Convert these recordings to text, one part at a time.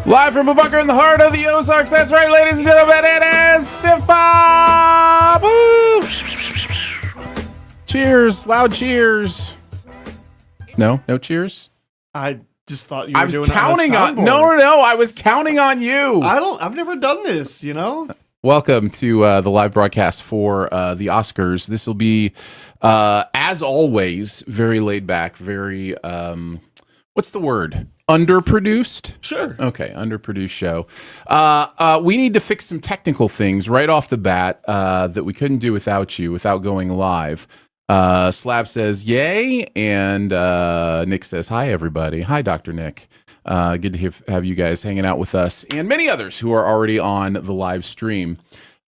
Live from a bunker in the heart of the Ozarks. That's right, ladies and gentlemen. It is Sip-Pop. Cheers. Loud cheers. No cheers. I just thought you were I was doing counting it on. on No. I was counting on you. I've never done this, you know? Welcome to the live broadcast for the Oscars. This will be, as always, very laid back, very, what's the word? Underproduced? Sure. Okay, underproduced show. We need to fix some technical things right off the bat that we couldn't do without you, without going live. Slab says, yay, and Nick says, hi, everybody. Hi, Dr. Nick. Good to have you guys hanging out with us and many others who are already on the live stream.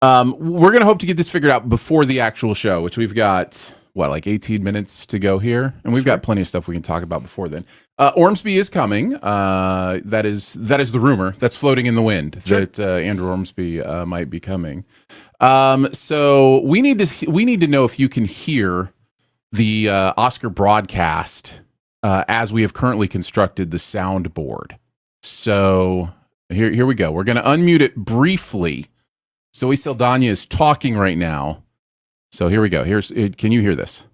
We're going to hope to get this figured out before the actual show, which we've got, like 18 minutes to go here? And we've got plenty of stuff we can talk about before then. Ormsby is coming. That is the rumor that's floating in the wind that Andrew Ormsby might be coming. So we need to know if you can hear the Oscar broadcast as we have currently constructed the soundboard. So here we go. We're going to unmute it briefly. Zoe Saldana is talking right now. So here we go. Can you hear this?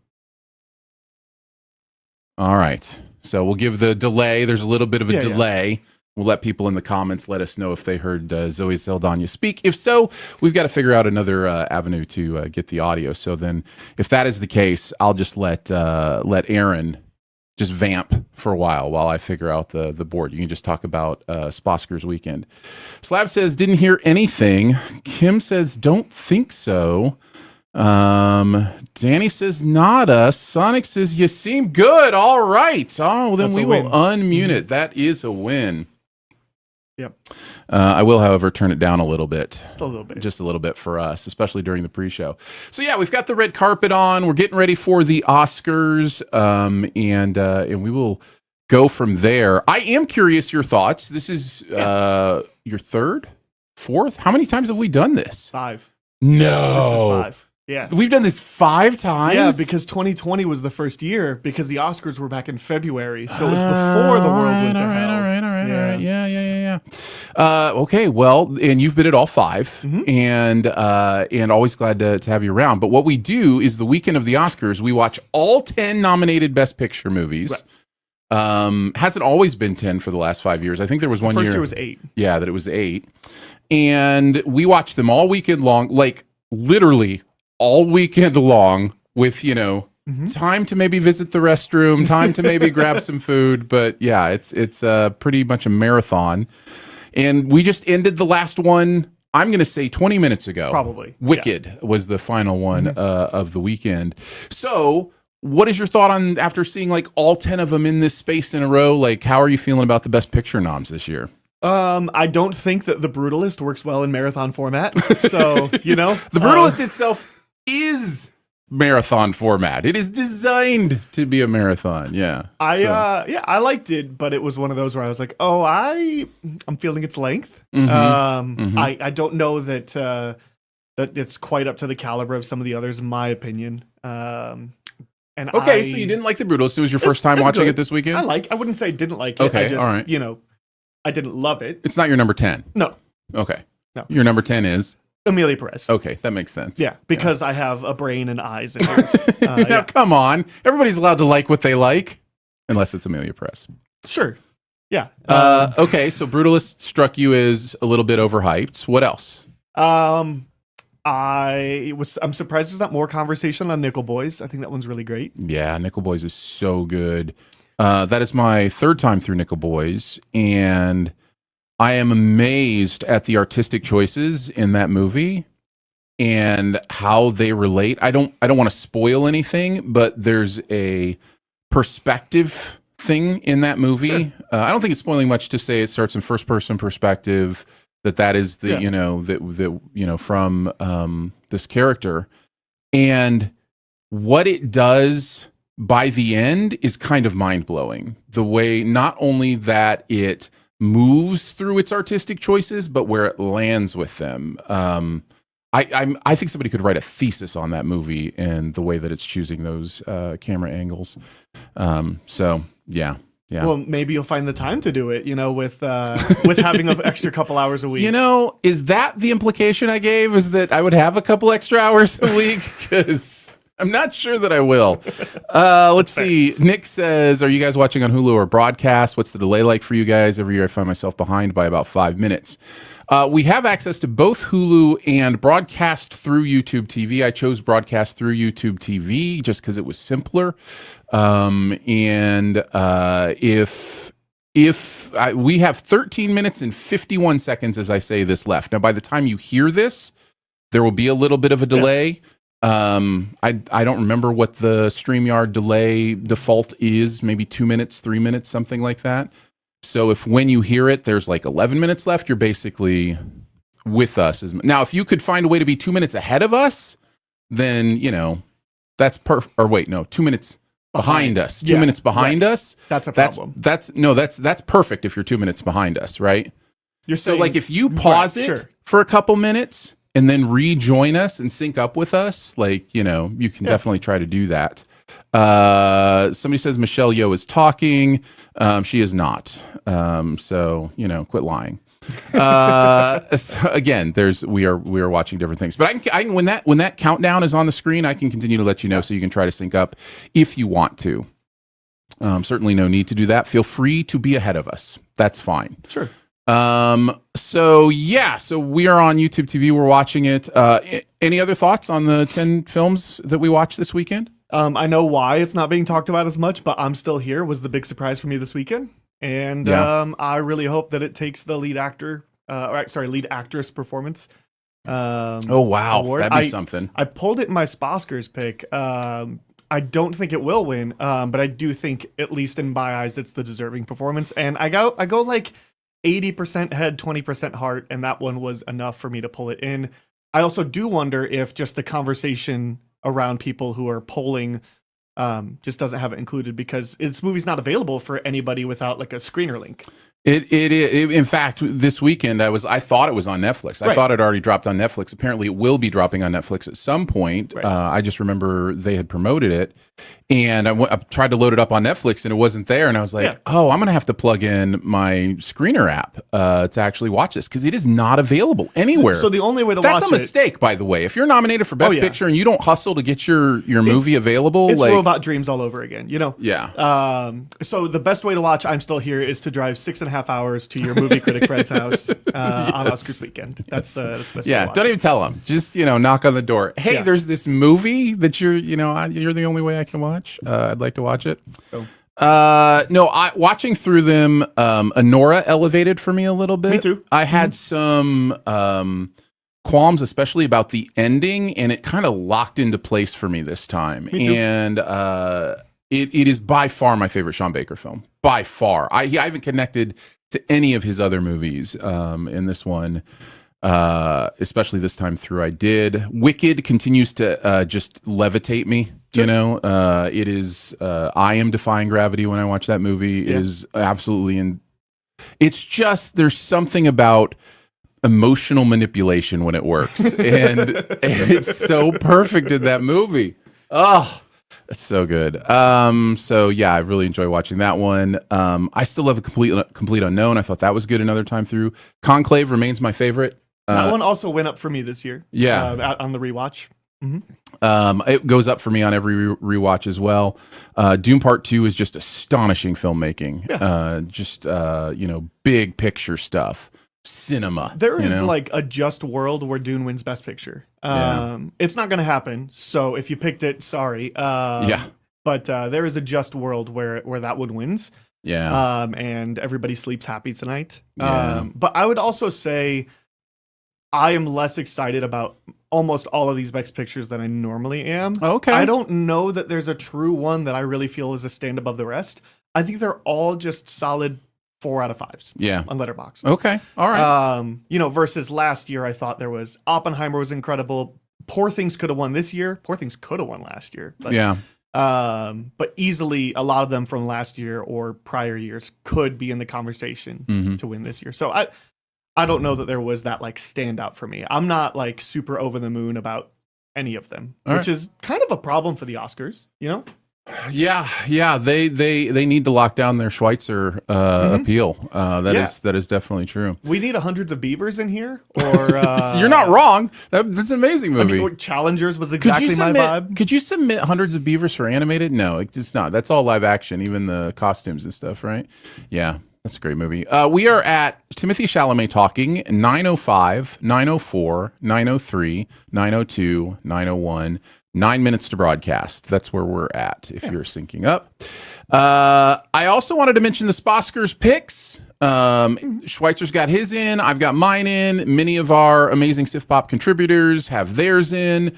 All right. So we'll give the delay. There's a little bit of a delay. Yeah. We'll let people in the comments let us know if they heard Zoe Saldana speak. If so, we've got to figure out another avenue to get the audio. So then if that is the case, I'll just let Aaron just vamp for a while I figure out the board. You can just talk about Sposcars weekend. Slab says, didn't hear anything. Kim says, don't think so. Danny says, nada. Sonic says, you seem good. All right. Oh, then we will unmute it. That is a win. Yep. I will, however, turn it down a little bit. Just a little bit. Just a little bit for us, especially during the pre-show. So yeah, we've got the red carpet on. We're getting ready for the Oscars, and we will go from there. I am curious your thoughts. This is your third, fourth. How many times have we done this? 5. No. This is 5. Yeah. We've done this 5 times? Yeah, because 2020 was the first year because the Oscars were back in February. So it was before the world went to hell. All right. Yeah. Okay, well, and you've been at all 5, and always glad to have you around. But what we do is the weekend of the Oscars, we watch all 10 nominated Best Picture movies. Right. Hasn't always been 10 for the last 5 years. I think there was one year. First year was 8. Yeah, that it was 8. And we watch them all weekend long, like literally all weekend long with, time to maybe visit the restroom, time to maybe grab some food. But yeah, it's pretty much a marathon. And we just ended the last one, I'm going to say 20 minutes ago. Probably. Wicked was the final one of the weekend. So what is your thought on, after seeing like all 10 of them in this space in a row, like how are you feeling about the Best Picture noms this year? I don't think that The Brutalist works well in marathon format. So, The Brutalist itself is marathon format. It is designed to be a marathon. Yeah. I liked it, but it was one of those where I was like, I'm feeling its length. I don't know that that it's quite up to the caliber of some of the others, in my opinion. So you didn't like The Brutalist. It was your first time watching it this weekend? I wouldn't say I didn't like it. Okay, I just, all right. I didn't love it. It's not your number 10. No. Okay. No. Your number 10 is? Amelia Perez. Okay, that makes sense. Yeah, because I have a brain and eyes and ears. Now, come on. Everybody's allowed to like what they like, unless it's Amelia Perez. Sure. Yeah. Okay, so Brutalist struck you as a little bit overhyped. What else? I'm surprised there's not more conversation on Nickel Boys. I think that one's really great. Yeah, Nickel Boys is so good. That is my 3rd time through Nickel Boys, and I am amazed at the artistic choices in that movie and how they relate. I don't want to spoil anything, but there's a perspective thing in that movie. Sure. I don't think it's spoiling much to say it starts in first person perspective. That is the from this character, and what it does by the end is kind of mind blowing. The way not only that it moves through its artistic choices, but where it lands with them. I think somebody could write a thesis on that movie and the way that it's choosing those camera angles. So yeah, Yeah. Well, maybe you'll find the time to do it, with having an extra couple hours a week. Is that the implication I gave? Is that I would have a couple extra hours a week? Because I'm not sure that I will. Let's see. Nick says, are you guys watching on Hulu or broadcast? What's the delay like for you guys? Every year I find myself behind by about 5 minutes. We have access to both Hulu and broadcast through YouTube TV. I chose broadcast through YouTube TV just because it was simpler. We have 13 minutes and 51 seconds, as I say this, left. Now, by the time you hear this, there will be a little bit of a delay. I don't remember what the StreamYard delay default is, maybe 2 minutes, 3 minutes, something like that. So if when you hear it, there's like 11 minutes left, you're basically with us. Now, if you could find a way to be 2 minutes ahead of us, then, that's 2 minutes behind us. 2 minutes behind us. That's a problem. That's perfect if you're 2 minutes behind us, right? You're saying, so like if you pause it for a couple minutes and then rejoin us and sync up with us, like, you can definitely try to do that. Somebody says Michelle Yeoh is talking. She is not. So, quit lying. So again, we are watching different things, but I can when that countdown is on the screen, I can continue to let you know so you can try to sync up if you want to. Certainly no need to do that. Feel free to be ahead of us. That's fine. Sure. So we are on YouTube TV. We're watching it. Any other thoughts on the 10 films that we watched this weekend? I know why it's not being talked about as much, but I'm Still Here was the big surprise for me this weekend. And I really hope that it takes the lead actress performance. Oh, wow. Award. That'd be something. I pulled it in my Sposcars pick. I don't think it will win, but I do think, at least in my eyes, it's the deserving performance. And I go like 80% head, 20% heart, and that one was enough for me to pull it in. I also do wonder if just the conversation around people who are polling just doesn't have it included, because this movie's not available for anybody without like a screener link. It in fact, this weekend I thought it was on Netflix. I thought it already dropped on Netflix. Apparently, it will be dropping on Netflix at some point. Right. I just remember they had promoted it, and I tried to load it up on Netflix, and it wasn't there. And I was like, "Oh, I'm gonna have to plug in my screener app to actually watch this, because it is not available anywhere." So the only way to watch that's a mistake, by the way. If you're nominated for Best Picture and you don't hustle to get your movie available, it's Robot Dreams all over again. Yeah. So the best way to watch I'm Still Here is to drive 6.5 hours to your movie critic friend's house on Oscars weekend. That's the best way to watch. Don't even tell them. Just knock on the door. Hey, there's this movie that you're the only way I can watch. I'd like to watch it. No, watching through them, Anora elevated for me a little bit. Me too. I had some qualms, especially about the ending, and it kind of locked into place for me this time. Me too. And it is by far my favorite Sean Baker film. By far. I haven't connected to any of his other movies. In this one, especially this time through, I did. Wicked continues to just levitate me. Sure. It is. I am defying gravity when I watch that movie. It is absolutely it's just, there's something about emotional manipulation when it works, and it's so perfect in that movie. Oh, it's so good. So yeah, I really enjoy watching that one. I still have a complete unknown. I thought that was good another time through. Conclave remains my favorite. That one also went up for me this year. Yeah, on the rewatch. It goes up for me on every rewatch as well. Doom Part 2 is just astonishing filmmaking. Big picture stuff. Cinema. There is like a just world where Dune wins Best Picture. It's not going to happen. So if you picked it, sorry. But there is a just world where that one wins. Yeah. And everybody sleeps happy tonight. Yeah. But I would also say I am less excited about almost all of these Best Pictures than I normally am. Okay. I don't know that there's a true one that I really feel is a stand above the rest. I think they're all just solid 4 out of 5s. Yeah. On Letterboxd. Okay. All right. Versus last year, I thought there was Oppenheimer was incredible. Poor Things could have won this year. Poor Things could have won last year. But, but easily a lot of them from last year or prior years could be in the conversation to win this year. So I don't know that there was that like standout for me. I'm not like super over the moon about any of them, which is kind of a problem for the Oscars, Yeah. They need to lock down their Schweitzer appeal. That is definitely true. We need hundreds of beavers in here, or You're not wrong. That's an amazing movie. I mean, Challengers was exactly my vibe. Could you submit hundreds of beavers for animated? No, it's not. That's all live action, even the costumes and stuff, right? Yeah. That's a great movie. We are at Timothy Chalamet talking 9:05, 9:04, 9:03, 9:02, 9:01. 9 minutes to broadcast. That's where we're at if you're syncing up. I also wanted to mention the Sposcars picks. Schweitzer's got his in. I've got mine in. Many of our amazing Sif Pop contributors have theirs in.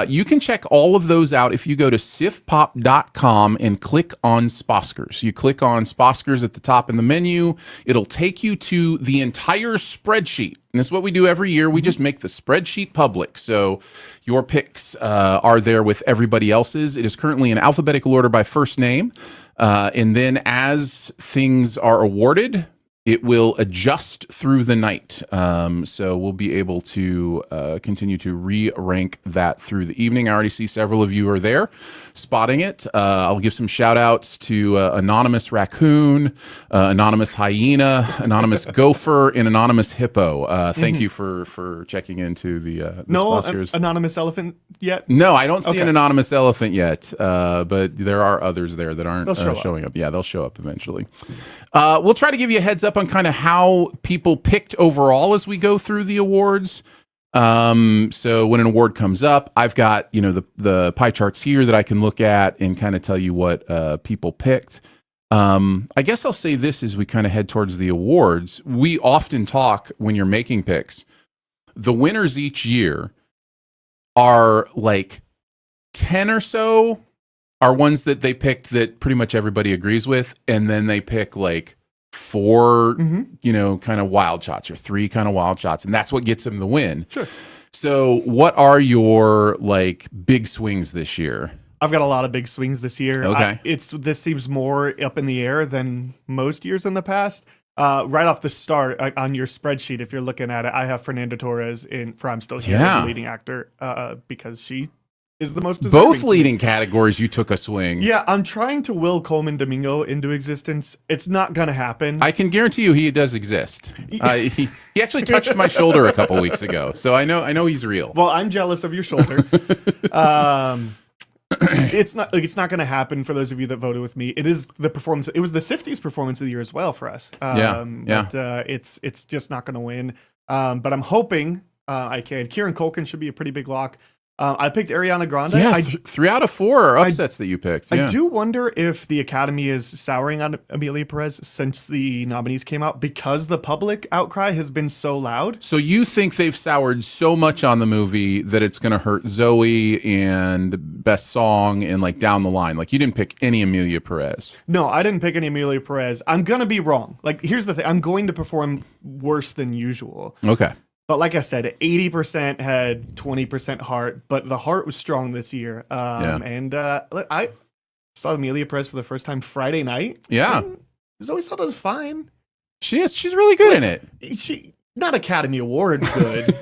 You can check all of those out if you go to sifpop.com and click on Sposcars. You click on Sposcars at the top in the menu. It'll take you to the entire spreadsheet. And this is what we do every year. We just make the spreadsheet public. So your picks are there with everybody else's. It is currently in alphabetical order by first name. And then as things are awarded, it will adjust through the night. So we'll be able to continue to re-rank that through the evening. I already see several of you are there spotting it. I'll give some shout outs to Anonymous Raccoon, Anonymous Hyena, Anonymous Gopher, and Anonymous Hippo. Thank you for checking into the Sposcars. Anonymous Elephant yet? No, I don't see an Anonymous Elephant yet, but there are others there that aren't showing up. Yeah, they'll show up eventually. We'll try to give you a heads up on kind of how people picked overall as we go through the awards. So when an award comes up, I've got, the pie charts here that I can look at and kind of tell you what people picked. I guess I'll say this as we kind of head towards the awards. We often talk when you're making picks. The winners each year are like 10 or so are ones that they picked that pretty much everybody agrees with. And then they pick like 4, kind of wild shots or 3 kind of wild shots. And that's what gets them the win. Sure. So what are your like big swings this year? I've got a lot of big swings this year. Okay. This seems more up in the air than most years in the past. Right off the start on your spreadsheet, if you're looking at it, I have Fernanda Torres for I'm Still Here, the leading actor, because she is the most deserving. Both leading categories, you took a swing. Yeah, I'm trying to will Coleman Domingo into existence. It's not going to happen. I can guarantee you he does exist. He actually touched my shoulder a couple weeks ago, so I know he's real. Well, I'm jealous of your shoulder. It's not going to happen for those of you that voted with me. It is the performance. It was the Sifties performance of the year as well for us. But it's just not going to win. But I'm hoping I can. Kieran Culkin should be a pretty big lock. I picked Ariana Grande. Yeah, 3 out of 4 are upsets that you picked. Yeah. I do wonder if the Academy is souring on Amelia Perez since the nominees came out because the public outcry has been so loud. So you think they've soured so much on the movie that it's going to hurt Zoe and Best Song and like down the line? Like you didn't pick any Amelia Perez. No, I didn't pick any Amelia Perez. I'm going to be wrong. Like here's the thing. I'm going to perform worse than usual. Okay. But like I said, 80% had 20% heart, but the heart was strong this year. And look, I saw Amelia Perez for the first time Friday night. Yeah. Zoe Saldana is fine. She is. She's really good in it. She not Academy Award good.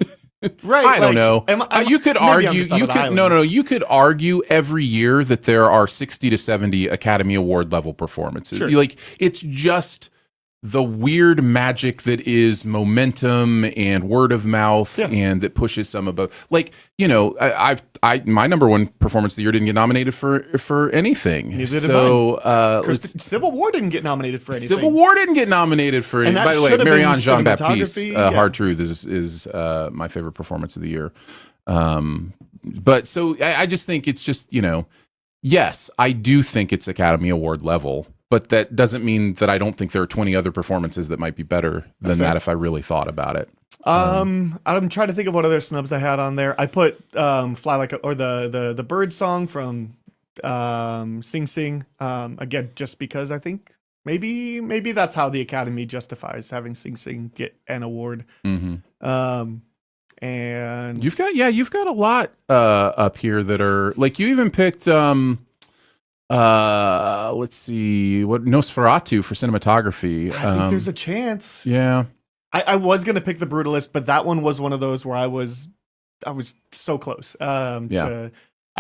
Right. I don't know. You could argue. You could argue every year that there are 60 to 70 Academy Award level performances. Sure. Like it's just the weird magic that is momentum and word of mouth and that pushes some above. Like, my number one performance of the year didn't get nominated for anything. Neither did mine. Civil War didn't get nominated for anything. Civil War didn't get nominated for anything. By the way, Marianne Jean-Baptiste, Hard Truth is my favorite performance of the year. But so I just think it's just, yes, I do think it's Academy Award level. But that doesn't mean that I don't think there are 20 other performances that might be better than that if I really thought about it. I'm trying to think of what other snubs I had on there. I put Fly Like the Bird song from Sing Sing. Again, just because I think maybe that's how the Academy justifies having Sing Sing get an award. Mm-hmm. And you've got a lot up here that are like you even picked let's see, what Nosferatu for cinematography. I think there's a chance. Yeah. I was gonna pick The Brutalist, but that one was one of those where I was so close. I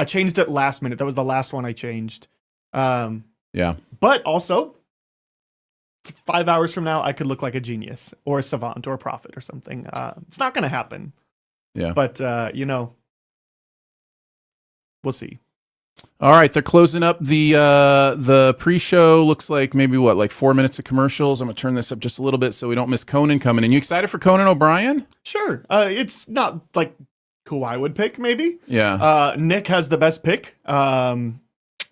changed it last minute. That was the last one I changed. Yeah. But also, 5 hours from now, I could look like a genius or a savant or a prophet or something. It's not going to happen. Yeah. But, we'll see. All right, they're closing up the pre-show. Looks like maybe like 4 minutes of commercials. I'm gonna turn this up just a little bit so we don't miss Conan coming in. You excited for Conan O'Brien? Sure. It's not like who I would pick, maybe. Yeah. Nick has the best pick. For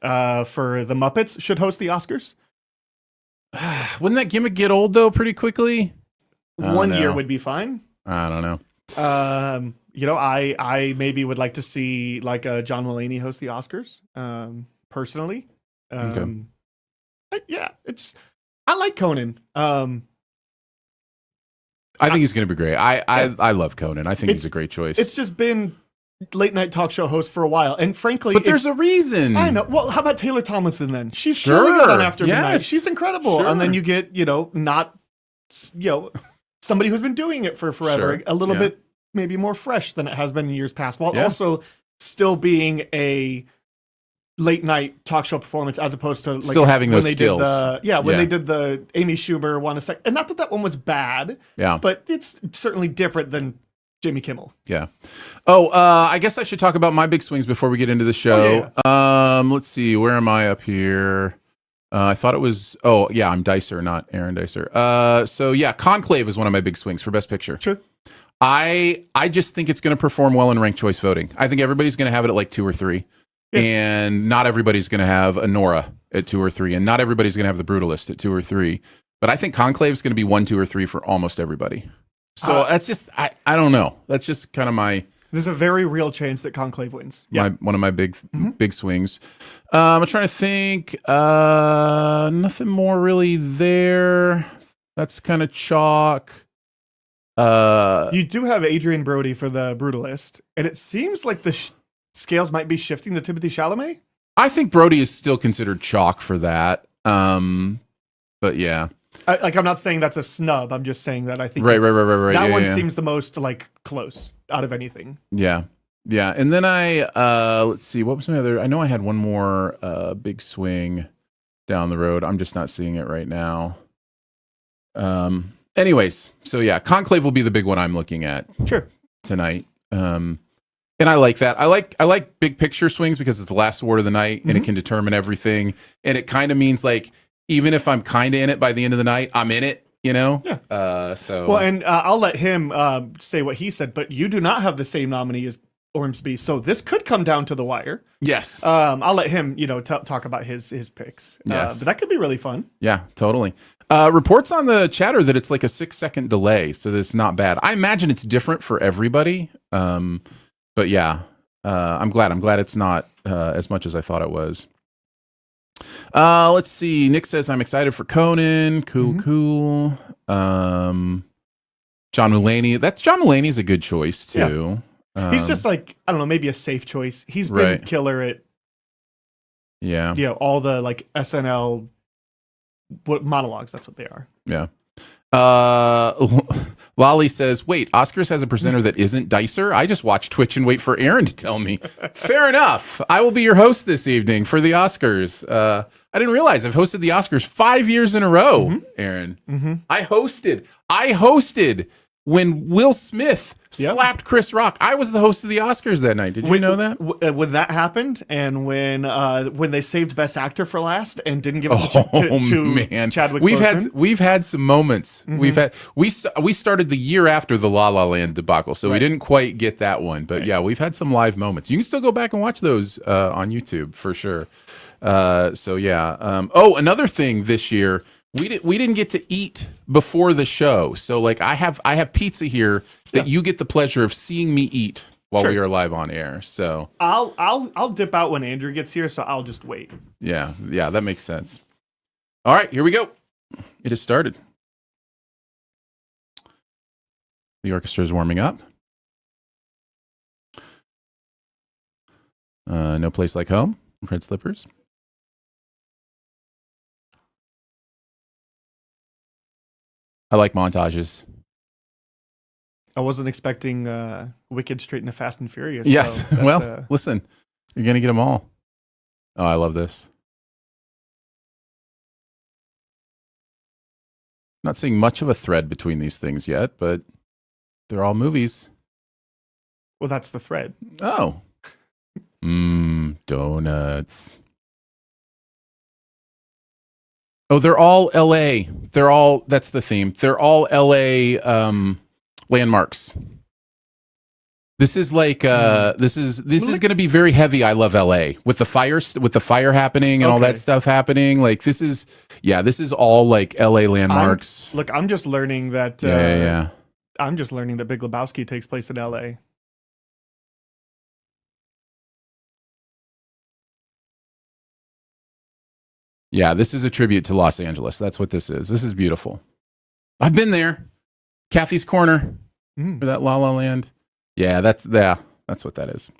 the Muppets should host the Oscars. Wouldn't that gimmick get old though pretty quickly? 1 year would be fine. I don't know. I maybe would like to see like John Mulaney host the Oscars. Personally. Okay. I like Conan. I think he's going to be great. I love Conan. I think he's a great choice. It's just been late night talk show host for a while, and frankly, but there's a reason. I know. Well, how about Taylor Tomlinson then? She's sure. killing it on After Midnight. Yes. She's incredible. Sure. And then you get somebody who's been doing it for forever, Sure. a little bit maybe more fresh than it has been in years past, while also still being a late night talk show performance as opposed to like still having those skills. They did the Amy Schumer one a sec, and not that one was bad, but it's certainly different than Jimmy Kimmel. Yeah. Oh, I guess I should talk about my big swings before we get into the show. Let's see, where am I up here? I thought it was. Oh, yeah, I'm Dicer, not Aaron Dicer. So yeah, Conclave is one of my big swings for Best Picture. Sure. I just think it's going to perform well in ranked choice voting. I think everybody's going to have it at like 2 or 3, and not everybody's going to have a Nora at 2 or 3, and not everybody's going to have the Brutalist at 2 or 3. But I think Conclave is going to be 1, 2, or 3 for almost everybody. So that's just I don't know. That's just kind of my. There's a very real chance that Conclave wins. One of my big swings. I'm trying to think. Nothing more really there. That's kind of chalk. You do have Adrian Brody for the Brutalist, and it seems like the scales might be shifting to Timothée Chalamet. I think Brody is still considered chalk for that. But yeah. I'm not saying that's a snub. I'm just saying that I think right. that one seems the most like close out of anything. Yeah. And then let's see, what was my other? I know I had one more big swing down the road. I'm just not seeing it right now. Anyways, so yeah, Conclave will be the big one I'm looking at. Sure. Tonight. And I like that. I like big picture swings because it's the last award of the night and it can determine everything. And it kind of means like, even if I'm kind of in it by the end of the night, I'm in it, you know? Yeah. And I'll let him say what he said, but you do not have the same nominee as Ormsby, so this could come down to the wire. Yes. I'll let him, talk about his picks. Yes. But that could be really fun. Yeah, totally. Reports on the chatter that it's like a 6-second delay, so that's not bad. I imagine it's different for everybody. But yeah, I'm glad it's not as much as I thought it was. Let's see. Nick says, I'm excited for Conan. Cool. John Mulaney. John Mulaney's a good choice too. Yeah. He's just like, I don't know, maybe a safe choice. He's been killer at all the like SNL monologues. That's what they are. Yeah. Lolly says, wait, Oscars has a presenter that isn't Dicer? I just watch Twitch and wait for Aaron to tell me. Fair enough. I will be your host this evening for the Oscars. I didn't realize I've hosted the Oscars 5 years in a row, Aaron. I hosted when Will Smith slapped Chris Rock. I was the host of the Oscars that night. Did you know that? When that happened, and when they saved Best Actor for last and didn't give it to Chadwick Boseman. We've had some moments. We started the year after the La La Land debacle, so we didn't quite get that one. But yeah, we've had some live moments. You can still go back and watch those on YouTube for sure. So yeah. Another thing this year. We didn't get to eat before the show, so like I have pizza here that you get the pleasure of seeing me eat while we are live on air. So I'll dip out when Andrew gets here, so I'll just wait. Yeah, that makes sense. All right, here we go. It has started. The orchestra is warming up. No Place Like Home, Red Slippers. I like montages. I wasn't expecting Wicked straight into Fast and Furious. Yes. So well, listen, you're going to get them all. Oh, I love this. Not seeing much of a thread between these things yet, but they're all movies. Well, that's the thread. Oh. Donuts. Oh, they're all LA. That's the theme. They're all LA landmarks. This is like this is going to be very heavy. I love LA with the fire happening and all that stuff happening. Like this is all like LA landmarks. I'm just learning that I'm just learning that Big Lebowski takes place in LA. Yeah, this is a tribute to Los Angeles. That's what this is. This is beautiful. I've been there. Kathy's Corner. For that La La Land. Yeah, that's what that is.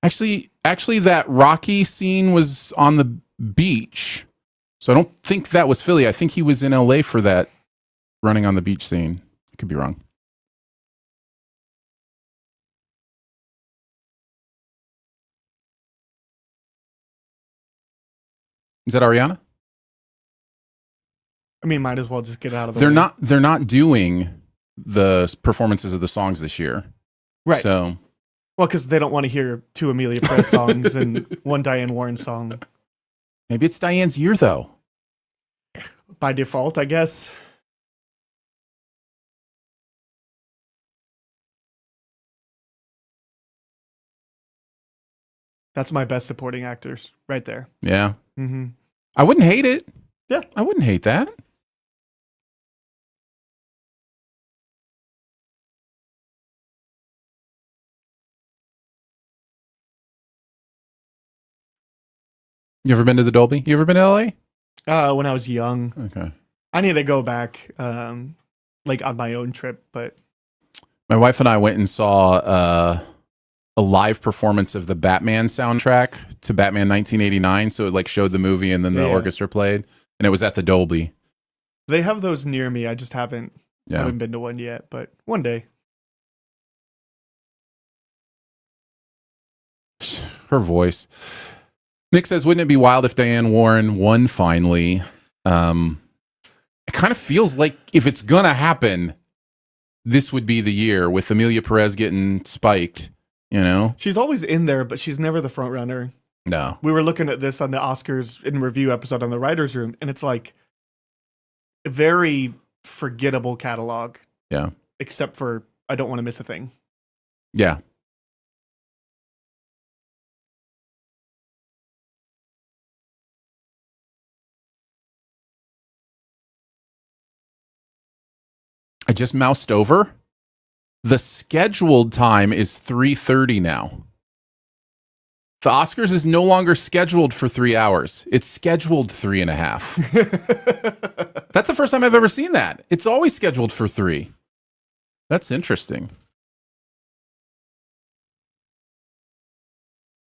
Actually, that Rocky scene was on the beach. So I don't think that was Philly. I think he was in LA for that running on the beach scene. I could be wrong. Is that Ariana? I mean, might as well just get out of the way. They're not doing the performances of the songs this year. Right. So, well, because they don't want to hear 2 Amelia Perez songs and 1 Diane Warren song. Maybe it's Diane's year, though. By default, I guess. That's my best supporting actors right there. Yeah. Mm-hmm. I wouldn't hate it. Yeah. I wouldn't hate that. You ever been to the Dolby? You ever been to LA? When I was young. Okay. I need to go back, like on my own trip, but my wife and I went and saw a live performance of the Batman soundtrack to Batman 1989. So it like showed the movie and then the orchestra played, and it was at the Dolby. They have those near me. I just haven't been to one yet, but one day. Her voice. Nick says, wouldn't it be wild if Diane Warren won finally? It kind of feels like if it's going to happen, this would be the year with Amelia Perez getting spiked, you know? She's always in there, but she's never the front runner. No. We were looking at this on the Oscars in review episode on the writer's room, and it's like a very forgettable catalog. Yeah. Except for I Don't Want to Miss a Thing. Yeah. I just moused over. The scheduled time is 3:30 now. The Oscars is no longer scheduled for 3 hours. It's scheduled 3.5. That's the first time I've ever seen that. It's always scheduled for 3. That's interesting.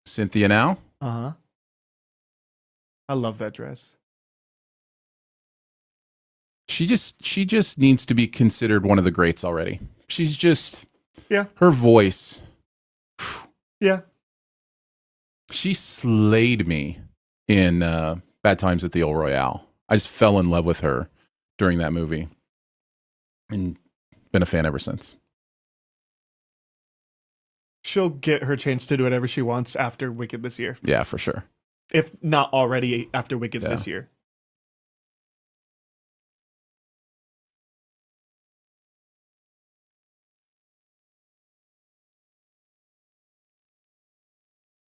Cynthia now? Uh-huh. I love that dress. She just needs to be considered one of the greats already. She's just her voice. Yeah. She slayed me in Bad Times at the El Royale. I just fell in love with her during that movie. And been a fan ever since. She'll get her chance to do whatever she wants after Wicked this year. Yeah, for sure. If not already after Wicked this year.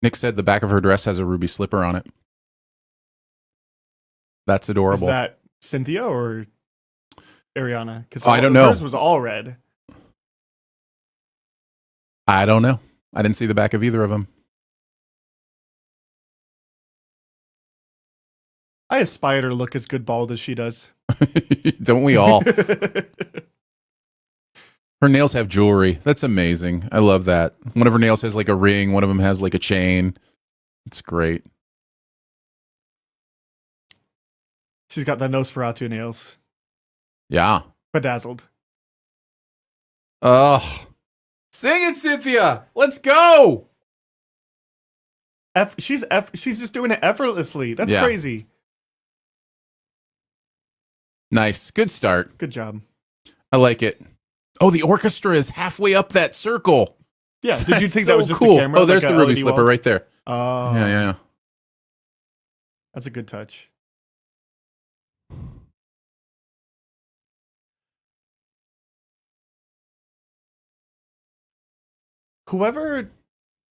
Nick said the back of her dress has a ruby slipper on it. That's adorable. Is that Cynthia or Ariana? Because I don't know. Hers was all red. I don't know. I didn't see the back of either of them. I aspire to look as good bald as she does. Don't we all? Her nails have jewelry. That's amazing. I love that. One of her nails has like a ring. One of them has like a chain. It's great. She's got the Nosferatu nails. Yeah. Bedazzled. Ugh. Sing it, Cynthia. Let's go. She's just doing it effortlessly. That's crazy. Nice. Good start. Good job. I like it. Oh, the orchestra is halfway up that circle. Yeah. Did you That's think so that was just cool? the camera? Oh, there's like the a ruby LED slipper wall? right there. Oh, Yeah. That's a good touch. Whoever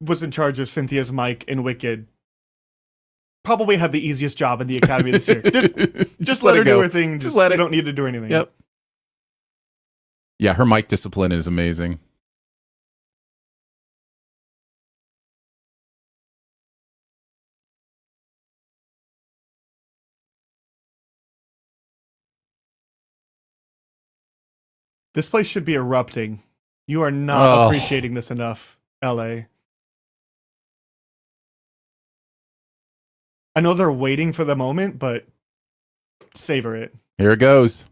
was in charge of Cynthia's mic in Wicked probably had the easiest job in the Academy this year. Just let her do her thing. Just let it. You don't need to do anything. Yep. Yeah, her mic discipline is amazing. This place should be erupting. You are not appreciating this enough, LA. I know they're waiting for the moment, but savor it. Here it goes.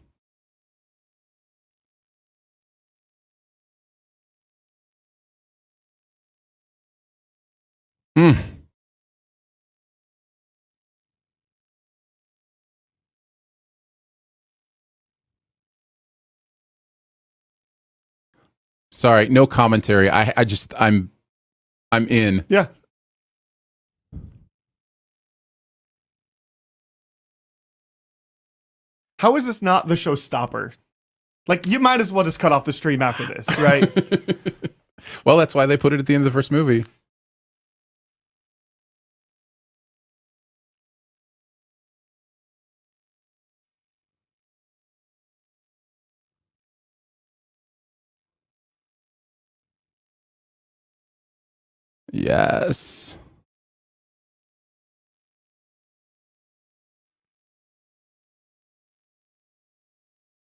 Sorry, no commentary. I'm in. Yeah. How is this not the showstopper? Like, you might as well just cut off the stream after this, right? Well, that's why they put it at the end of the first movie. Yes.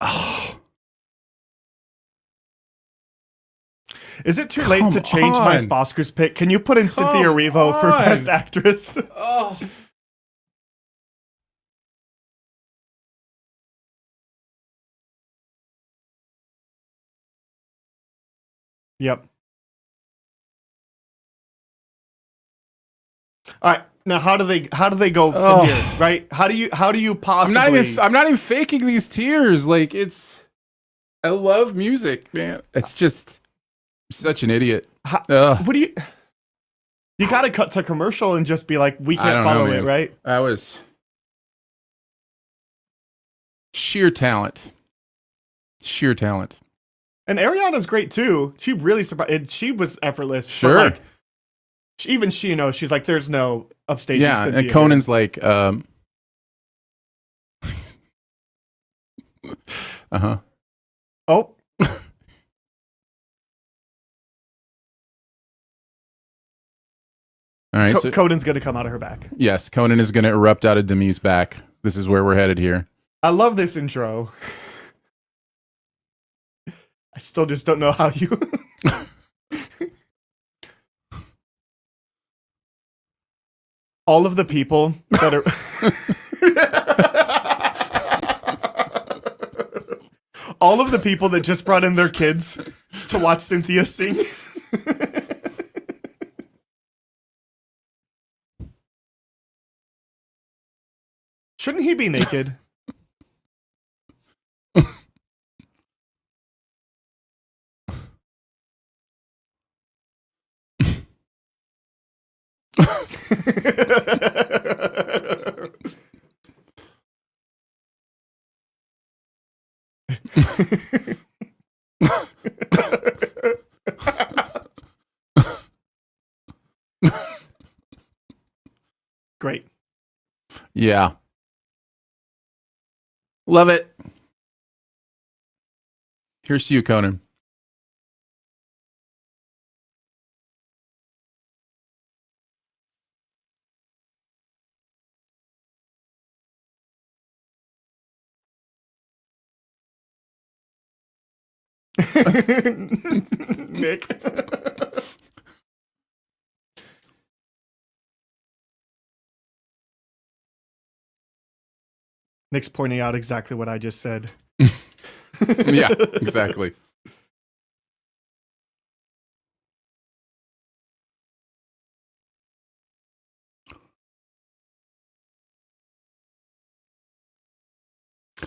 Oh. Is it too late to change my Sposcars pick? Can you put in Cynthia Erivo for Best Actress? Oh. Yep. All right. Now, how do they go from here? Right? How do you possibly? I'm not even faking these tears. Like, I love music, man. It's just such an idiot. What do you? You got to cut to commercial and just be like, we can't follow it, right? That was sheer talent. Sheer talent. And Ariana's great too. She really surprised. She was effortless. Sure. But like, even she knows. She's like, there's no upstaging. Yeah, Cynthia and Conan's here. like, Oh. All right, so Conan's going to come out of her back. Yes, Conan is going to erupt out of Demi's back. This is where we're headed here. I love this intro. I still just don't know how you... All of the people that are... All of the people that just brought in their kids to watch Cynthia sing. Shouldn't he be naked? Great. Yeah. Love it. Here's to you, Conan. Nick. Nick's pointing out exactly what I just said. Yeah, exactly.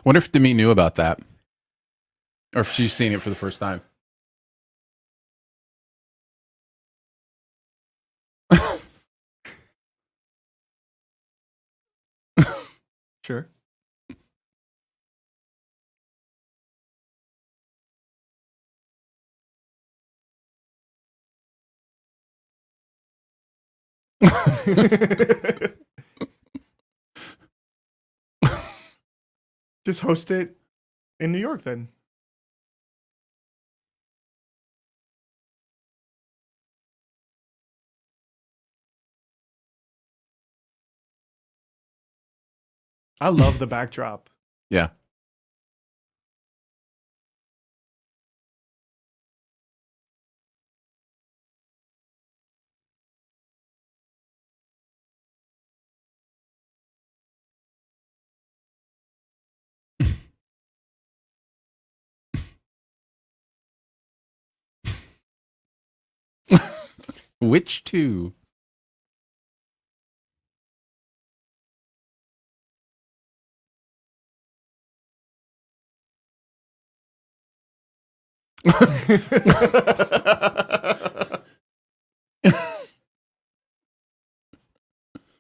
Wonder if Demi knew about that, or if she's seeing it for the first time. Sure. Just host it in New York then. I love the backdrop. Yeah. Which two?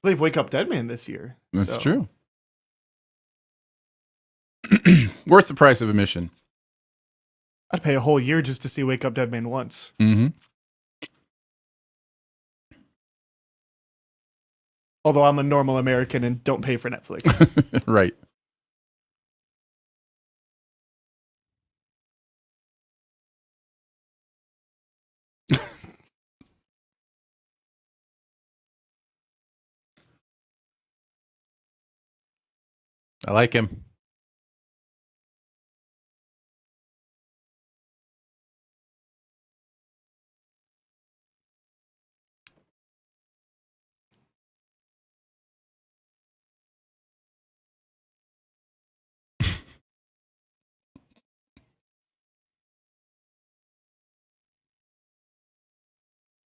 They've Wake Up Dead Man this year. That's true. Worth the price of admission. I'd pay a whole year just to see Wake Up Dead Man once. Mm-hmm. Although I'm a normal American and don't pay for Netflix. Right. I like him.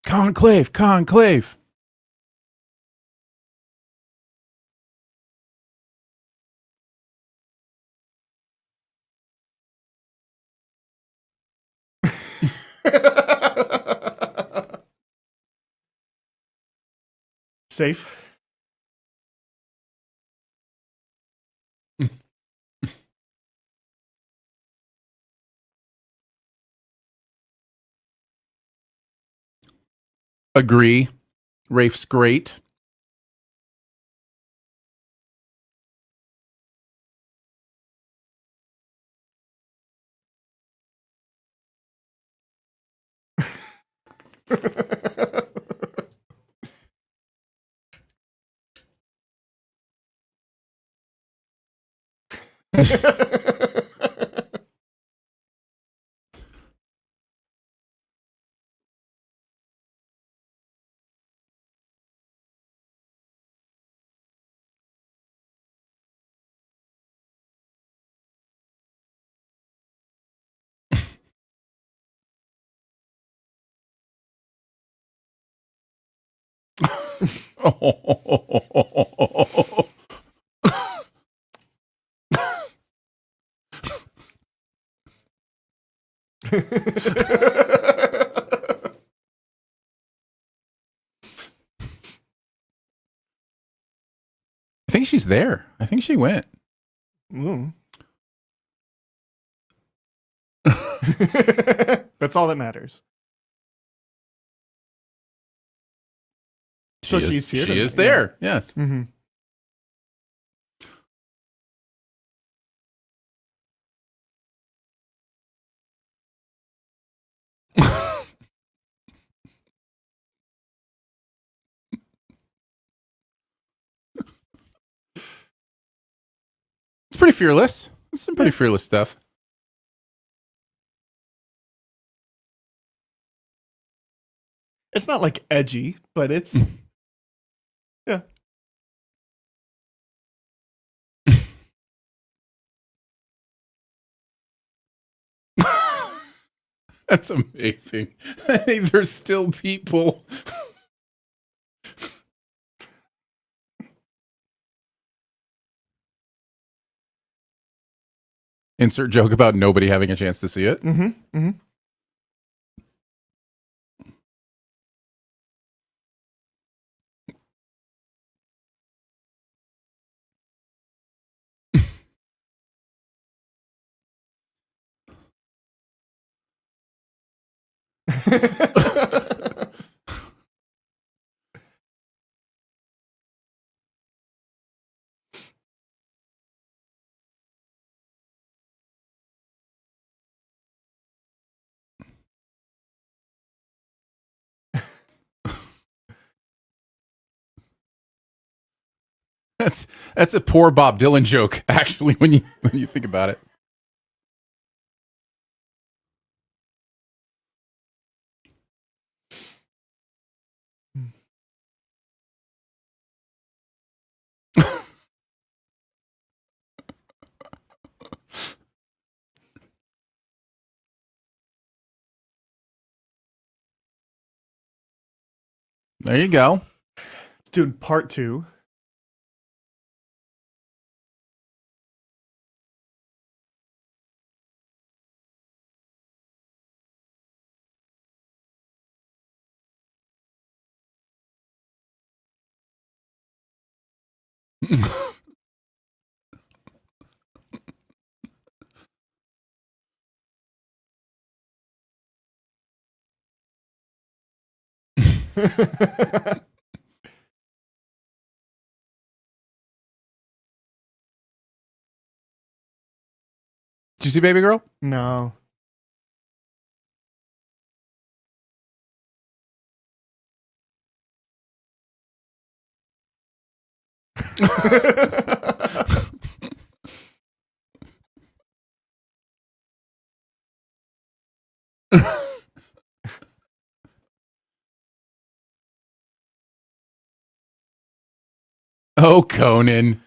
Conclave, conclave. Safe. Agree. Rafe's great. I think she's there. I think she went. Mm. That's all that matters. She So she's here. She is there. Yeah. Yes. Mm-hmm. It's pretty fearless. It's some pretty fearless stuff. It's not like edgy, but it's yeah. That's amazing. I think there's still people. Insert joke about nobody having a chance to see it. Mm-hmm. Mm-hmm. That's a poor Bob Dylan joke, actually, when you think about it. There you go. Doing part 2. Did you see Baby Girl? No. Oh, Conan.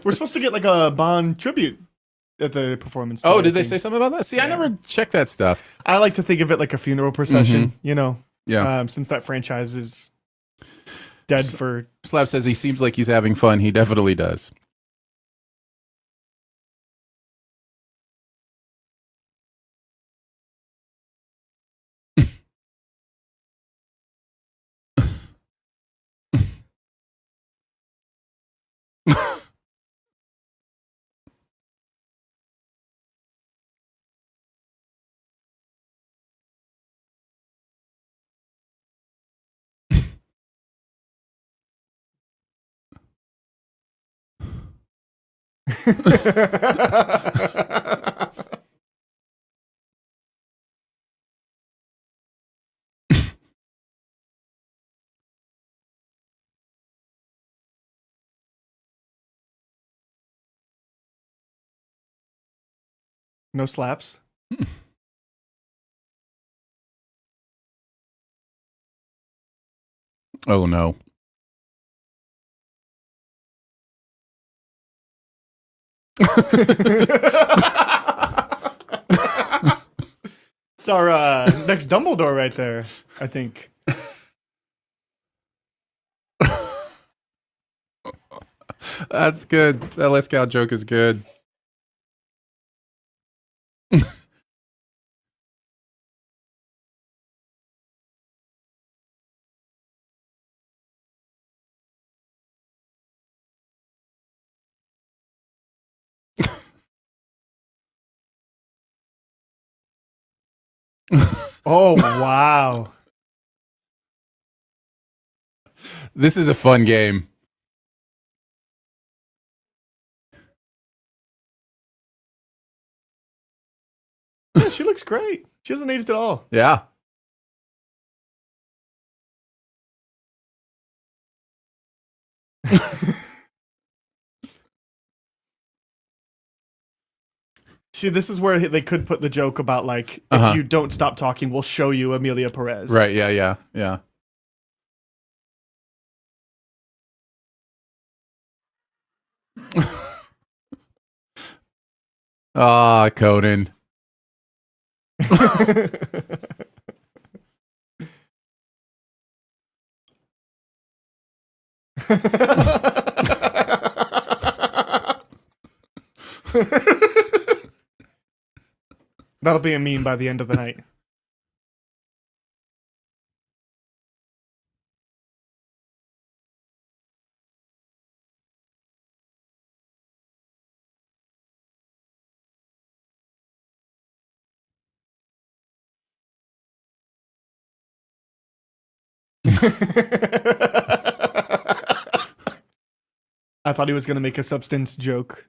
We're supposed to get like a Bond tribute at the performance. Oh, today, did I they think. say something about that? See, I never checked that stuff. I like to think of it like a funeral procession, you know, Yeah. since that franchise is dead for. Slab says he seems like he's having fun. He definitely does. No slaps. Oh, no. It's our next Dumbledore right there, I think. That's good. That Let's Go joke is good. Oh, wow. This is a fun game. Yeah, she looks great. She hasn't aged at all. Yeah. See, this is where they could put the joke about, like, Uh-huh. if you don't stop talking, we'll show you Amelia Perez. Right. Yeah. Yeah. Yeah. Ah, Conan. That'll be a meme by the end of the night. I thought he was going to make a substance joke.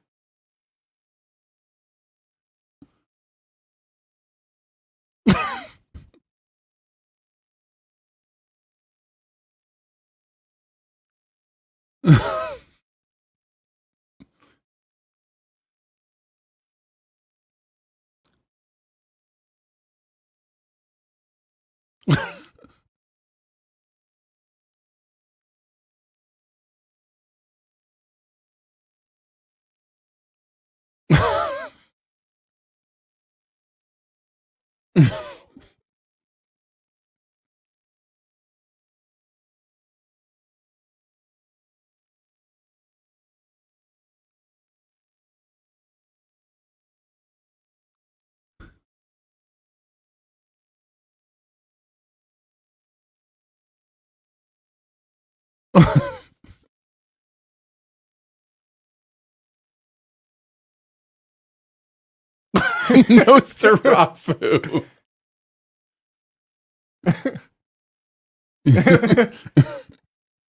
Nosferatu.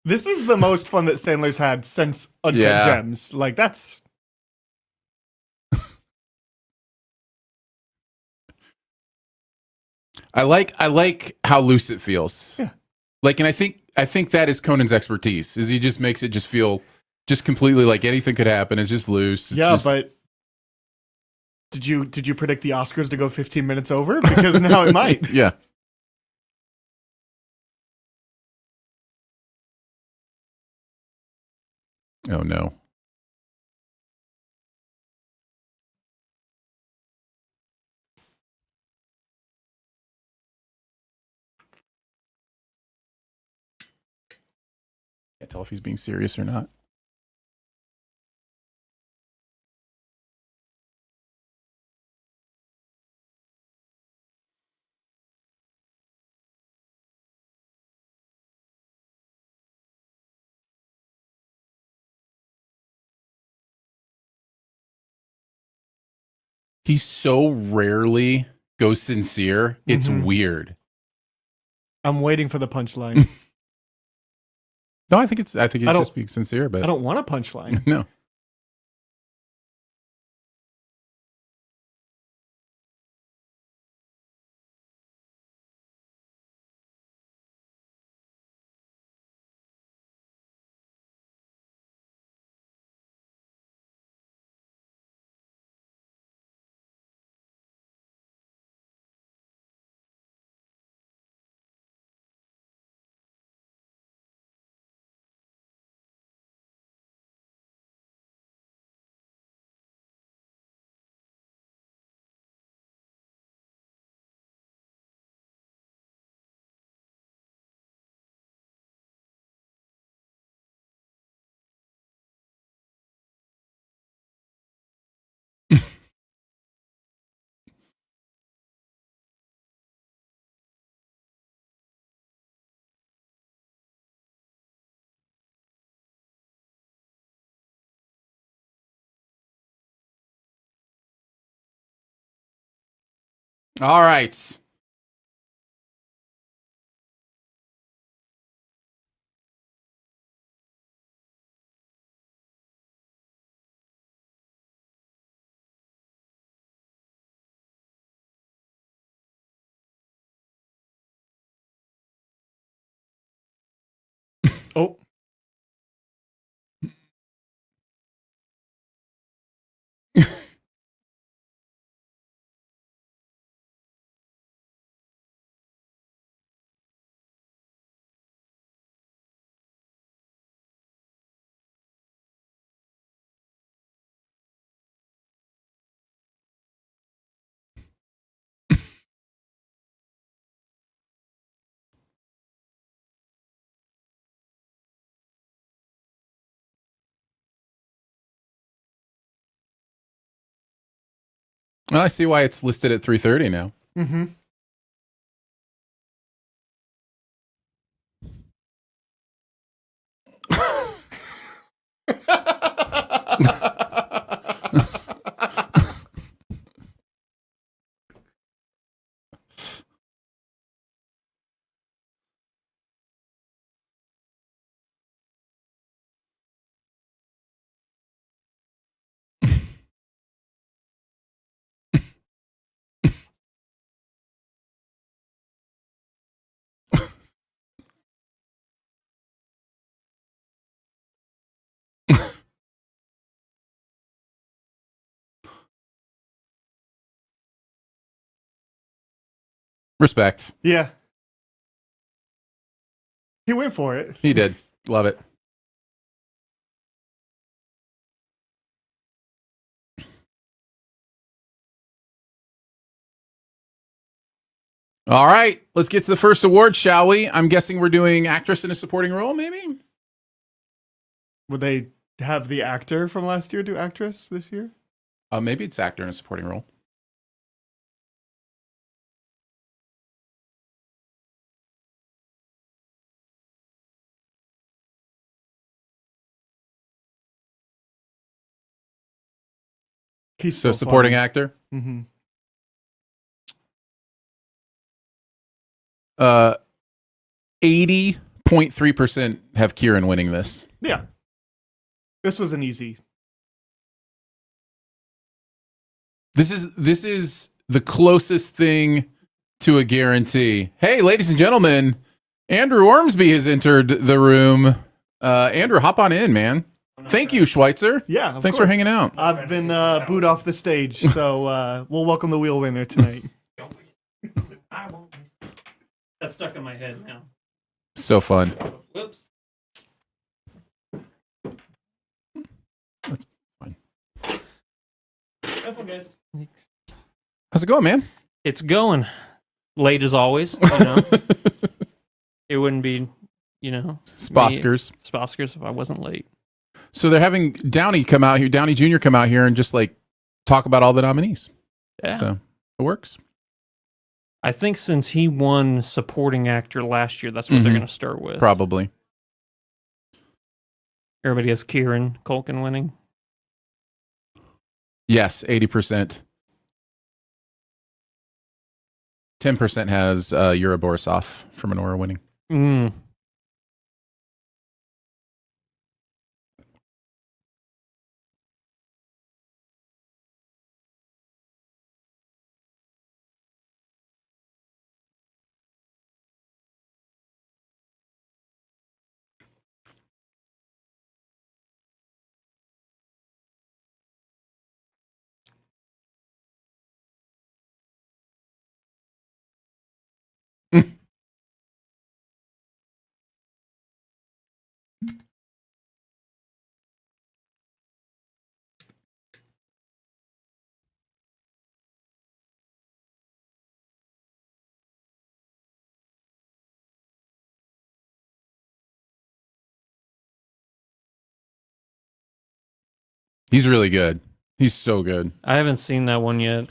This is the most fun that Sandler's had since Uncut Yeah. Gems. Like, that's... I like how loose it feels. Yeah. Like, and I think that is Conan's expertise. Is he just makes it just feel just completely like anything could happen. It's just loose. It's yeah, just, but did you predict the Oscars to go 15 minutes over? Because now it might. yeah. Oh no. Can't tell if he's being serious or not. He so rarely goes sincere. It's Mhm. weird. I'm waiting for the punchline. No, I think he's I don't- just being sincere, but I don't want a punchline. no. All right. Oh, Well, I see why it's listed at 3:30 now. Mm-hmm. Respect. Yeah. He went for it. He did. Love it. All right, let's get to the first award, shall we? I'm guessing we're doing actress in a supporting role, maybe? Would they have the actor from last year do actress this year? Maybe it's actor in a supporting role. He's So supporting funny. actor. Mm-hmm. 80.3% have Kieran winning this. Yeah. This was an easy. This is the closest thing to a guarantee. Hey, ladies and gentlemen, Andrew Ormsby has entered the room. Andrew, hop on in, man. Thank you, Schweitzer. Yeah, Thanks for hanging out. I've been booed off the stage, so we'll welcome the wheel winner tonight. I won't. That's stuck in my head now. So fun. Whoops. That's fine. Careful, guys. How's it going, man? It's going. Late as always, you know. It wouldn't be, you know, Sposcars. Sposcars if I wasn't late. So they're having Downey come out here, Downey Jr. come out here and just like talk about all the nominees. Yeah. So it works. I think since he won supporting actor last year, that's what they're Mhm. going to start with. Probably. Everybody has Kieran Culkin winning. Yes, 80%. 10% has Yura Borisov from Menorah winning. Mm. He's really good. He's so good. I haven't seen that one yet.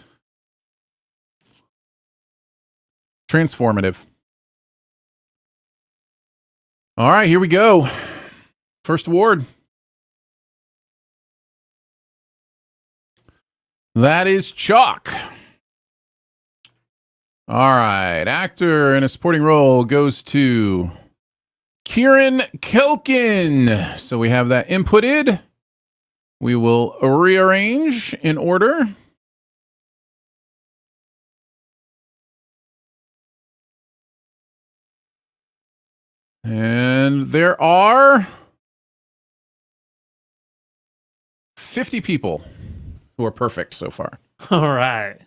Transformative. All right, here we go. First award. That is Chalk. All right. Actor in a supporting role goes to Kieran Culkin. So we have that inputted. We will rearrange in order. And there are 50 people who are perfect so far. All right.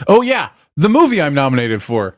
Oh yeah, the movie I'm nominated for.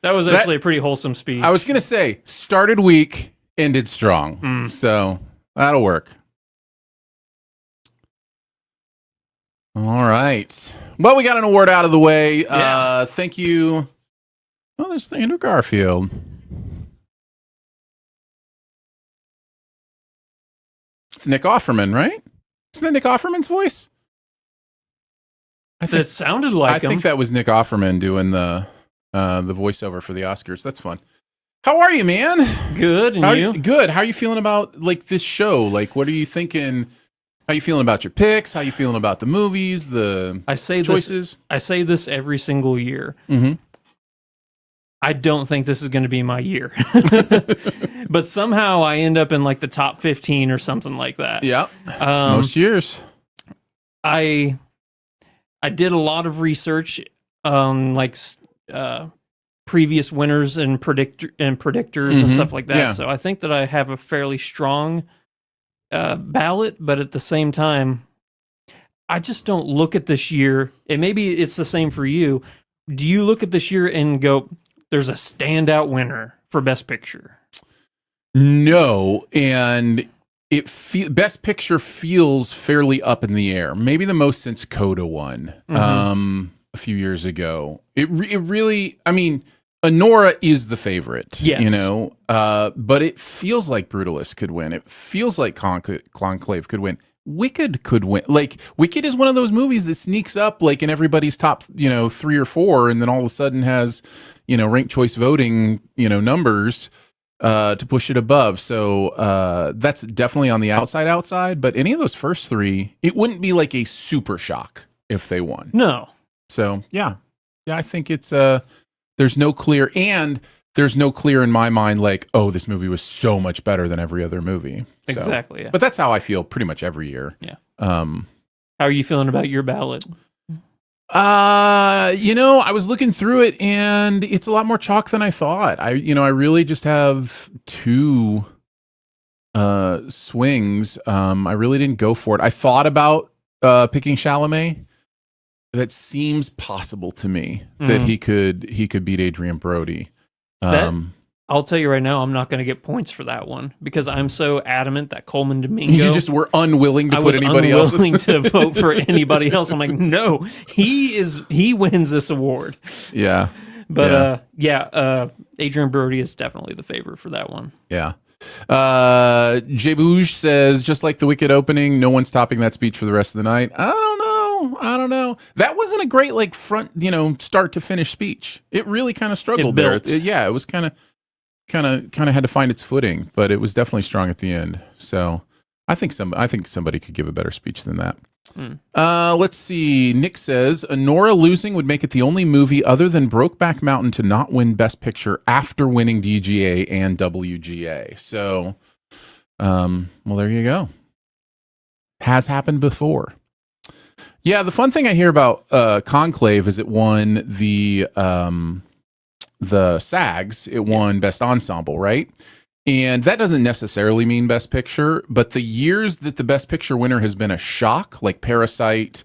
That was actually a pretty wholesome speech. I was gonna say, started weak, ended strong. So that'll work. All right. Well, we got an award out of the way. Yeah. Thank you. Oh, there's Andrew Garfield. It's Nick Offerman, right? Isn't that Nick Offerman's voice? It sounded like him. I think that was Nick Offerman doing the voiceover for the Oscars. That's fun. How are you, man? Good, and you? Good. How are you feeling about like this show? Like, what are you thinking? How you feeling about your picks? How you feeling about the movies? The choices? I say this every single year. Mm-hmm. I don't think this is going to be my year, but somehow I end up in like the top 15 or something like that. Yeah, most years. I did a lot of research, previous winners and predictors and stuff like that. Yeah. So I think that I have a fairly strong ballot, but at the same time, I just don't look at this year. And maybe it's the same for you. Do you look at this year and go, "There's a standout winner for Best Picture"? No, and Best Picture feels fairly up in the air. Maybe the most since Coda won a few years ago. It really, I mean, Anora is the favorite, yes. You know, but it feels like Brutalist could win. It feels like Conclave could win. Wicked could win. Like, Wicked is one of those movies that sneaks up like in everybody's top, 3 or 4, and then all of a sudden has, ranked choice voting, numbers to push it above. So that's definitely on the outside. But any of those first 3, it wouldn't be like a super shock if they won. No. So yeah, I think it's there's no clear in my mind like, oh, this movie was so much better than every other movie. So, exactly. Yeah. But that's how I feel pretty much every year. Yeah. How are you feeling about your ballot? I was looking through it and it's a lot more chalk than I thought. I really just have 2 swings. I really didn't go for it. I thought about picking Chalamet. That seems possible to me that he could beat Adrian Brody. I'll tell you right now, I'm not going to get points for that one because I'm so adamant that Coleman Domingo. You just were unwilling to put anybody else. I was unwilling to vote for anybody else. I'm like, no, he wins this award. Yeah, but Adrian Brody is definitely the favorite for that one. Yeah. Jay Bouge says, just like the Wicked opening, no one's topping that speech for the rest of the night. I don't know. That wasn't a great front, start to finish speech. It really kind of struggled there. It was kind of had to find its footing, but it was definitely strong at the end. So I think somebody could give a better speech than that. Let's see. Nick says Nora losing would make it the only movie other than Brokeback Mountain to not win Best Picture after winning DGA and WGA. So, well, there you go. Has happened before. Yeah, the fun thing I hear about Conclave is it won the SAGs. It won Best Ensemble, right? And that doesn't necessarily mean Best Picture, but the years that the Best Picture winner has been a shock, like Parasite,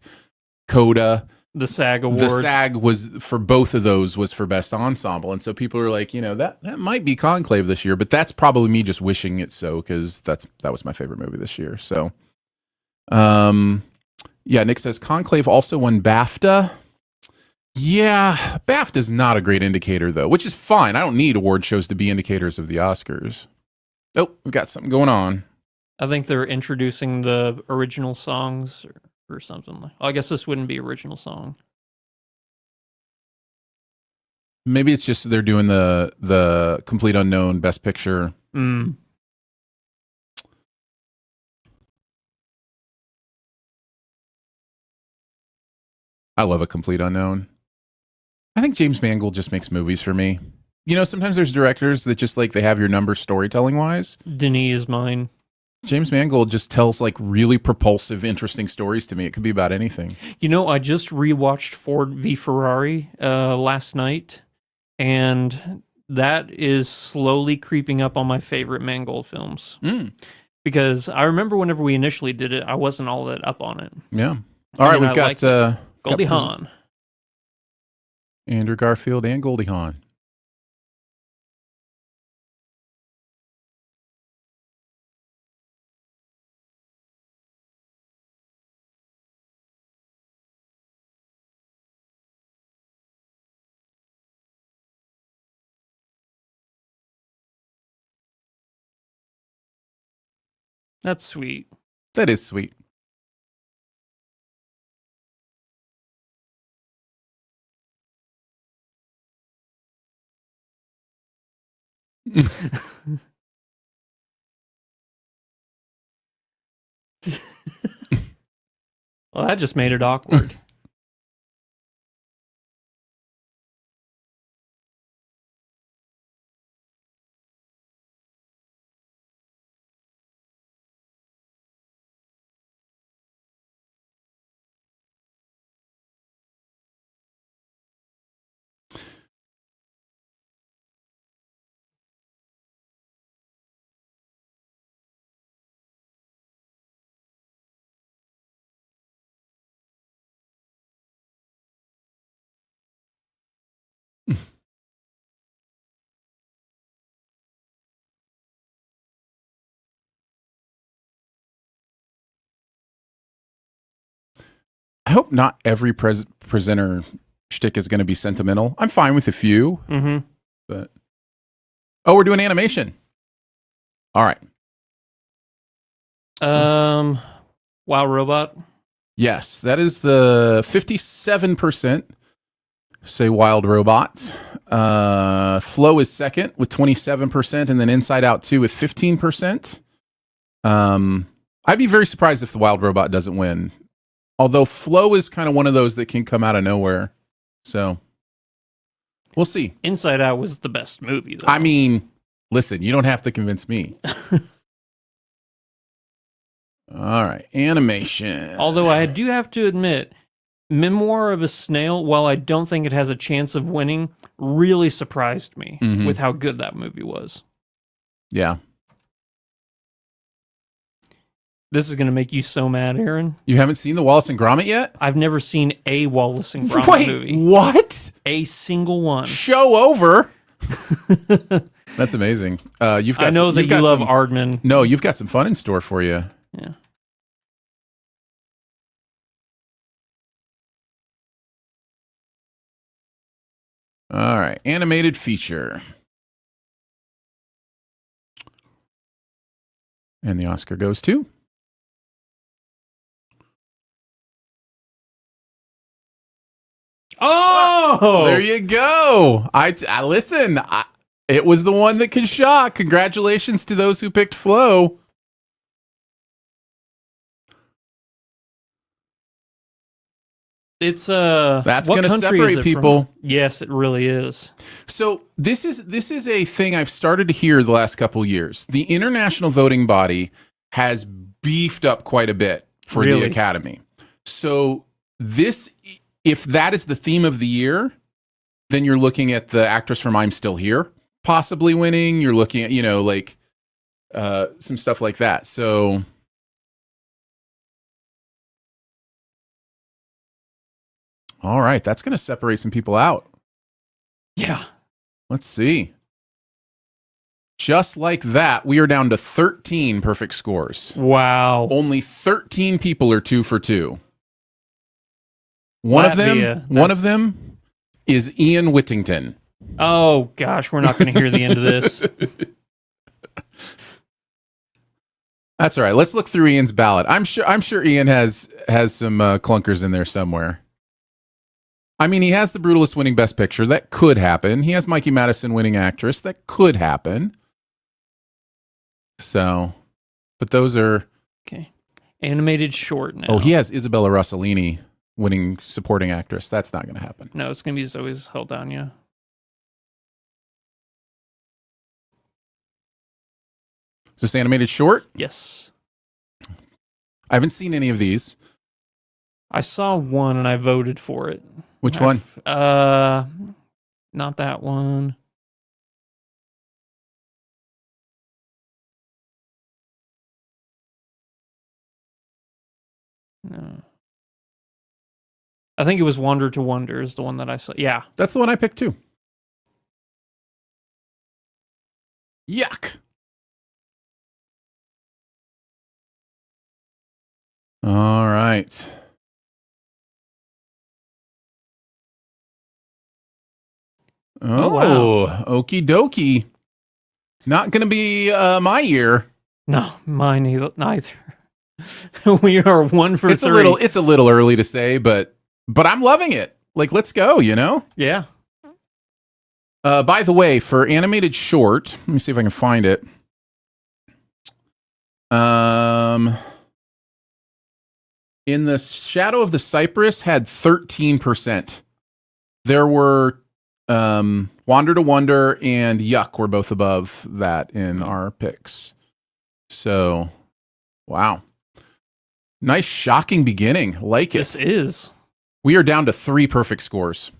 Coda, the SAG Awards. The SAG was for both of those was for Best Ensemble, and so people are like, that might be Conclave this year, but that's probably me just wishing it so because that was my favorite movie this year. So, yeah, Nick says Conclave also won BAFTA. Yeah, BAFTA is not a great indicator, though, which is fine. I don't need award shows to be indicators of the Oscars. Oh, we've got something going on. I think they're introducing the original songs or something. I guess this wouldn't be original song. Maybe it's just they're doing the Complete Unknown Best Picture. Mm. I love a Complete Unknown. I think James Mangold just makes movies for me. Sometimes there's directors that just like they have your number storytelling wise. Denis is mine. James Mangold just tells like really propulsive, interesting stories to me. It could be about anything. I just rewatched Ford v Ferrari last night, and that is slowly creeping up on my favorite Mangold films. Because I remember whenever we initially did it, I wasn't all that up on it. Yeah. All right, we've got Goldie Hawn. Andrew Garfield and Goldie Hawn. That's sweet. That is sweet. Well, that just made it awkward. I hope not every presenter shtick is going to be sentimental. I'm fine with a few, but we're doing animation. All right. Wow Robot. Yes, that is the 57%. Say Wild Robot. Flow is second with 27%, and then Inside Out 2 with 15%. I'd be very surprised if the Wild Robot doesn't win. Although Flow is kind of one of those that can come out of nowhere. So we'll see. Inside Out was the best movie, though. I mean, listen, you don't have to convince me. All right. Animation. Although I do have to admit, Memoir of a Snail, while I don't think it has a chance of winning, really surprised me with how good that movie was. Yeah. This is going to make you so mad, Aaron. You haven't seen the Wallace and Gromit yet? I've never seen a Wallace and Gromit movie. What? A single one. Show over. That's amazing. You've got. I know that you love Aardman. No, you've got some fun in store for you. Yeah. All right, animated feature. And the Oscar goes to? Oh! There you go. I listen. It was the one that could shock. Congratulations to those who picked Flow. It's That's what going to country is separate it people. from? Yes, it really is. So this is a thing I've started to hear the last couple years. The international voting body has beefed up quite a bit for the Really? Academy. So if that is the theme of the year, then you're looking at the actress from I'm Still Here possibly winning. You're looking at, like some stuff like that. So all right, that's going to separate some people out. Yeah. Let's see. Just like that, we are down to 13 perfect scores. Wow. Only 13 people are 2 for 2. One Latvia, of them is Ian Whittington. Oh gosh, we're not going to hear the end of this. That's all right. Let's look through Ian's ballot. I'm sure Ian has some clunkers in there somewhere. I mean, he has The Brutalist winning Best Picture. That could happen. He has Mikey Madison winning Actress. That could happen. So, but those are... Okay. Animated short now. Oh, he has Isabella Rossellini winning Supporting Actress. That's not going to happen. No, it's going to be Zoe Saldana. Is this animated short? Yes. I haven't seen any of these. I saw one and I voted for it. Which one? Not that one. No. I think it was Wander to Wonder is the one that I saw. Yeah. That's the one I picked too. Yuck. All right. Oh, wow. Okie dokie. Not going to be my year. No, mine neither. We are 1 for 3. It's a little early to say, but I'm loving it. Like, let's go, Yeah. By the way, for animated short, let me see if I can find it. In the Shadow of the Cypress had 13%. There were Wander to Wonder and Yuck were both above that in our picks. So, wow. Nice, shocking beginning. Like it. This is. We are down to 3 perfect scores.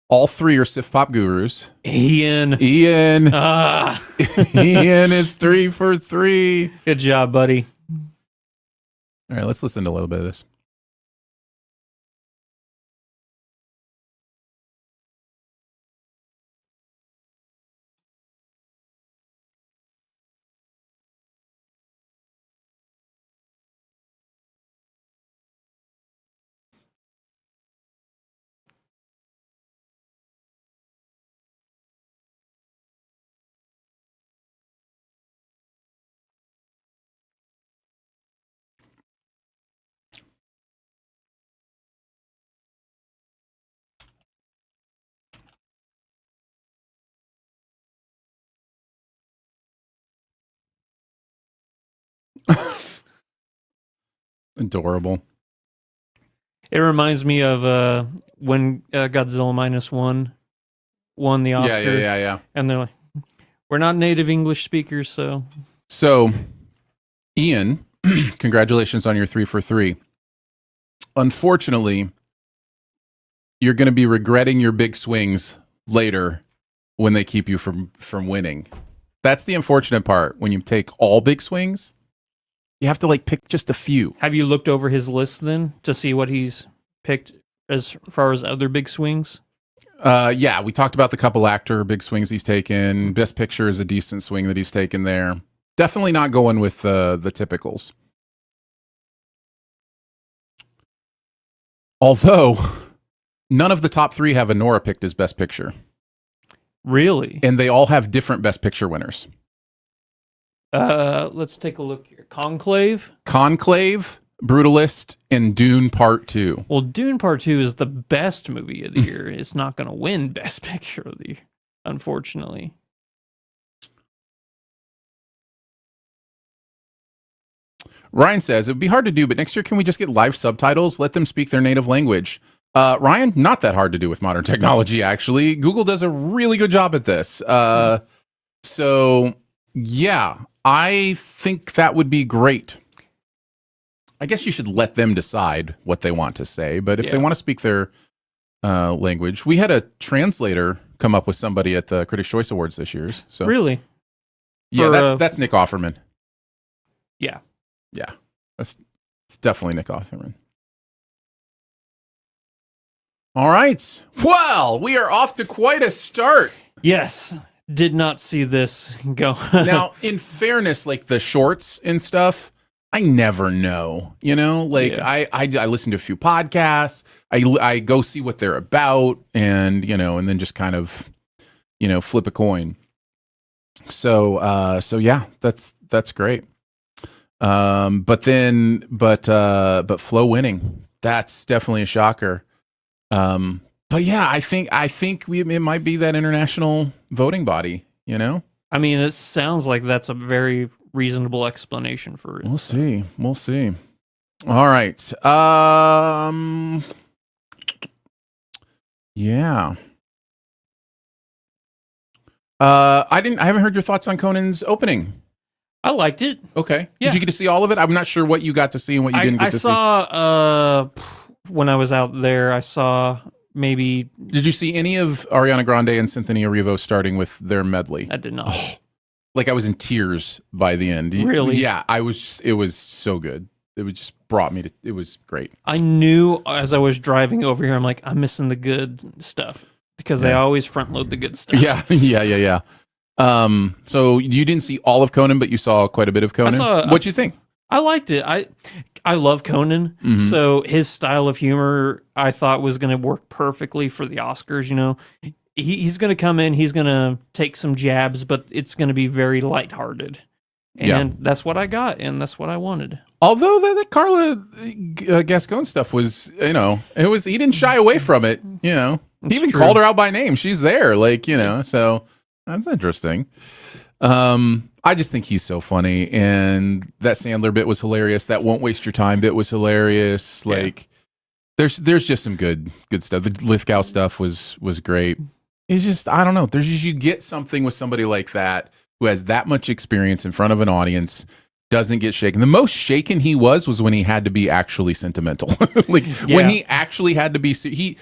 All 3 are Sif Pop Gurus. Ian. Ian is 3 for 3. Good job, buddy. All right, let's listen to a little bit of this. Adorable. It reminds me of when Godzilla -1 won the Oscar. Yeah. And they're like, we're not native English speakers, so. So, Ian, congratulations on your 3 for 3. Unfortunately, you're going to be regretting your big swings later when they keep you from winning. That's the unfortunate part. When you take all big swings, you have to pick just a few. Have you looked over his list then to see what he's picked as far as other big swings? Yeah, we talked about the couple actor big swings he's taken. Best Picture is a decent swing that he's taken there. Definitely not going with the typicals. Although, none of the top 3 have Anora picked as Best Picture. Really? And they all have different Best Picture winners. Let's take a look here. Conclave, Brutalist, and Dune Part 2. Well, Dune Part 2 is the best movie of the year. It's not going to win Best Picture of the year, unfortunately. Ryan says, it would be hard to do, but next year, can we just get live subtitles? Let them speak their native language. Ryan, not that hard to do with modern technology, actually. Google does a really good job at this. So, yeah, I think that would be great. I guess you should let them decide what they want to say, but if they want to speak their language, we had a translator come up with somebody at the Critics' Choice Awards this year. So Really? yeah, that's Nick Offerman. Yeah. Yeah, it's definitely Nick Offerman. All right. Well, we are off to quite a start. Yes. Did not see this go. Now, in fairness, like the shorts and stuff, I never know. You know, like I listen to a few podcasts. I go see what they're about, and and then just kind of flip a coin. So yeah, that's great. But Flo winning, that's definitely a shocker. But yeah, I think it might be that international voting body, I mean, it sounds like that's a very reasonable explanation for it. We'll see. All right. Yeah. I haven't heard your thoughts on Conan's opening. I liked it. Okay. Yeah. Did you get to see all of it? I'm not sure what you got to see and what you didn't get to see. I saw, when I was out there, I saw maybe... Did you see any of Ariana Grande and Cynthia Erivo starting with their medley? I did not. Like I was in tears by the end. Really? Yeah, it was so good. It just brought me to, it was great. I knew as I was driving over here, I'm like, I'm missing the good stuff because they always front load the good stuff. Yeah. So you didn't see all of Conan, but you saw quite a bit of Conan. What'd you think? I liked it. I love Conan. Mm-hmm. So his style of humor, I thought was going to work perfectly for the Oscars. He's going to come in, he's going to take some jabs, but it's going to be very lighthearted. And that's what I got, and that's what I wanted. Although the Carla Gascon stuff was, he didn't shy away from it, He even called her out by name. She's there, so that's interesting. I just think he's so funny, and that Sandler bit was hilarious. That Won't Waste Your Time bit was hilarious. Like, there's just some good stuff. The Lithgow stuff was great. It's just, I don't know. There's just, you get something with somebody like that who has that much experience in front of an audience, doesn't get shaken. The most shaken he was when he had to be actually sentimental. When he actually had to be,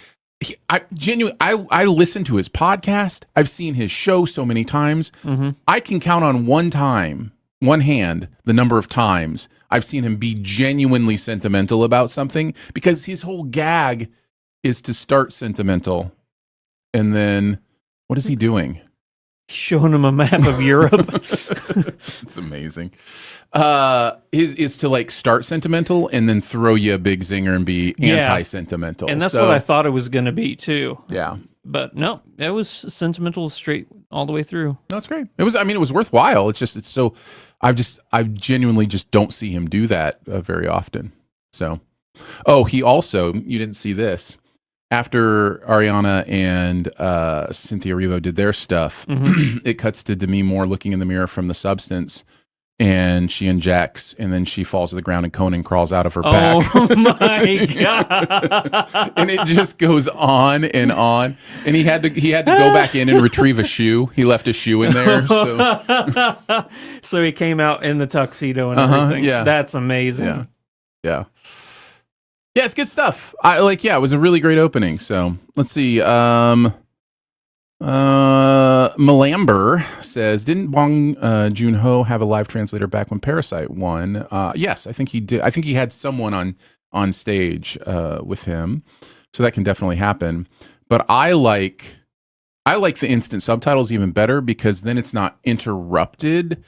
I listened to his podcast. I've seen his show so many times. Mm-hmm. I can count on one hand, the number of times I've seen him be genuinely sentimental about something, because his whole gag is to start sentimental. And then what is he doing? Showing him a map of Europe. It's amazing. Is to start sentimental and then throw you a big zinger and be anti-sentimental. And that's what I thought it was going to be too. Yeah. But no, it was sentimental straight all the way through. No, it's great. It was worthwhile. It's so, I genuinely just don't see him do that very often. So, he also, you didn't see this. After Ariana and Cynthia Erivo did their stuff, it cuts to Demi Moore looking in the mirror from The Substance, and she injects, and then she falls to the ground, and Conan crawls out of her back. Oh my god! And it just goes on and on. And he had to go back in and retrieve a shoe. He left a shoe in there. So he came out in the tuxedo and everything. Yeah, that's amazing. Yeah. Yeah, it's good stuff. It was a really great opening. So let's see. Malamber says, didn't Bong Joon-ho have a live translator back when Parasite won? Yes, I think he did. I think he had someone on stage with him. So that can definitely happen. But I like the instant subtitles even better, because then it's not interrupted.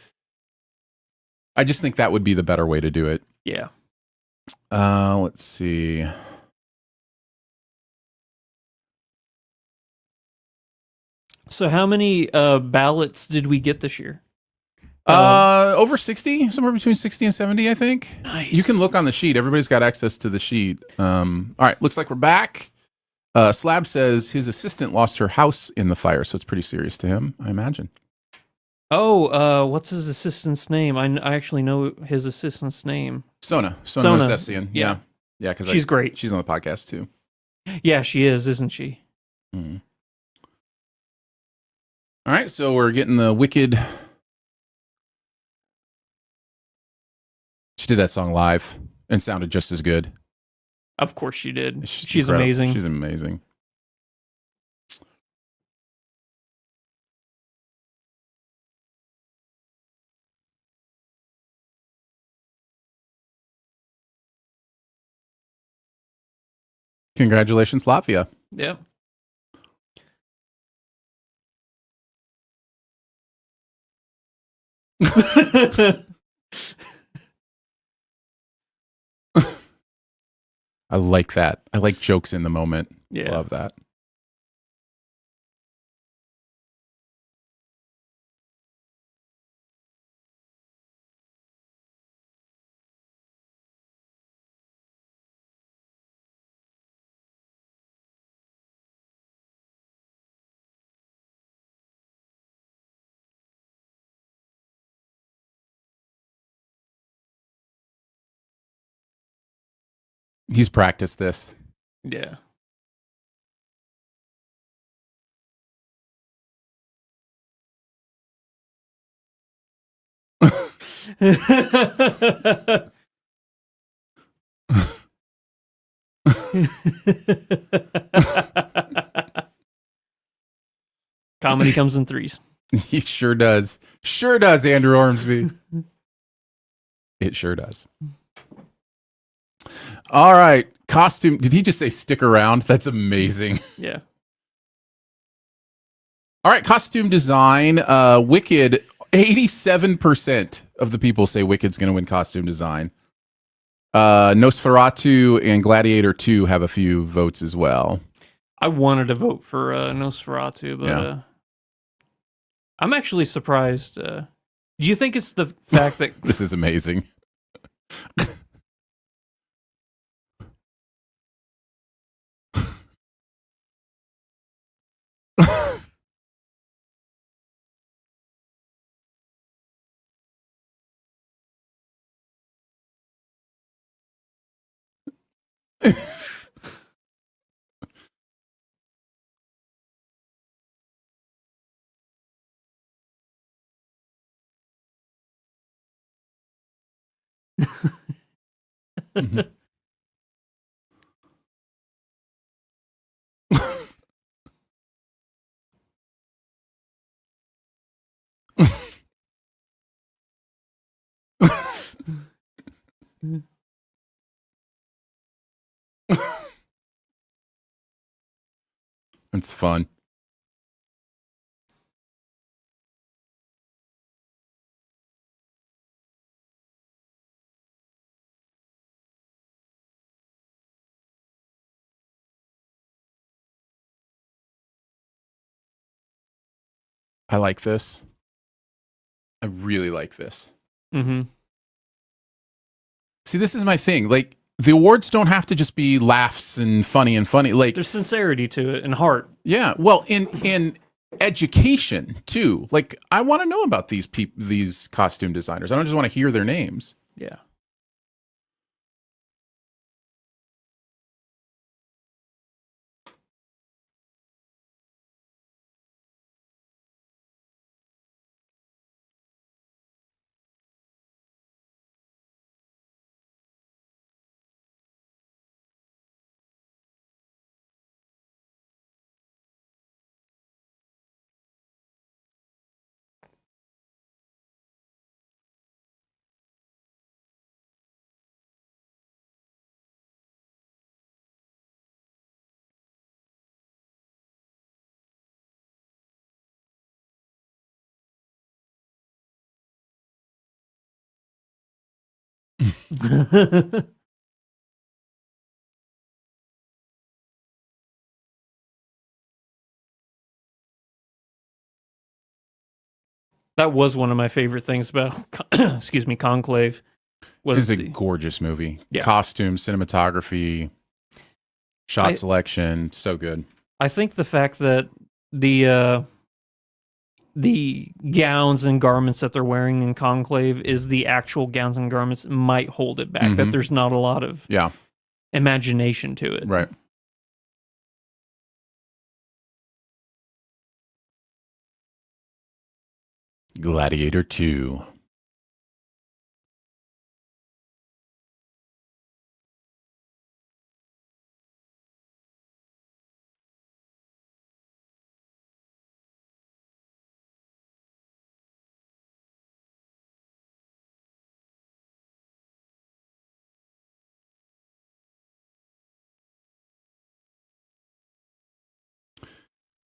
I just think that would be the better way to do it. Yeah. Let's see. So how many ballots did we get this year? Over 60, somewhere between 60 and 70, I think. Nice. You can look on the sheet. Everybody's got access to the sheet. All right, looks like we're back. Slab says his assistant lost her house in the fire, so it's pretty serious to him, I imagine. Oh, what's his assistant's name? I actually know his assistant's name. Sona Sona. Nosefsian. Yeah. Yeah, because She's great. She's on the podcast too. Yeah, she is, isn't she? Mhm. All right, so we're getting the Wicked. She did that song live and sounded just as good. Of course she did. She's incredible. amazing. She's amazing. Congratulations, Latvia. Yep. I like that. I like jokes in the moment. Yeah. Love that. He's practiced this. Yeah. Comedy comes in threes. He sure does. Sure does, Andrew Ormsby. It sure does. All right. Costume. Did he just say stick around? That's amazing. Yeah. All right. Costume design. Wicked. 87% of the people say Wicked's going to win costume design. Nosferatu and Gladiator 2 have a few votes as well. I wanted to vote for Nosferatu, but I'm actually surprised. Do you think it's the fact that This is amazing. Mhm. It's fun. I like this. I really like this. Mhm. See, this is my thing. Like, the awards don't have to just be laughs and funny. Like, There's sincerity to it and heart. yeah. Well, in education too. Like, I want to know about these costume designers. I don't just want to hear their names. Yeah. That was one of my favorite things about excuse me, Conclave. This is a gorgeous movie. Yeah. Costume, cinematography, selection, so good. I think the fact that the the gowns and garments that they're wearing in Conclave is the actual gowns and garments might hold it back. That there's not a lot of imagination to it. Right. Gladiator 2.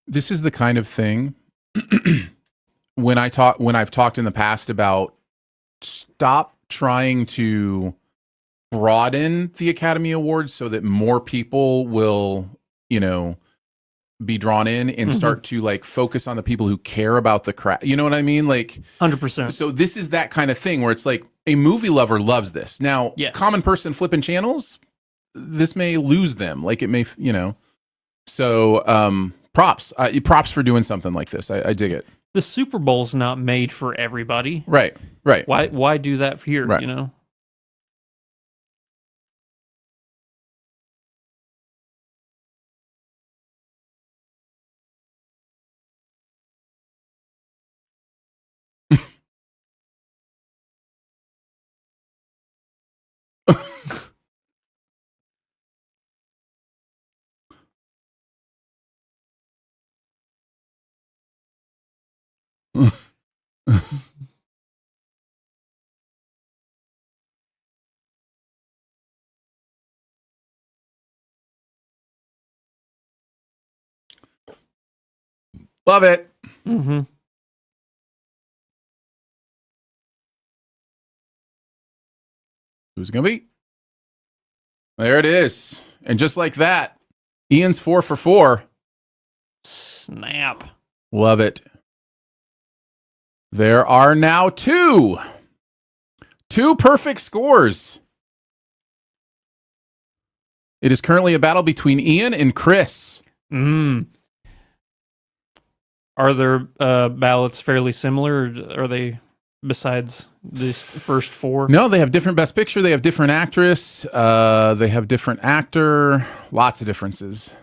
This is the kind of thing when I've talked in the past about stop trying to broaden the Academy Awards so that more people will, be drawn in and start to like focus on the people who care about the craft. You know what I mean? Like 100%. So this is that kind of thing where it's like a movie lover loves this. Now, common person flipping channels, this may lose them. Like it may, So props for doing something like this. I dig it. The Super Bowl's not made for everybody. Right. Why do that here, Right. Love it. Who's it gonna be? There it is. And just like that, Ian's 4 for 4. Snap. Love it. There are now two perfect scores. It is currently a battle between Ian and Chris. Are their ballots fairly similar, or are they, besides this first 4? No, they have different Best Picture. They have different actress. They have different actor. Lots of differences.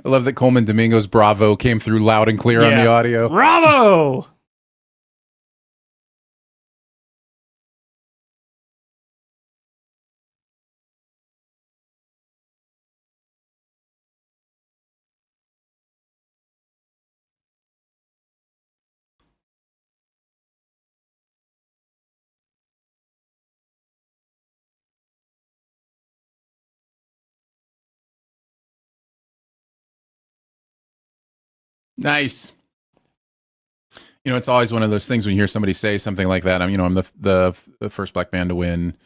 I love that Coleman Domingo's bravo came through loud and clear on the audio. Bravo! Nice. It's always one of those things when you hear somebody say something like that. I'm the first black man to win,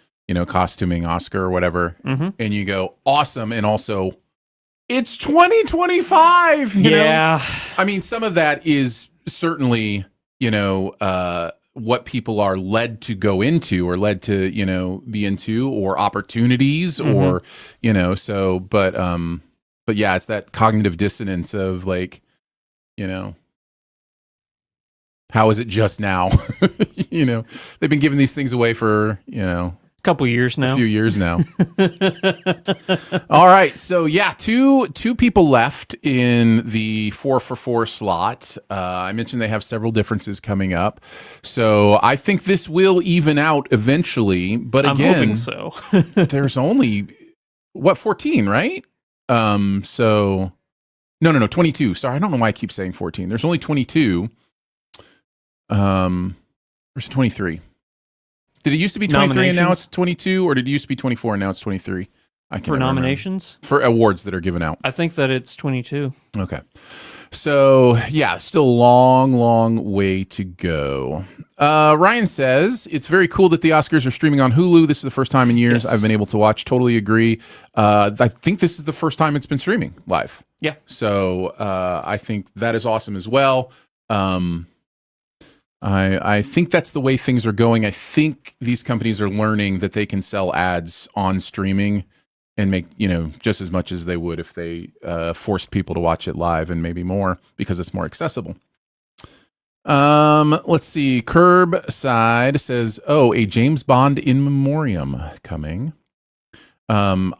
costuming Oscar or whatever, and you go awesome, and also it's 2025. You know? I mean, some of that is certainly what people are led to go into or led to be into, or opportunities, or so. But yeah, it's that cognitive dissonance of like. How is it just now? They've been giving these things away for, a couple years now. A few years now. All right. So yeah, two people left in the 4 for 4 slot. I mentioned they have several differences coming up. So I think this will even out eventually. But again, I'm hoping so. There's only 14, right? So No, 22. Sorry, I don't know why I keep saying 14. There's only 22. There's 23. Did it used to be 23 and now it's 22, or did it used to be 24 and now it's 23? I can For never remember. nominations? For awards that are given out. I think that it's 22. Okay. So, yeah, still a long, long way to go. Ryan says, it's very cool that the Oscars are streaming on Hulu. This is the first time in years Yes. I've been able to watch. Totally agree. I think this is the first time it's been streaming live. Yeah. So I think that is awesome as well. I think that's the way things are going. I think these companies are learning that they can sell ads on streaming and make, just as much as they would if they forced people to watch it live, and maybe more because it's more accessible. Let's see. Curbside says, a James Bond in memoriam coming. I'm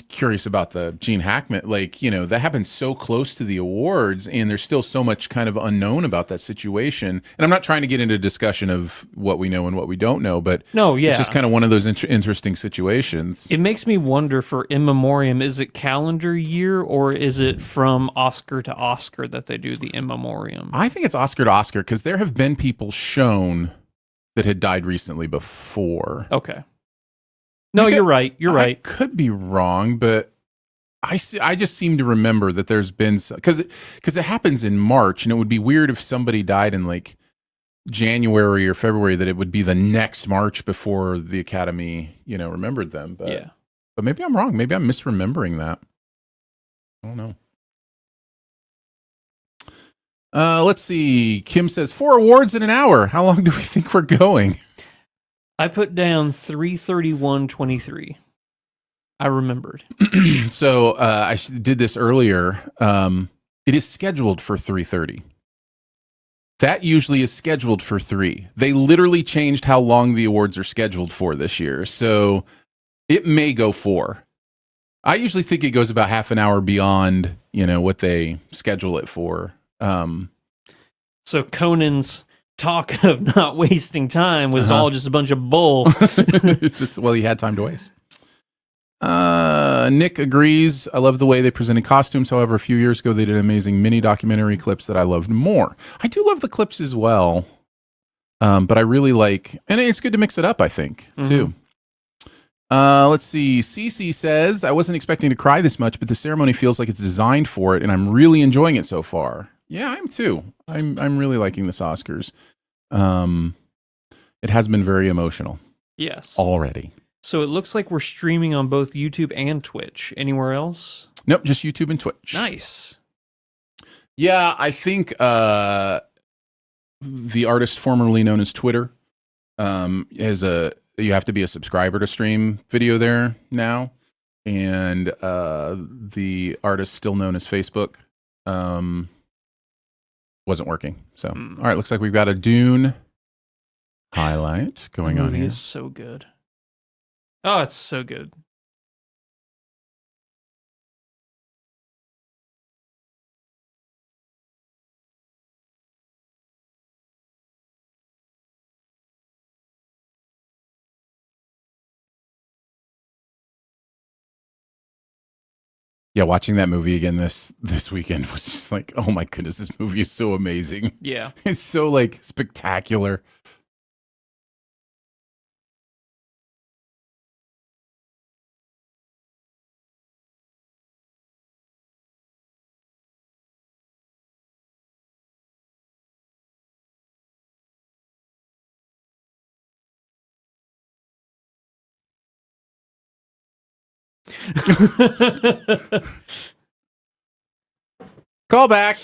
curious about the Gene Hackman, that happened so close to the awards, and there's still so much kind of unknown about that situation. And I'm not trying to get into a discussion of what we know and what we don't know, but it's just kind of one of those interesting situations. It makes me wonder for in memoriam, is it calendar year or is it from Oscar to Oscar that they do the in memoriam? I think it's Oscar to Oscar because there have been people shown that had died recently before. Okay. No, you're right. You're right. I could be wrong, but I just seem to remember that there's been because it happens in March, and it would be weird if somebody died in like January or February, that it would be the next March before the Academy, remembered them. But Yeah. But maybe I'm wrong. Maybe I'm misremembering that. I don't know. Let's see. Kim says 4 awards in an hour. How long do we think we're going? I put down 3:31:23. I remembered. So I did this earlier. It is scheduled for 3:30. That usually is scheduled for 3. They literally changed how long the awards are scheduled for this year. So it may go 4. I usually think it goes about half an hour beyond, what they schedule it for. So Conan's talk of not wasting time was all just a bunch of bull. Well, he had time to waste. Nick agrees. I love the way they presented costumes. However, a few years ago, they did amazing mini documentary clips that I loved more. I do love the clips as well. But I really like, and it's good to mix it up, I think, too. Let's see. Cece says, I wasn't expecting to cry this much, but the ceremony feels like it's designed for it, and I'm really enjoying it so far. Yeah, I am too. I'm really liking this Oscars. It has been very emotional. Yes. Already. So it looks like we're streaming on both YouTube and Twitch. Anywhere else? Nope, just YouTube and Twitch. Nice. Yeah, I think the artist formerly known as Twitter you have to be a subscriber to stream video there now, and the artist still known as Facebook wasn't working. So all right, looks like we've got a Dune highlight going on here. Is so good. Oh, it's so good. Yeah, watching that movie again this weekend was just like, oh my goodness, this movie is so amazing. Yeah. It's so like spectacular. Call back.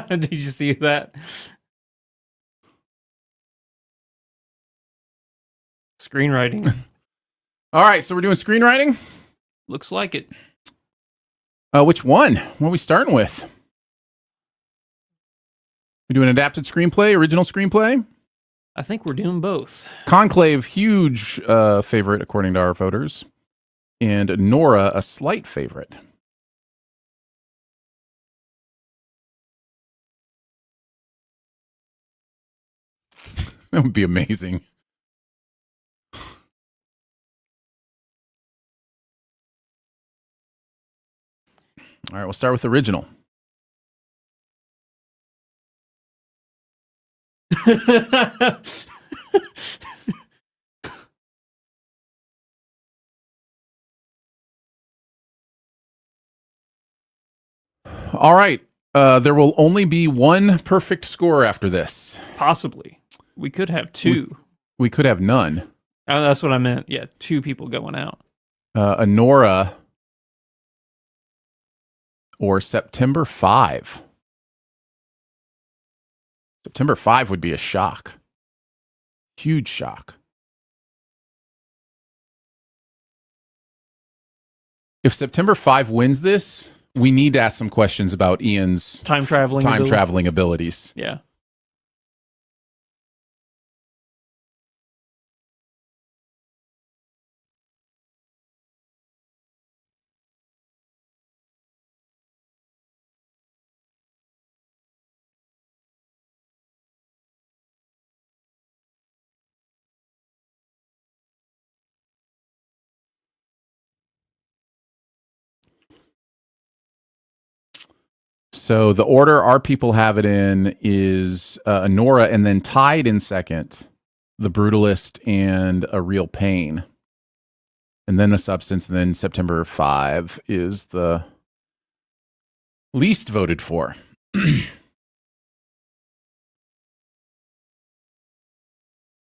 Did you see that? Screenwriting. All right, so we're doing screenwriting. Looks like it. Which one? What are we starting with? We doing adapted screenplay, original screenplay? I think we're doing both. Conclave, huge favorite according to our voters, and Nora, a slight favorite. That would be amazing. All right, we'll start with original. All right. There will only be one perfect score after this. Possibly. We could have two. We could have none. Oh, that's what I meant. Yeah, two people going out. A Nora or September 5. September 5 would be a shock. Huge shock. If September 5 wins this, we need to ask some questions about Ian's Time traveling abilities. Yeah. So the order our people have it in is Nora, and then tied in second, The Brutalist and A Real Pain. And then The Substance, and then September 5 is the least voted for.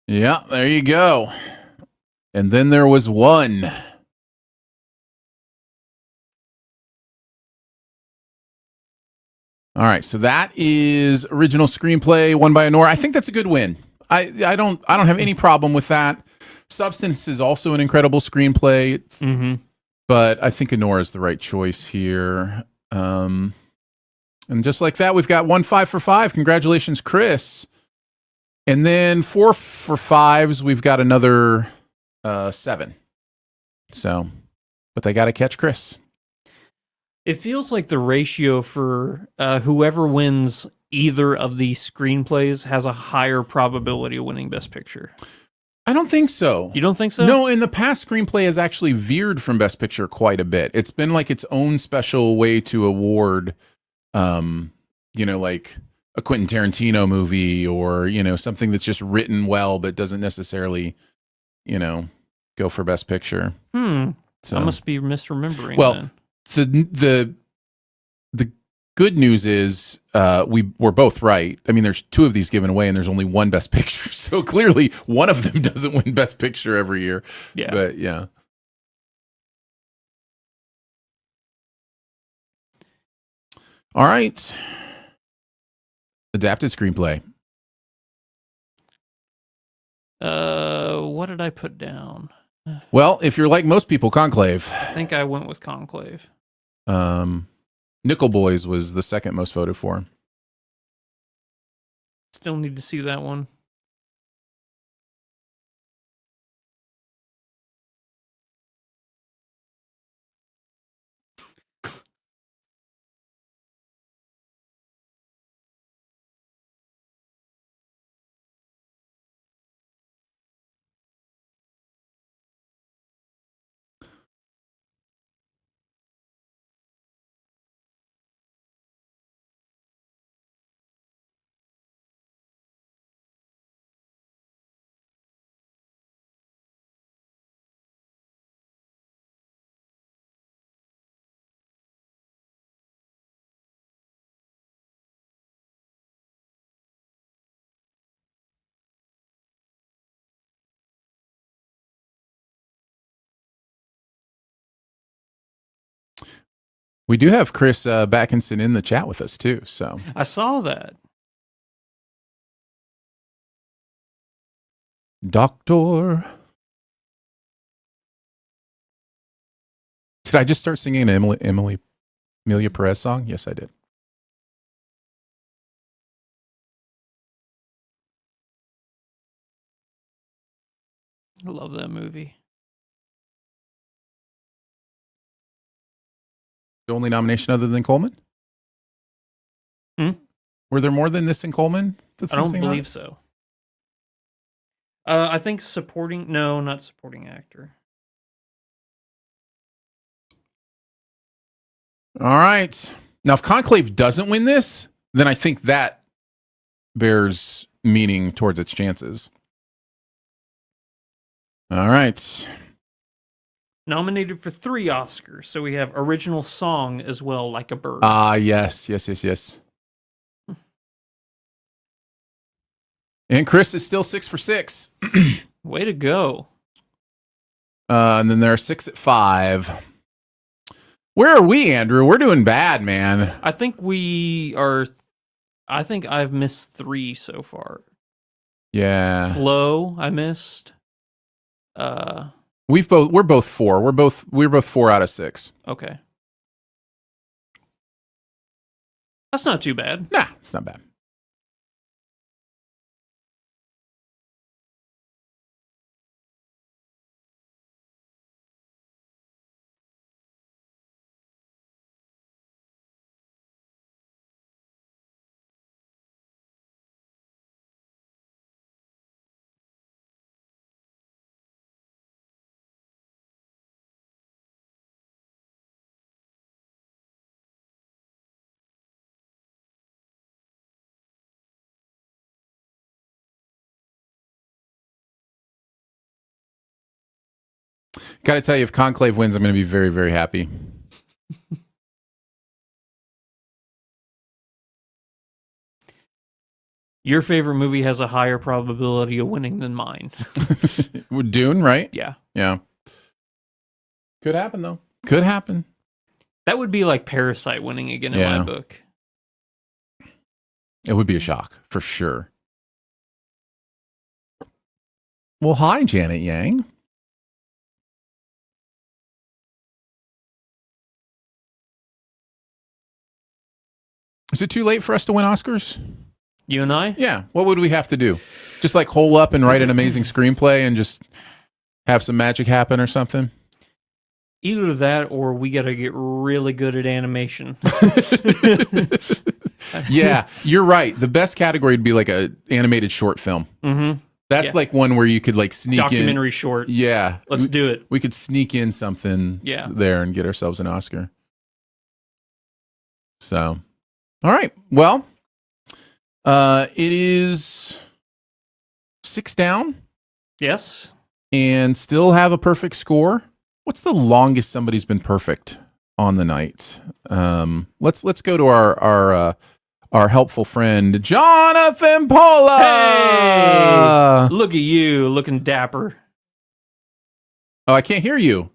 Yeah, there you go. And then there was one. All right, so that is original screenplay won by Honora. I think that's a good win. I don't have any problem with that. Substance is also an incredible screenplay, but I think Honora is the right choice here. And just like that, we've got 1 5 for 5. Congratulations, Chris. And then 4 for 5s, we've got another 7. So, but they got to catch Chris. It feels like the ratio for whoever wins either of these screenplays has a higher probability of winning Best Picture. I don't think so. You don't think so? No, in the past, screenplay has actually veered from Best Picture quite a bit. It's been like its own special way to award, like a Quentin Tarantino movie or, something that's just written well but doesn't necessarily, go for Best Picture. So I must be misremembering. Well, then. So the good news is we're both right. I mean, there's 2 of these given away, and there's only one Best Picture. So clearly, one of them doesn't win Best Picture every year. Yeah, but yeah. All right. Adapted screenplay. What did I put down? Well, if you're like most people, Conclave. I think I went with Conclave. Nickel Boys was the second most voted for. Still need to see that one. We do have Chris Backinson in the chat with us too. So I saw that. Doctor. Did I just start singing an Amelia Perez song? Yes, I did. I love that movie. The only nomination other than Coleman? Hmm? Were there more than this in Coleman? I don't believe so. I think supporting. No, not supporting actor. All right. Now, if Conclave doesn't win this, then I think that bears meaning towards its chances. All right. Nominated for 3 Oscars. So we have original song as well, Like a Bird. Yes. And Chris is still 6 for 6. Way to go. And then there are 6 at 5. Where are we, Andrew? We're doing bad, man. I think we are. I think I've missed 3 so far. Yeah. Flow, I missed. We're both 4. We're both 4 out of 6. Okay. That's not too bad. Nah, it's not bad. Got to tell you, if Conclave wins, I'm going to be very, very happy. Your favorite movie has a higher probability of winning than mine. Dune, right? Yeah. Yeah. Could happen, though. Could happen. That would be like Parasite winning again in my book. It would be a shock, for sure. Well, hi, Janet Yang. Is it too late for us to win Oscars? You and I? Yeah. What would we have to do? Just like hole up and write an amazing screenplay and just have some magic happen or something? Either that or we got to get really good at animation. Yeah, you're right. The best category would be like a animated short film. Mm-hmm. That's like one where you could like sneak documentary short. Yeah. Let's do it. We could sneak in something there and get ourselves an Oscar. So, all right. Well, it is 6 down. Yes. And still have a perfect score. What's the longest somebody's been perfect on the night? Let's go to our helpful friend Jonathan Pola. Hey, look at you, looking dapper. Oh, I can't hear you.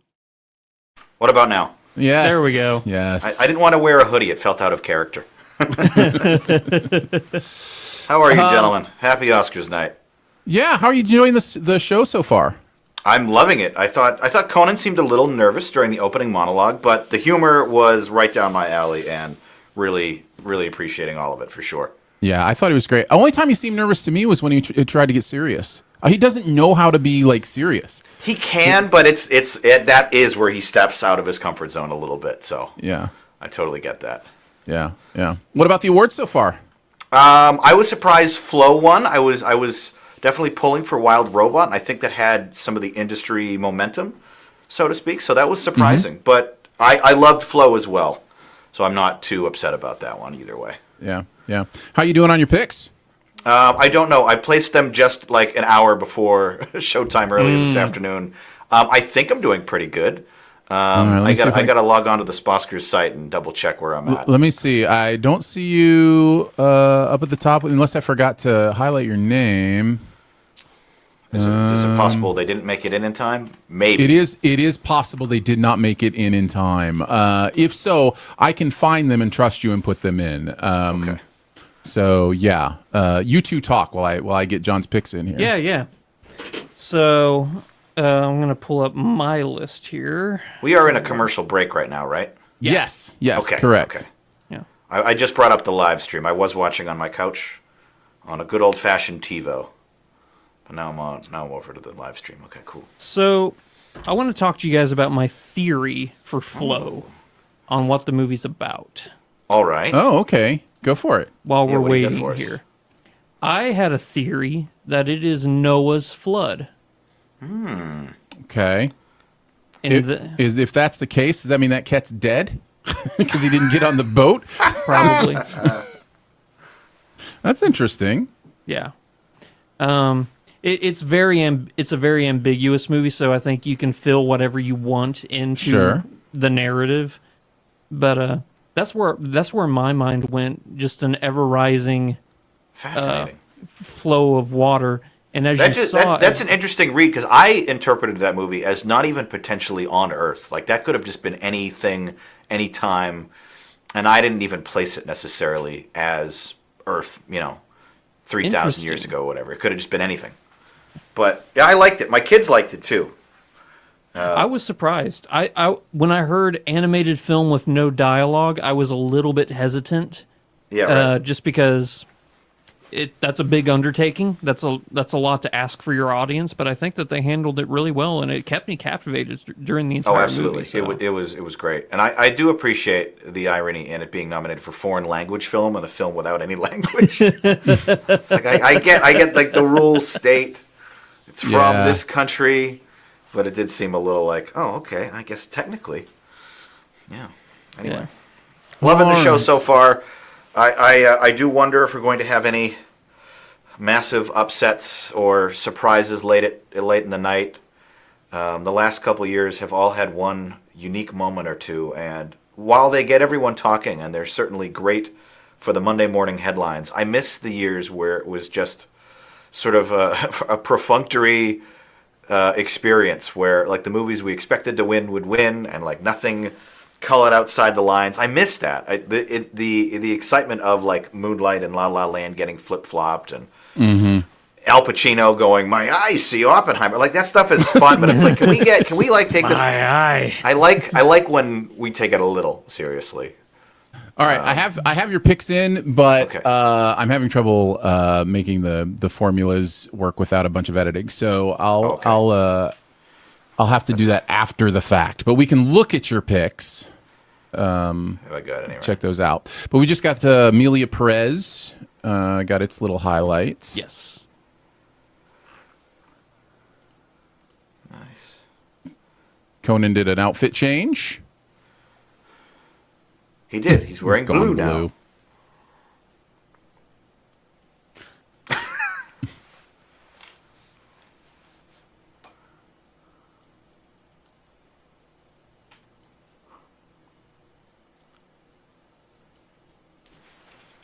What about now? Yes. There we go. Yes. I didn't want to wear a hoodie. It felt out of character. How are you, gentlemen? Happy Oscars night. Yeah. How are you enjoying the show so far? I'm loving it. I thought Conan seemed a little nervous during the opening monologue, but the humor was right down my alley, and really, really appreciating all of it for sure. Yeah, I thought he was great. The only time he seemed nervous to me was when he tried to get serious. He doesn't know how to be like serious. He can, but that is where he steps out of his comfort zone a little bit. So yeah, I totally get that. Yeah. What about the awards so far? I was surprised Flow won. I was definitely pulling for Wild Robot, and I think that had some of the industry momentum, so to speak. So that was surprising. But I loved Flow as well, so I'm not too upset about that one either way. Yeah. How you doing on your picks? I don't know. I placed them just like an hour before showtime earlier this afternoon. I think I'm doing pretty good. I got to log on to the Sposcars site and double check where I'm at. Let me see. I don't see you up at the top unless I forgot to highlight your name. Is it possible they didn't make it in time? Maybe. It is possible they did not make it in time. If so, I can find them and trust you and put them in. Okay. So yeah, you two talk while I get John's picks in here. Yeah. So I'm gonna pull up my list here. We are in a commercial break right now, right? Yes. Okay. Correct. Okay. Yeah. I just brought up the live stream. I was watching on my couch on a good old fashioned TiVo. But now I'm over to the live stream. Okay, cool. So I want to talk to you guys about my theory for Flow on what the movie's about. All right. Oh, okay. Go for it. While we're what do you got waiting for us? here, I had a theory that it is Noah's flood. Okay. And If that's the case, does that mean that cat's dead because he didn't get on the boat? probably, That's interesting. yeah. It's a very ambiguous movie, so I think you can fill whatever you want into Sure. the narrative. But that's where my mind went, just an ever rising Fascinating. flow of water. And as That's an interesting read because I interpreted that movie as not even potentially on Earth. Like that could have just been anything, anytime, and I didn't even place it necessarily as Earth. 3,000 years ago, whatever. It could have just been anything. But yeah, I liked it. My kids liked it too. I was surprised. I when I heard animated film with no dialogue, I was a little bit hesitant. Yeah, right. Just because that's a big undertaking. That's a lot to ask for your audience, but I think that they handled it really well, and it kept me captivated during the entire absolutely. movie. So. It was great, and I do appreciate the irony in it being nominated for foreign language film and a film without any language. It's like I get like the rules state it's from this country, but it did seem a little like, oh, okay, I guess technically, yeah. Anyway, loving the show so far. I do wonder if we're going to have any massive upsets or surprises late in the night. The last couple of years have all had one unique moment or two, and while they get everyone talking, and they're certainly great for the Monday morning headlines, I miss the years where it was just sort of a perfunctory experience where like the movies we expected to win would win, and like nothing colored outside the lines. I miss that. The excitement of like Moonlight and La La Land getting flip flopped and Al Pacino going, "My eyes see Oppenheimer." Like that stuff is fun, but it's like, can we take this? My eye. I like when we take it a little seriously. All right, I have your picks in, but Okay. I'm having trouble making the formulas work without a bunch of editing. So I'll have to do that after the fact. But we can look at your picks. Have I got anyway? Check those out. But we just got Amelia Perez. Got its little highlights. Yes. Nice. Conan did an outfit change. He did. He's wearing gone blue now.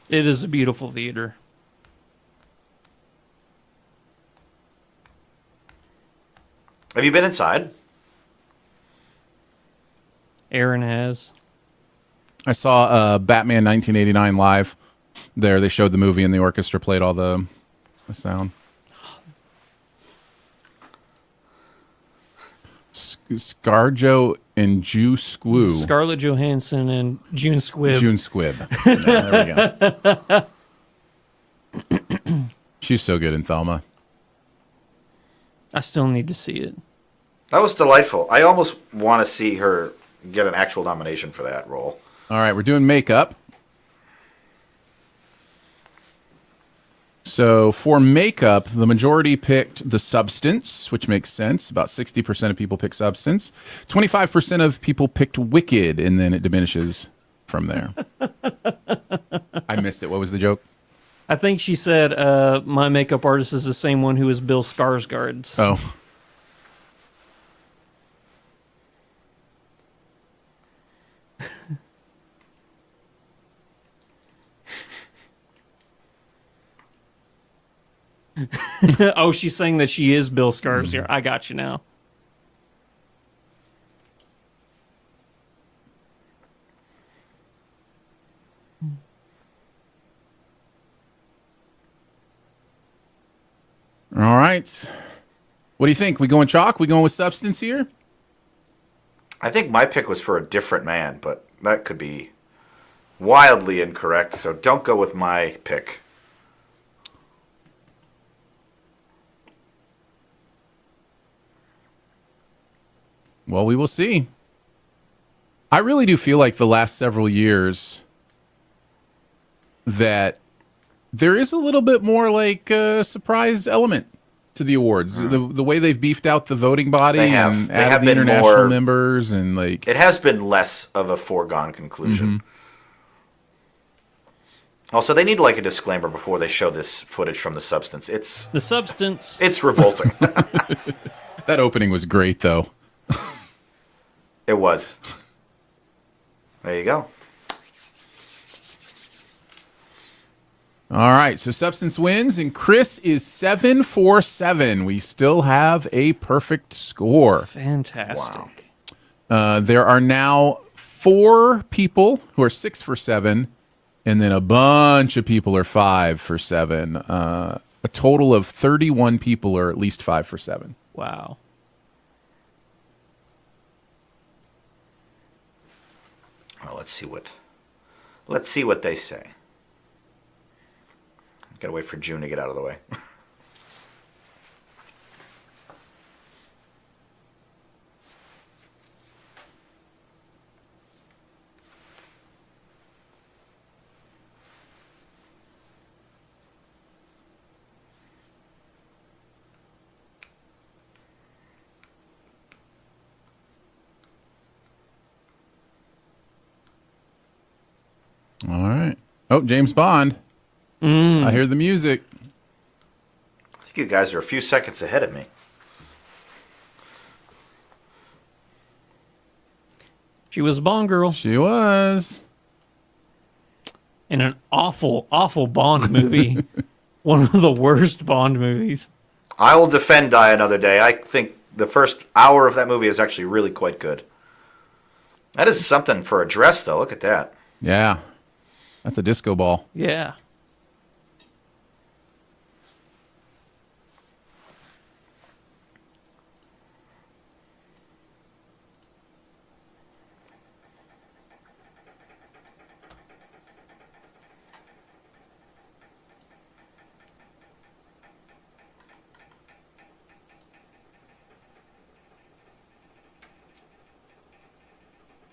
It is a beautiful theater. Have you been inside? Aaron has. I saw Batman 1989 live. There, they showed the movie and the orchestra played all the sound. Scarjo and Ju Squoo. Scarlett Johansson and June Squibb. June Squibb. Yeah, there we go. She's so good in Thelma. I still need to see it. That was delightful. I almost want to see her get an actual nomination for that role. All right, we're doing makeup. So for makeup, the majority picked The Substance, which makes sense. About 60% of people pick Substance. 25% of people picked Wicked, and then it diminishes from there. I missed it. What was the joke? I think she said my makeup artist is the same one who is Bill Skarsgård's. Oh. Oh, she's saying that she is Bill Skarsgård. I got you now. All right. What do you think? We going chalk? We going with substance here? I think my pick was for a different man, but that could be wildly incorrect, so don't go with my pick. Well, we will see. I really do feel like the last several years that there is a little bit more like a surprise element to the awards. The way they've beefed out the voting body They have. and They added have the been international more- members and like It has been less of a foregone conclusion. Also, they need like a disclaimer before they show this footage from the substance. The substance. It's revolting. that opening was great though. It was. There you go. All right, so substance wins and Chris is 7 for 7. We still have a perfect score. Fantastic. There are now 4 people who are 6 for 7, and then a bunch of people are 5 for 7. A total of 31 people are at least 5 for 7. Wow. Well, let's see what they say. Gotta wait for June to get out of the way. All right. Oh, James Bond. I hear the music. I think you guys are a few seconds ahead of me. She was a Bond girl She was. in an awful, awful Bond movie. One of the worst Bond movies. I will defend Die Another Day. I think the first hour of that movie is actually really quite good. That is something for a dress, though. Look at that. Yeah. That's a disco ball. Yeah.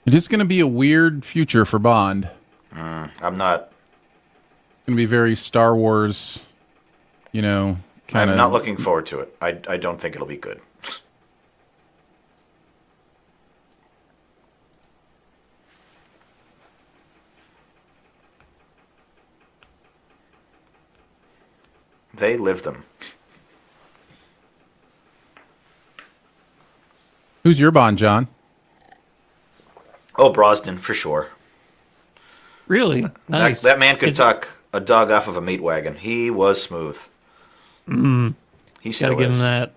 It is going to be a weird future for Bond. I'm not Going to be very Star Wars, you know, kind of. I'm not looking forward to it. I don't think it'll be good. They live them. Who's your Bond, John? Oh, Brosnan, for sure. Really? Nice. That man could Is- tuck a dog off of a meat wagon. He was smooth. He Gotta still give him is. that.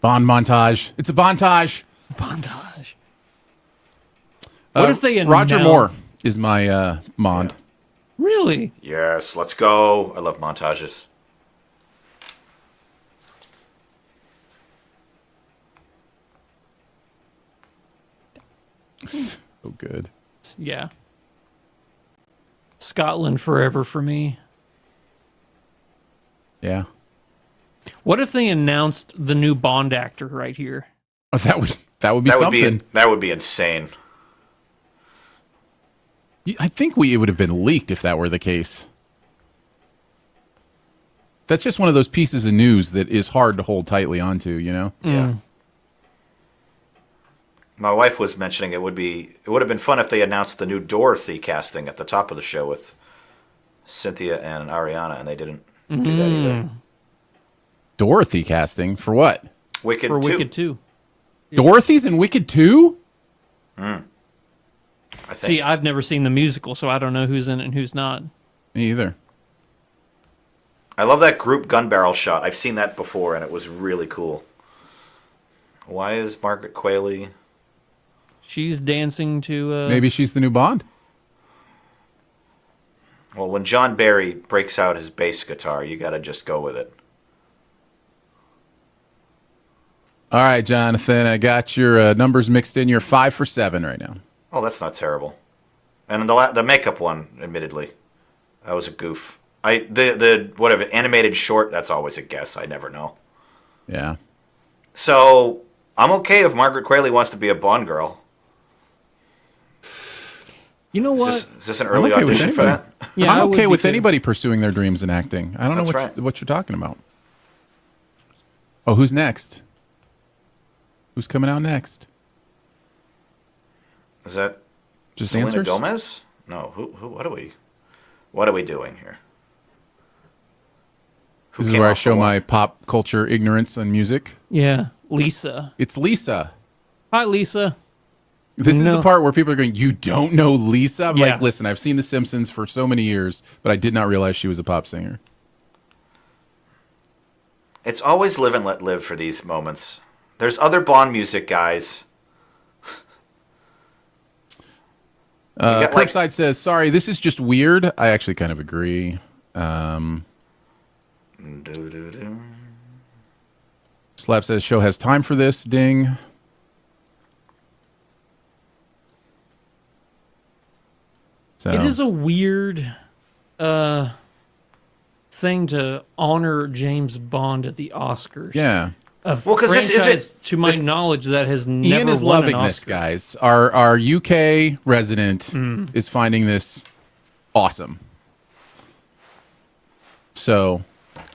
Bond montage. It's a montage. Montage. What if they Roger announce- Moore is my Mond. Really? Yes, let's go. I love montages. So good. Yeah. Scotland forever for me. Yeah. What if they announced the new Bond actor right here? Oh, that would be That would something. that would be insane. I think it would have been leaked if that were the case. That's just one of those pieces of news that is hard to hold tightly onto, you know? Yeah. My wife was mentioning it would have been fun if they announced the new Dorothy casting at the top of the show with Cynthia and Ariana, and they didn't do that either. Dorothy casting for what? Wicked For 2. Wicked 2. Dorothy's in Wicked 2? I think. See, I've never seen the musical, so I don't know who's in it and who's not. Me either. I love that group gun barrel shot. I've seen that before, and it was really cool. Why is Margaret Qualley? She's dancing to. Maybe she's the new Bond. Well, when John Barry breaks out his bass guitar, you got to just go with it. All right, Jonathan, I got your numbers mixed in. You're 5 for 7 right now. Oh, that's not terrible. And the makeup one, admittedly, that was a goof. The whatever animated short, that's always a guess. I never know. Yeah. So I'm okay if Margaret Qualley wants to be a Bond girl. You know what? Is this an early okay with audition for that? Yeah, I I'm would okay be with too. anybody pursuing their dreams in acting. I don't know That's what you're talking about. Oh, who's next? Who's coming out next? Is that Just Selena answers? Gomez? No. Who? What are we doing here? Who This is came where I off the show wall? my pop culture ignorance on music. Yeah, Lisa. It's Lisa. Hi, Lisa. This is No. the part where people are going, "You don't know Lisa?" I'm Yeah. like, "Listen, I've seen The Simpsons for so many years, but I did not realize she was a pop singer." It's always live and let live for these moments. There's other Bond music, guys. got, like- Curbside says, "Sorry, this is just weird." I actually kind of agree. Do-do-do. Slap says, "Show has time for this." Ding. So, It is a weird thing to honor James Bond at the Oscars. yeah. A Well, 'cause this franchise, isn't- to my knowledge, that has never Ian is won loving an this, Oscar. guys. Our UK resident Mm. is finding this awesome. So,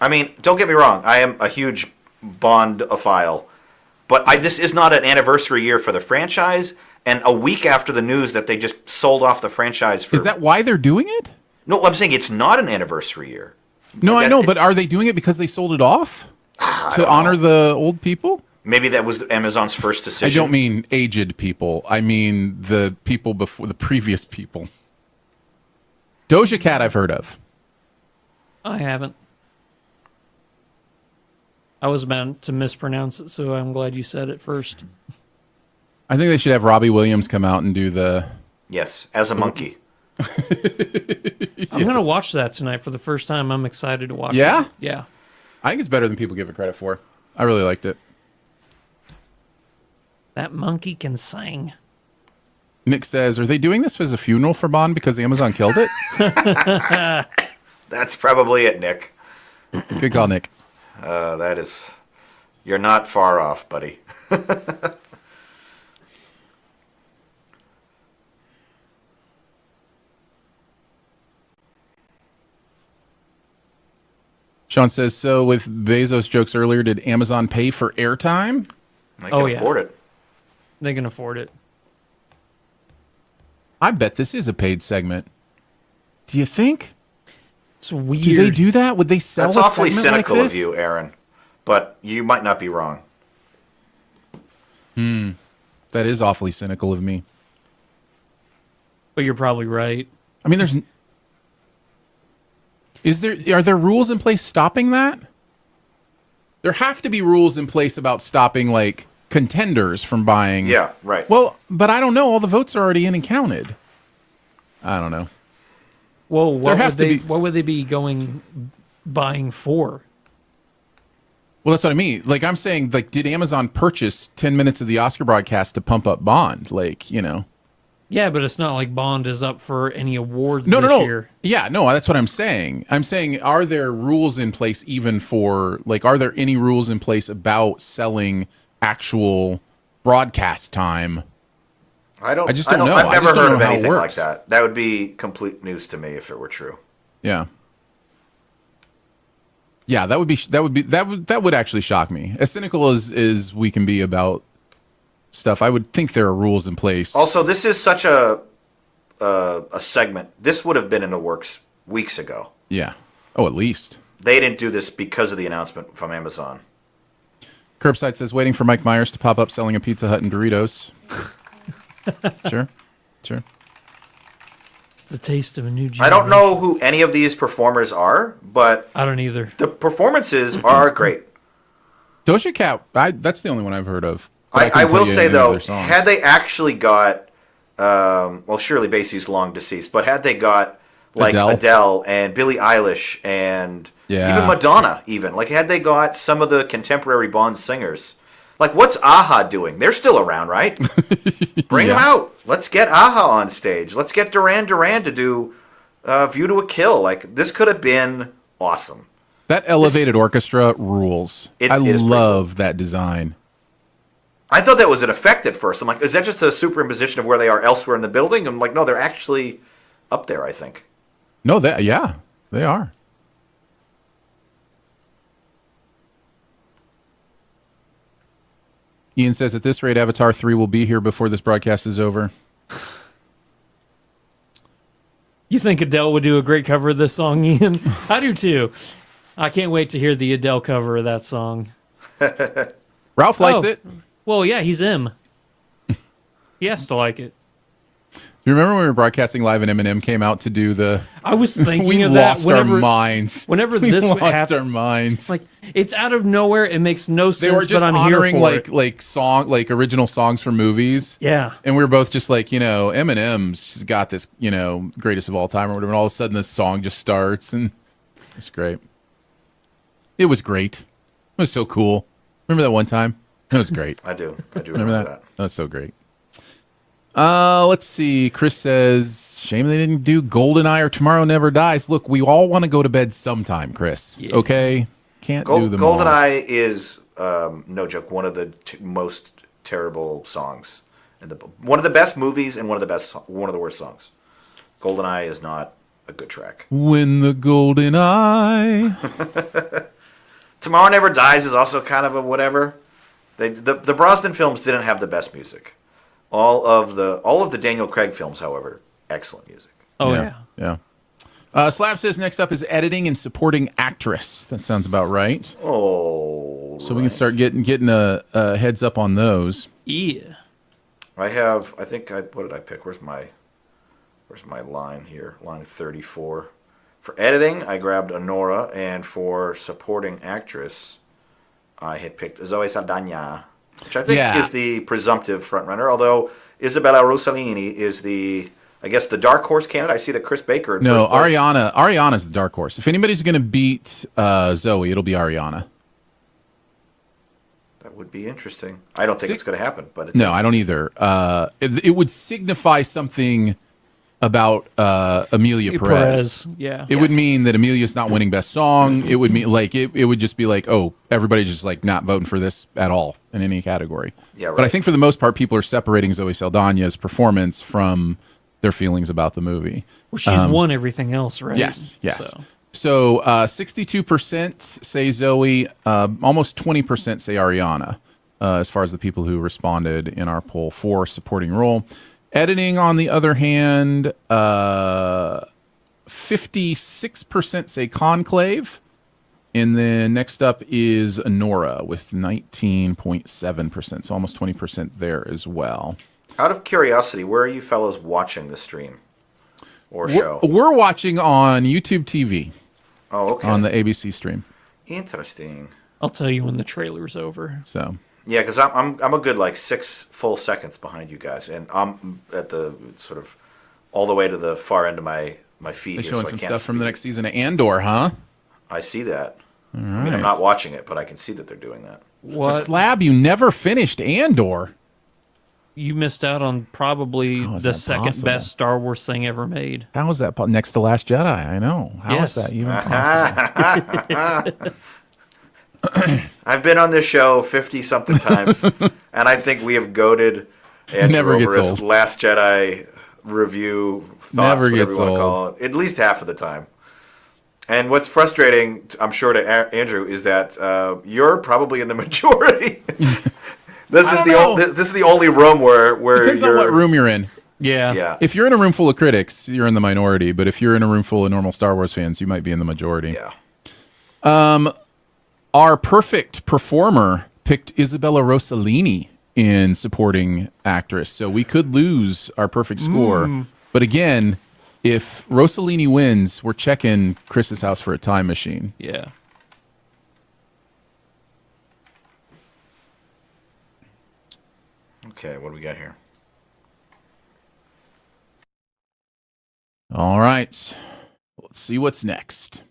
I mean, don't get me wrong. I am a huge Bond-ophile. But this is not an anniversary year for the franchise. And a week after the news that they just sold off the franchise for... is that why they're doing it? No, I'm saying it's not an anniversary year. No, I That- know, but are they doing it because they sold it off to don't honor know. the old people? Maybe that was Amazon's first I decision. don't mean aged people. I mean the people before the previous people. Doja Cat, I've heard of. I haven't. I was about to mispronounce it, so I'm glad you said it first. I think they should have Robbie Williams come out and do the. Yes, as a monkey. I'm going to watch that tonight for the first time. I'm excited to watch Yeah? it. Yeah. I think it's better than people give it credit for. I really liked it. That monkey can sing. Nick says, "Are they doing this as a funeral for Bond because Amazon killed it?" That's probably it, Nick. Good call, Nick. That is... You're not far off, buddy. Sean says, "So with Bezos' jokes earlier, did Amazon pay for airtime?" I Oh, can yeah. afford it. They can afford it. I bet this is a paid segment. Do you think? It's weird. Do they do that? Would they sell That's a awfully segment like cynical of this? you, Aaron. But you might not be wrong. That is awfully cynical of me. But you're probably right. I mean, are there rules in place stopping that? There have to be rules in place about stopping like contenders from buying. Yeah, right. Well, but I don't know. All the votes are already in and counted. I don't know. Well, There have to be- what would they be buying for? Well, that's what I mean. Like I'm saying, like, did Amazon purchase 10 minutes of the Oscar broadcast to pump up Bond? Like, you know. Yeah, but it's not like Bond is up for any awards No, this no, no. year. Yeah, no, that's what I'm saying. I'm saying, are there rules in place even for, like, are there any rules in place about selling actual broadcast time? I just don't know. I've I never just don't heard know of how it anything like works. that. That would be complete news to me if it were true. Yeah. Yeah, that would actually shock me. As cynical as we can be about stuff, I would think there are rules in place. Also, this is such a segment. This would have been in the works weeks ago. Yeah. Oh, at least. They didn't do this because of the announcement from Amazon. Curbside says, waiting for Mike Myers to pop up selling a Pizza Hut and Doritos. Sure. the taste of a new generation. I don't know who any of these performers are, but I don't either. the performances are great. Doja Cat, that's the only one I've heard of. I will say, though, had they actually got, surely Basie's long deceased, but had they got, like, Adele and Billie Eilish and even Madonna, had they got some of the contemporary Bond singers, like, what's Aha doing? They're still around, right? Bring them out. Let's get Aha on stage. Let's get Duran Duran to do View to a Kill. Like, this could have been awesome. That elevated orchestra rules. I love that design. I thought that was an effect at first. I'm like, is that just a superimposition of where they are elsewhere in the building? I'm like, no, they're actually up there, I think. No, they are. Ian says, at this rate, Avatar 3 will be here before this broadcast is over. You think Adele would do a great cover of this song, Ian? I do too. I can't wait to hear the Adele cover of that song. Ralph likes it. Well, yeah, he's him. He has to like it. You remember when we were broadcasting live and Eminem came out to do the... I was thinking of that. whenever, our minds. Whenever we this lost happened, our minds. Like, it's out of nowhere. It makes no sense, they were just but I'm honoring here for like original songs from movies. Yeah. And we were both just like, Eminem's got this, greatest of all time or whatever. And all of a sudden this song just starts and it's great. It was great. It was so cool. Remember that one time? It was great. I do remember that. That was so great. Let's see. Chris says, shame they didn't do GoldenEye or Tomorrow Never Dies. Look, we all want to go to bed sometime, Chris. Yeah. Okay? Can't do them all. GoldenEye is, no joke, one of the most terrible songs. One of the best movies and one of the worst songs. GoldenEye is not a good track. When the GoldenEye. Tomorrow Never Dies is also kind of a whatever. The Brosnan films didn't have the best music. All of the Daniel Craig films, however, excellent music. Oh yeah. Slab says next up is editing and supporting actress. That sounds about right. Oh, so we can start getting a heads up on those. Yeah. What did I pick? Where's my line here? Line 34. For editing, I grabbed Honora, and for supporting actress, I had picked Zoe Saldana, which I think is the presumptive frontrunner, although Isabella Rossellini is the dark horse candidate. I see that Chris Baker in first place. Ariana's the dark horse. If anybody's going to beat Zoe, it'll be Ariana. That would be interesting. I don't think it's going to happen, but no, I don't either. It would signify something about Amelia Perez. Yeah. It would mean that Amelia's not winning best song. It would mean it would just be like, oh, everybody's just like not voting for this at all in any category. Yeah, right. But I think for the most part, people are separating Zoe Saldana's performance from their feelings about the movie. Well, she's won everything else, right? Yes. So 62% say Zoe, almost 20% say Ariana, as far as the people who responded in our poll for supporting role. Editing, on the other hand, 56% say Conclave. And then next up is Honora with 19.7%, so almost 20% there as well. Out of curiosity, where are you fellows watching the stream or show? We're watching on YouTube TV. Oh, okay. On the ABC stream. Interesting. I'll tell you when the trailer's over. So... yeah, because I'm a good 6 full seconds behind you guys, and I'm at the sort of all the way to the far end of my feed. They're here, showing so some stuff from the next season of Andor, huh? I see that. All right. I mean, I'm not watching it, but I can see that they're doing that. What? Slab, you never finished Andor. You missed out on probably the second best Star Wars thing ever made. How is that next to Last Jedi? I know. How is that even possible? I've been on this show 50-something times, and I think we have goaded Andrew over his Last Jedi review thoughts, whatever you want to call it, at least half of the time. And what's frustrating, I'm sure, to Andrew is that you're probably in the majority. This is the only room where depends on what room you're in. Yeah. If you're in a room full of critics, you're in the minority. But if you're in a room full of normal Star Wars fans, you might be in the majority. Yeah. Our perfect performer picked Isabella Rossellini in supporting actress, so we could lose our perfect score. But again, if Rossellini wins, we're checking Chris's house for a time machine. Yeah. Okay, what do we got here? All right. Let's see what's next.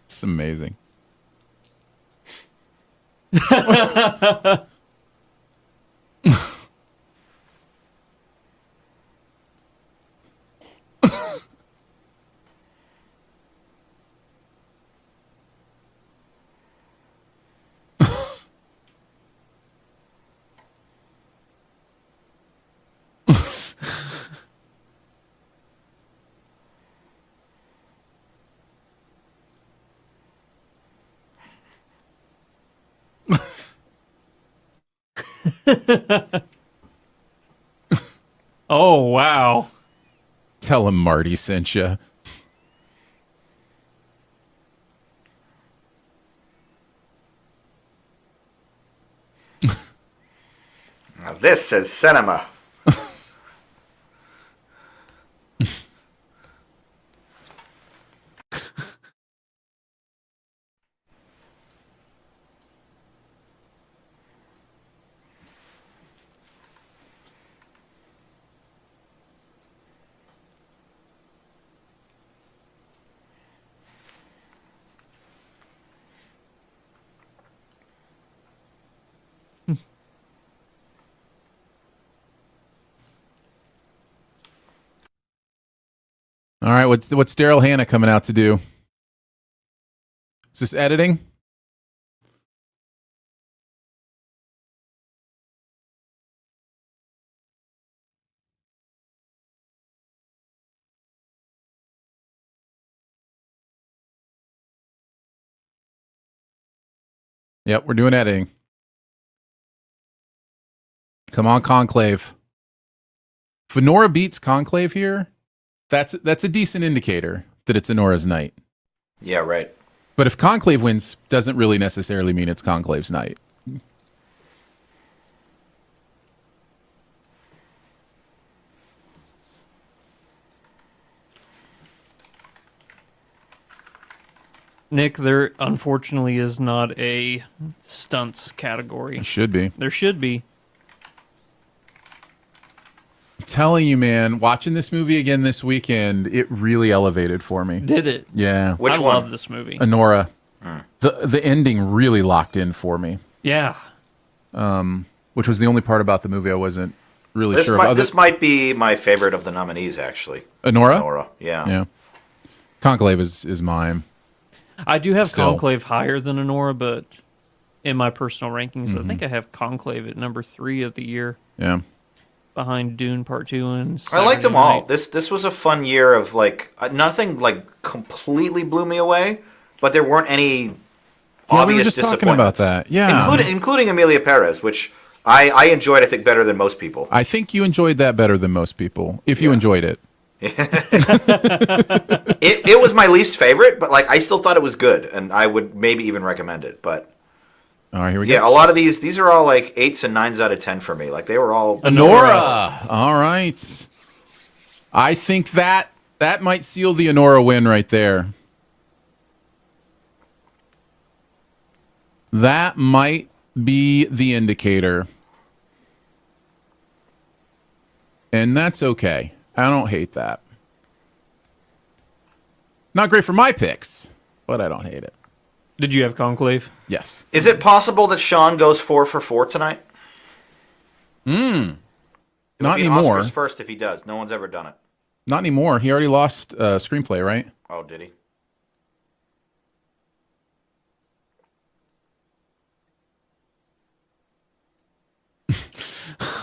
It's amazing. Oh, wow. Tell him Marty sent you. Now this is cinema. All right, what's Daryl Hannah coming out to do? Is this editing? Yep, we're doing editing. Come on, Conclave. If Honora beats Conclave here, that's a decent indicator that it's Honora's night. Yeah, right. But if Conclave wins, doesn't really necessarily mean it's Conclave's night. Nick, there unfortunately is not a stunts category. It should be. There should be. I'm telling you, man, watching this movie again this weekend, it really elevated for me. Did it? Yeah. Which I one? love this movie. Honora. The ending really locked in for me. Yeah. Which was the only part about the movie I wasn't really sure of. This might be my favorite of the nominees, actually. Honora? Nora, yeah. Yeah. Conclave is mine. I do have Still. Conclave higher than Honora, but in my personal rankings, I think I have Conclave at number 3 of the year, Yeah. behind Dune Part 2 and I liked them Saturday all. Night. This was a fun year of like nothing like completely blew me away, but there weren't any Yeah, we obvious were just talking about disappointments. that. Yeah. including Amelia Perez, which I enjoyed. I think better than most people. I think you enjoyed that better than most people, if you enjoyed it. It was my least favorite, but like I still thought it was good, and I would maybe even recommend it. But All right, here we yeah, go. a lot of these are all like 8s and 9s out of 10 for me. Like they were all Honora. All right. I think that might seal the Honora win right there. That might be the indicator. And that's okay. I don't hate that. Not great for my picks, but I don't hate it. Did you have Conclave? Yes. Is it possible that Sean goes 4 for 4 tonight? Not It'll be anymore. Oscars first if he does. No one's ever done it. Not anymore. He already lost screenplay, right? Oh, did he?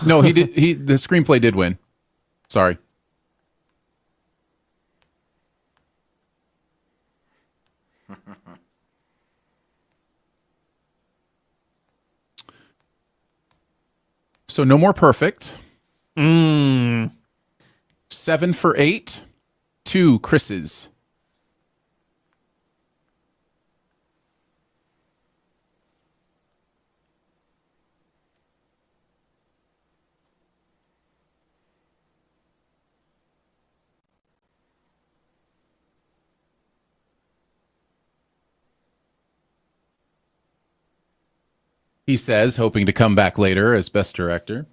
No, he did. The screenplay did win. Sorry. So no more perfect. Mm. 7 for 8. 2 Chris's. He says, hoping to come back later as best director.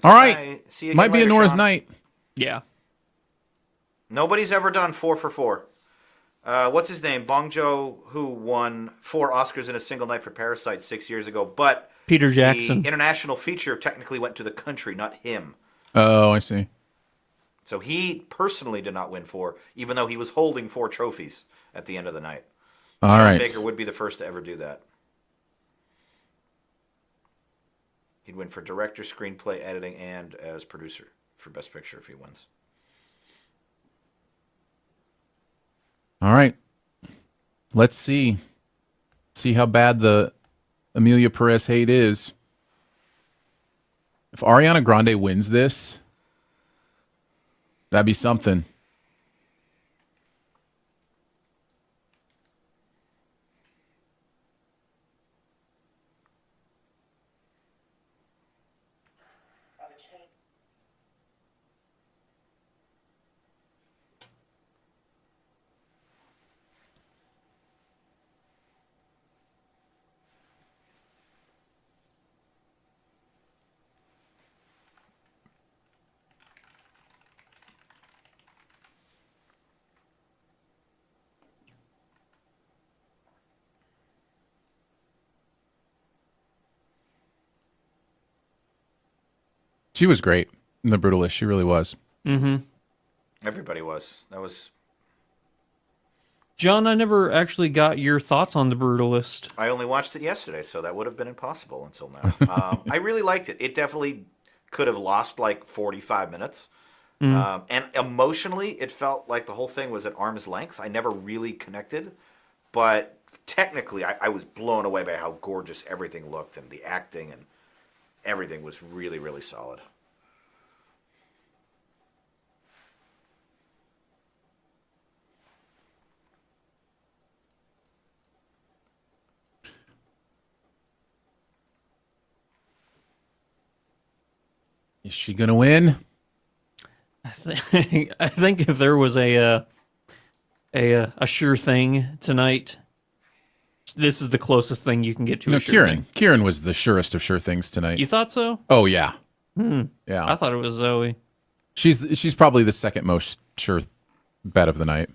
All right. Okay, see you again Might be a later, Nora's Sean. night. Yeah. Nobody's ever done 4 for 4. What's his name? Bong Joon-ho won 4 Oscars in a single night for Parasite 6 years ago, but Peter Jackson. the international feature technically went to the country, not him. Oh, I see. So he personally did not win 4, even though he was holding 4 trophies at the end of the night. All Sean right. Baker would be the first to ever do that. He'd win for director, screenplay, editing, and as producer for Best Picture if he wins. All right. Let's see. See how bad the Amelia Perez hate is. If Ariana Grande wins this, that'd be something. She was great in The Brutalist. She really was. Mm-hmm. Everybody was. That was. John, I never actually got your thoughts on The Brutalist. I only watched it yesterday, so that would have been impossible until now. I really liked it. It definitely could have lost like 45 minutes. And emotionally, it felt like the whole thing was at arm's length. I never really connected. But technically, I was blown away by how gorgeous everything looked, and the acting and everything was really, really solid. Is she gonna win? I think if there was a sure thing tonight, this is the closest thing you can get to No, a sure thing. Kieran was the surest of sure things tonight. You thought so? Oh yeah, I yeah. thought it was Zoe. She's probably the second most sure bet of the night.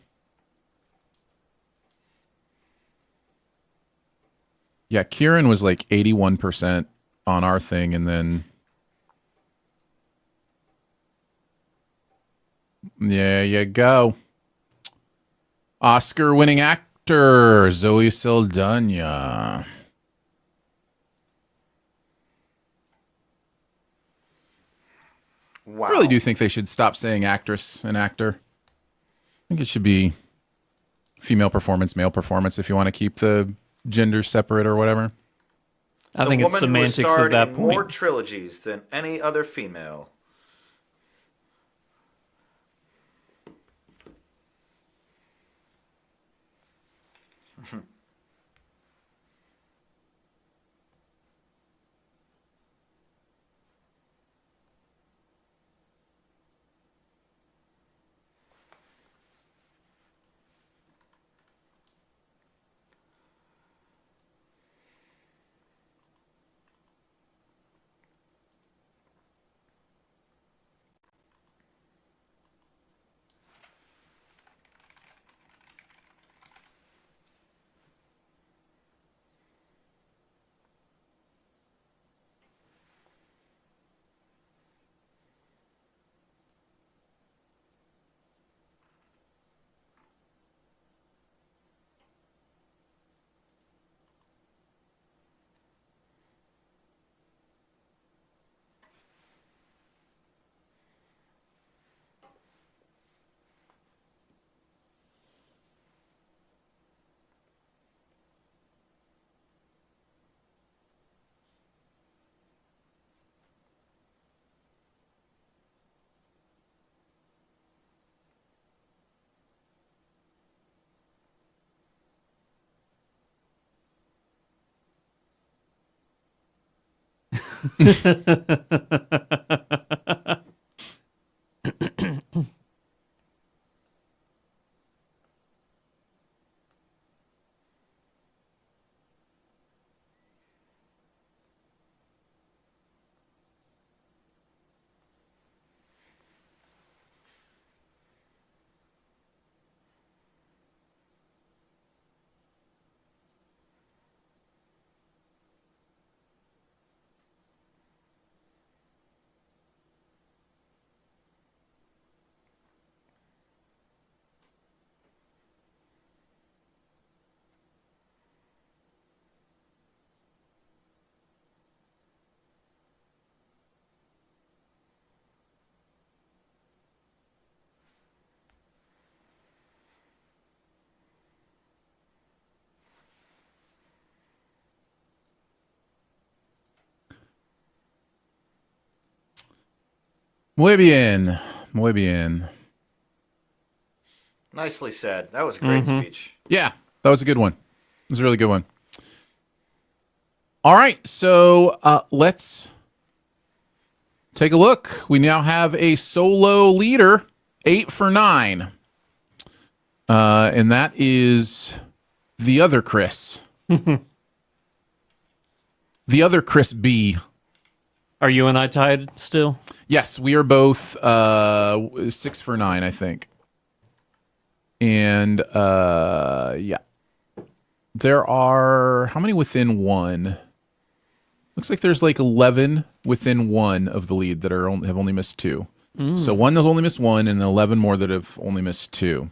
Yeah, Kieran was like 81% on our thing, and then there you go. Oscar-winning actor Zoe Saldana. Wow. I really do think they should stop saying actress and actor. I think it should be female performance, male performance, if you want to keep the genders separate or whatever. I think it's semantics at that point. More trilogies than any other female. Muy bien. Muy bien. Nicely said. That was a great speech. Yeah, that was a good one. It was a really good one. All right, so let's take a look. We now have a solo leader, 8 for 9. And that is the other Chris. The other Chris B. Are you and I tied still? Yes, we are both 6 for 9, I think. And yeah. There are how many within one? Looks like there's like 11 within one of the lead that are have only missed 2. So one has only missed 1, and 11 more that have only missed 2.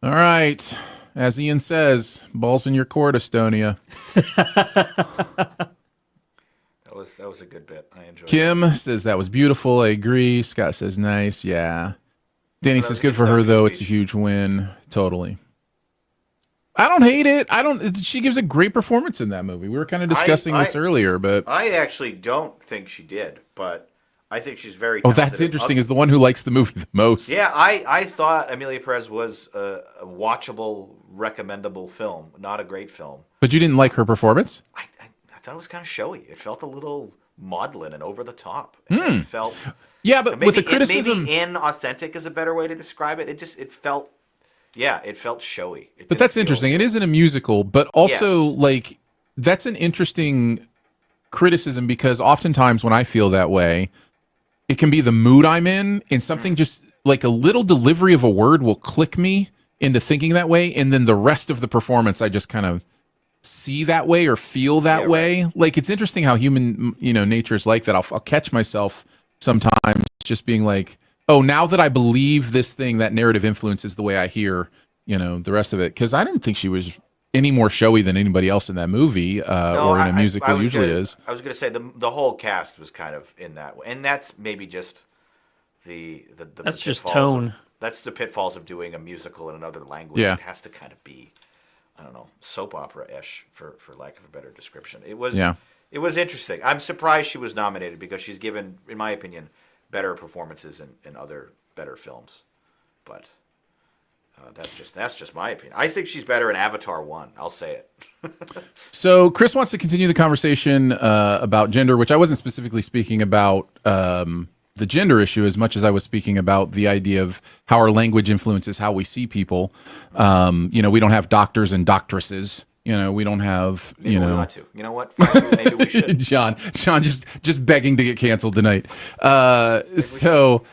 All right. As Ian says, balls in your court, Estonia. That was a good bit. I enjoyed it. Kim says that was beautiful. I agree. Scott says nice. Yeah. Danny says good for her though. It's a huge win. Totally. I don't hate it. She gives a great performance in that movie. We were kind of discussing this earlier, but I actually don't think she did, but I think she's very oh, talented. that's interesting. Is the one who likes the movie the most. Yeah, I thought Amelia Perez was a watchable, recommendable film, not a great film. But you didn't like her performance? I thought it was kind of showy. It felt a little maudlin and over the top. It felt yeah, but maybe, with the criticism, maybe inauthentic is a better way to describe it. It felt showy. But that's interesting. It isn't a musical, but also like that's an interesting criticism because oftentimes when I feel that way, it can be the mood I'm in, and something just like a little delivery of a word will click me into thinking that way, and then the rest of the performance I just kind of see that way or feel that way. Right. Like it's interesting how human, nature is like that. I'll catch myself sometimes just being like, oh, now that I believe this thing, that narrative influences the way I hear, the rest of it. Because I didn't think she was any more showy than anybody else in that movie or in a musical usually is. I was going to say the whole cast was kind of in that way. And that's maybe just the that's just tone. That's the pitfalls of doing a musical in another language. Yeah. It has to kind of be, I don't know, soap opera-ish, for lack of a better description. It was interesting. I'm surprised she was nominated because she's given, in my opinion, better performances in other better films. But that's just my opinion. I think she's better in Avatar 1. I'll say it. So Chris wants to continue the conversation about gender, which I wasn't specifically speaking about the gender issue as much as I was speaking about the idea of how our language influences how we see people. We don't have doctors and doctresses. We don't have, Maybe we ought to. You know what? Maybe we should. John just begging to get canceled tonight. So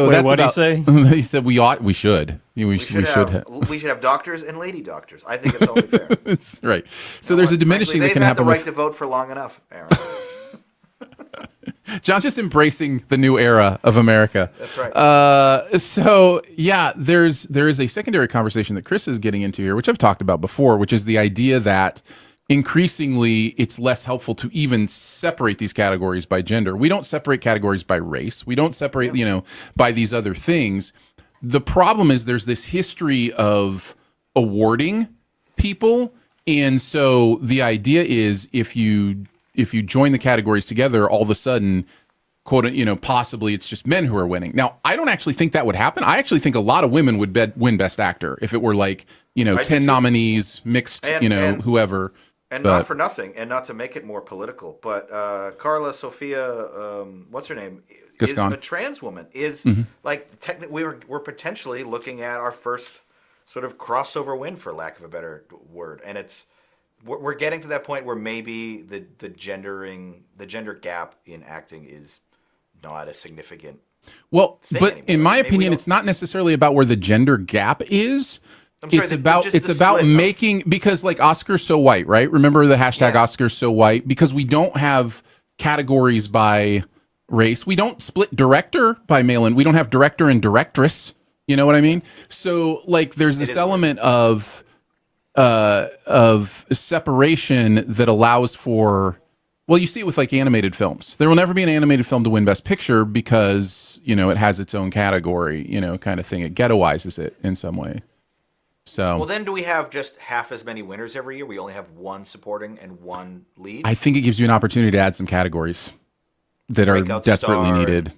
Wait, that's what did about, he say? He said we should. We should have doctors and lady doctors. I think it's only fair. Right. So there's a diminishing that can happen. They've had the right to vote for long enough, Aaron. John's just embracing the new era of America. That's right. So yeah, there is a secondary conversation that Chris is getting into here, which I've talked about before, which is the idea that increasingly it's less helpful to even separate these categories by gender. We don't separate categories by race. We don't separate, by these other things. The problem is there's this history of awarding people. And so the idea is if you join the categories together, all of a sudden, possibly it's just men who are winning. Now, I don't actually think that would happen. I actually think a lot of women would win Best Actor if it were like, 10 nominees mixed, and whoever. And But- not for nothing, and not to make it more political, but Carla Sophia, what's her name, Gascon. is a trans woman. Is like technically we're potentially looking at our first sort of crossover win, for lack of a better word, and we're getting to that point where maybe the gender gap in acting is not as significant. Well, thing but anymore. in my Maybe we opinion, don't- it's not necessarily about where the gender gap is. I'm sorry, It's the- about just it's the about split of- making, because like Oscars so white, right? Remember the hashtag Yeah. Oscars so white, because we don't have categories by race. We don't split director by male and we don't have director and directress. You know what I mean? So like there's this is element of separation that allows for, well, you see it with like animated films. There will never be an animated film to win Best Picture because, you know, it has its own category, you know, kind of thing. It ghettoizes it in some way. So Well, then do we have just half as many winners every year? We only have one supporting and one lead. I think it gives you an opportunity to add some categories that are Breakout desperately star, needed.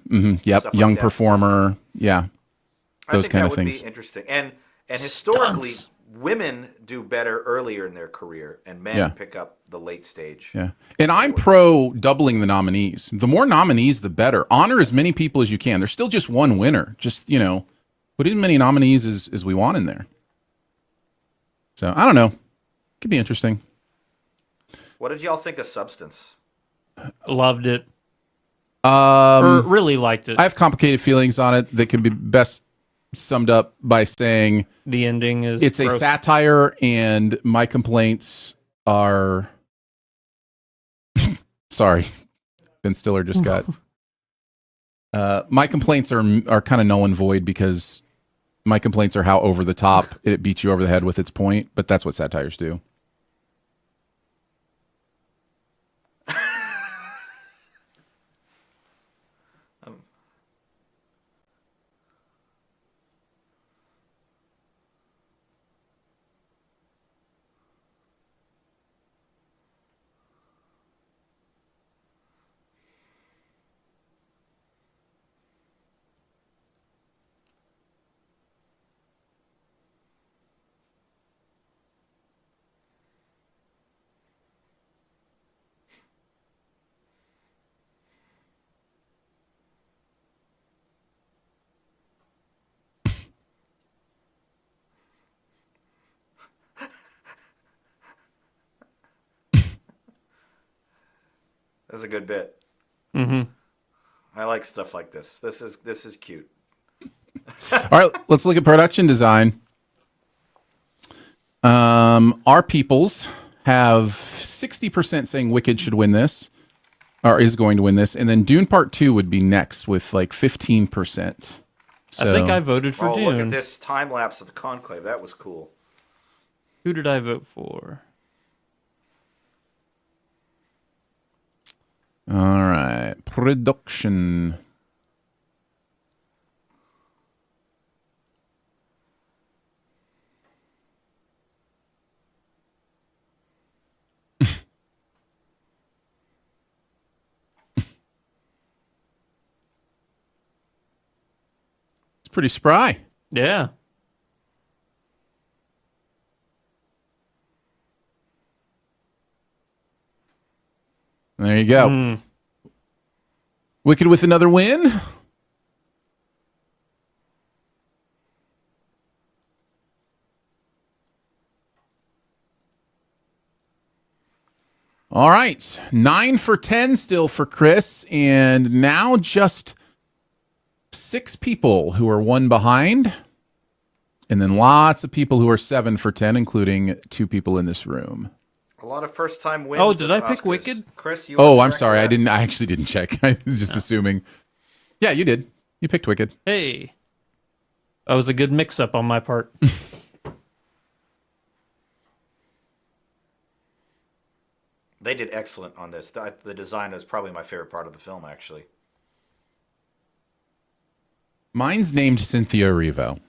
Yep. stuff like Young that. performer. Yeah. I Those think kind that of would things. be interesting. And historically, Stunts. women do better earlier in their career, and men Yeah. pick up the late stage. Yeah. And I'm pro doubling the nominees. The more nominees, the better. Honor as many people as you can. There's still just one winner. Just, you know, put as many nominees as we want in there. So I don't know. Could be interesting. What did y'all think of Substance? Loved it. Or really liked it. I have complicated feelings on it that can be best summed up by saying The ending is it's a gross. satire, and my complaints are. Sorry, Ben Stiller just got. My complaints are kind of null and void because my complaints are how over the top it beats you over the head with its point. But that's what satires do. That's a good bit. Mm-hmm. I like stuff like this. This is cute. All right, let's look at production design. Our peoples have 60% saying Wicked should win this, or is going to win this, and then Dune Part 2 would be next with like 15%. So, I think I voted for Oh, Dune. look at this time lapse of the conclave. That was cool. Who did I vote for? All right, production. It's pretty spry. Yeah. There you go. Mm. Wicked with another win. All right. 9 for 10 still for Chris. And now just 6 people who are 1 behind. And then lots of people who are 7 for 10, including 2 people in this room. A lot of first time wins. Oh, did this I pick Oscars. Wicked? Chris, you Oh, were I'm correct sorry. with I that? didn't. I actually didn't check. I was just assuming. Yeah, you did. You picked Wicked. Hey. That was a good mix-up on my part. They did excellent on this. The design is probably my favorite part of the film, actually. Mine's named Cynthia Erivo.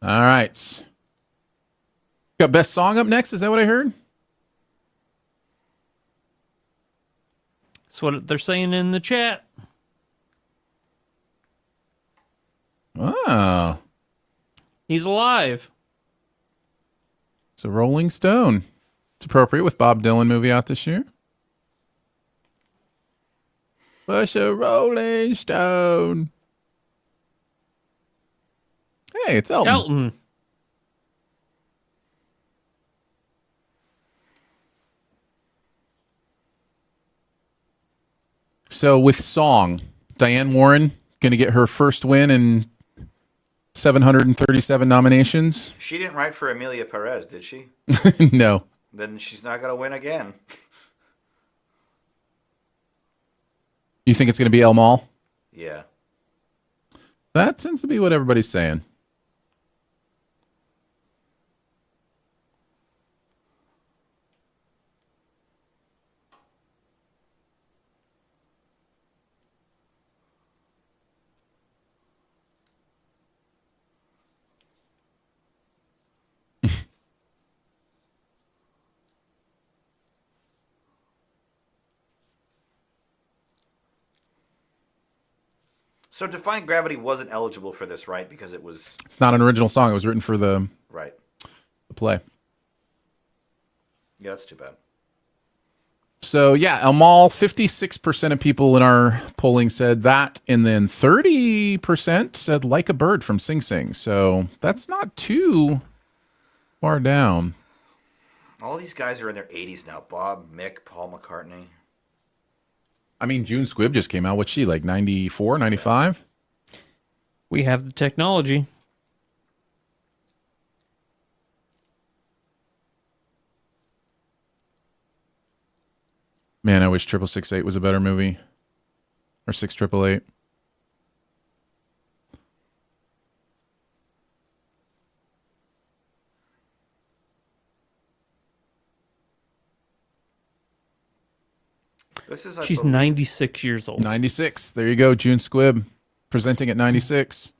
All right. Got best song up next. Is that what I heard? That's what they're saying in the chat. Oh. He's alive. It's a Rolling Stone. It's appropriate with Bob Dylan movie out this year. Push a Rolling Stone. Hey, it's Elton. Elton. So with song, Diane Warren going to get her first win in 737 nominations. She didn't write for Amelia Perez, did she? No. Then she's not going to win again. You think it's going to be El Mal? Yeah. That tends to be what everybody's saying. So Defying Gravity wasn't eligible for this, right? Because it was... It's not an original song. It was written for the Right. play. Yeah, that's too bad. So, yeah, El Mal, 56% of people in our polling said that, and then 30% said Like a Bird from Sing Sing. So that's not too far down. All these guys are in their 80s now. Bob, Mick, Paul McCartney. I mean, June Squibb just came out. What's she, like 94, 95? We have the technology. Man, I wish 6668 was a better movie. Or 6888. This is, She's 96 years old. 96. There you go, June Squibb. Presenting at 96.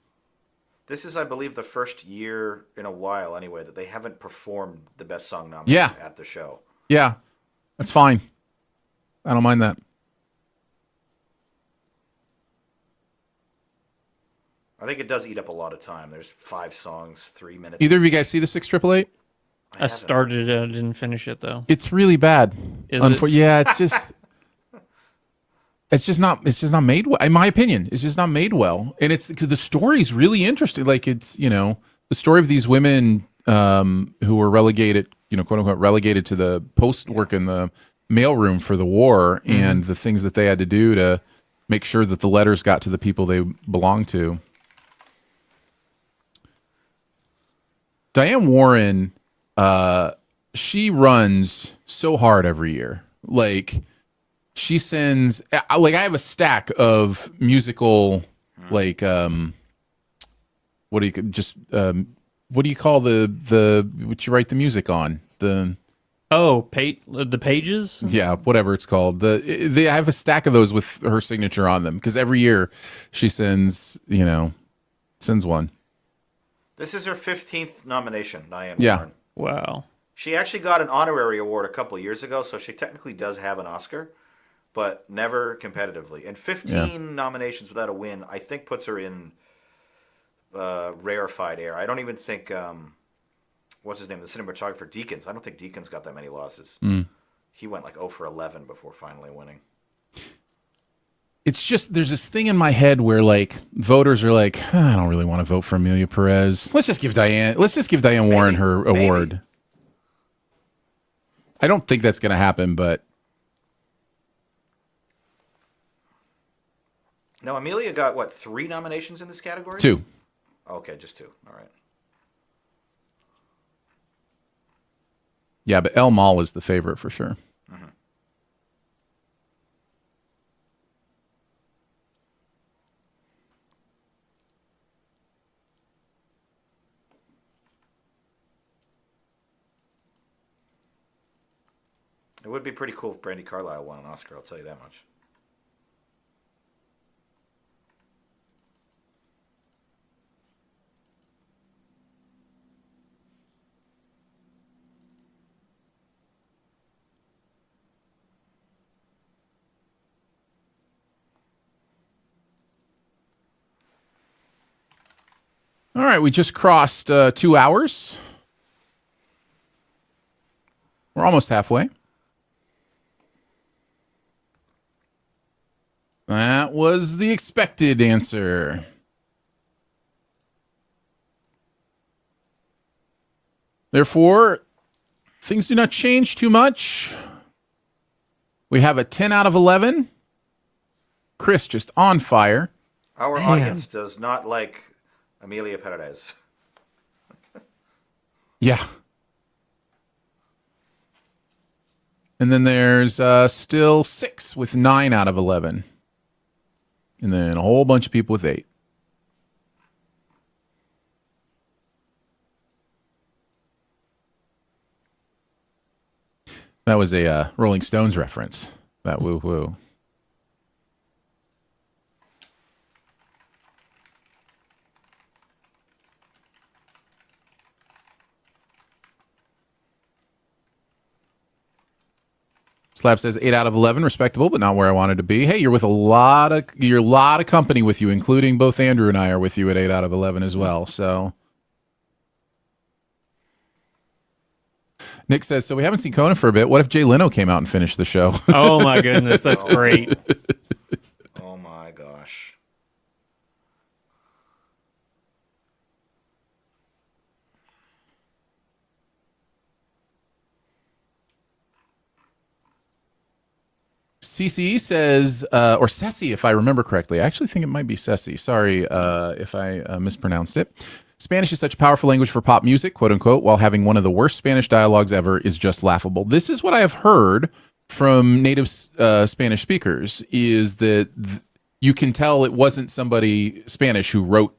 This is, I believe, the first year in a while, anyway, that they haven't performed the best song nominations at the show. Yeah, that's fine. I don't mind that. I think it does eat up a lot of time. There's 5 songs, 3 minutes. Either of you guys see the 6888? I started it. I didn't finish it, though. It's really bad. Is it? Yeah, it's just... It's just not made well. In my opinion, it's just not made well. And it's because the story's really interesting. Like it's, the story of these women who were relegated, quote unquote, relegated to the post work in the mailroom for the war and the things that they had to do to make sure that the letters got to the people they belonged to. Diane Warren, she runs so hard every year. Like, she sends, like, I have a stack of musical, like, what do you call the what you write the music on? The pages? Yeah, whatever it's called. I have a stack of those with her signature on them because every year she sends one. This is her 15th nomination, Diane Yeah. Warren. Wow. She actually got an honorary award a couple of years ago, so she technically does have an Oscar, but never competitively. And 15 nominations without a win, I think, puts her in rarefied air. I don't even think, what's his name, the cinematographer, Deakins. I don't think Deakins got that many losses. He went like 0 for 11 before finally winning. It's just, there's this thing in my head where like voters are like, I don't really want to vote for Amelia Perez. Let's just give Diane Warren her award. I don't think that's going to happen, but Now, Amelia got, 3 nominations in this category? 2. Okay, just 2. All right. Yeah, but El Mal is the favorite for sure. Mm-hmm. It would be pretty cool if Brandi Carlile won an Oscar, I'll tell you that much. All right, we just crossed 2 hours. We're almost halfway. That was the expected answer. Therefore, things do not change too much. We have a 10 out of 11. Chris just on fire. Our audience does not like Amelia Paredes. Yeah. And then there's still 6 with 9 out of 11. And then a whole bunch of people with 8. That was a Rolling Stones reference. That woo-woo. Slab says 8 out of 11, respectable, but not where I wanted to be. Hey, you're with a lot of company with you, including both Andrew and I are with you at 8 out of 11 as well. So Nick says, so we haven't seen Conan for a bit. What if Jay Leno came out and finished the show? Oh my goodness, that's great. Oh my gosh. CCE says, or Ceci, if I remember correctly. I actually think it might be Ceci. Sorry if I mispronounced it. Spanish is such a powerful language for pop music, quote unquote, while having one of the worst Spanish dialogues ever is just laughable. This is what I have heard from native Spanish speakers, is that you can tell it wasn't somebody Spanish who wrote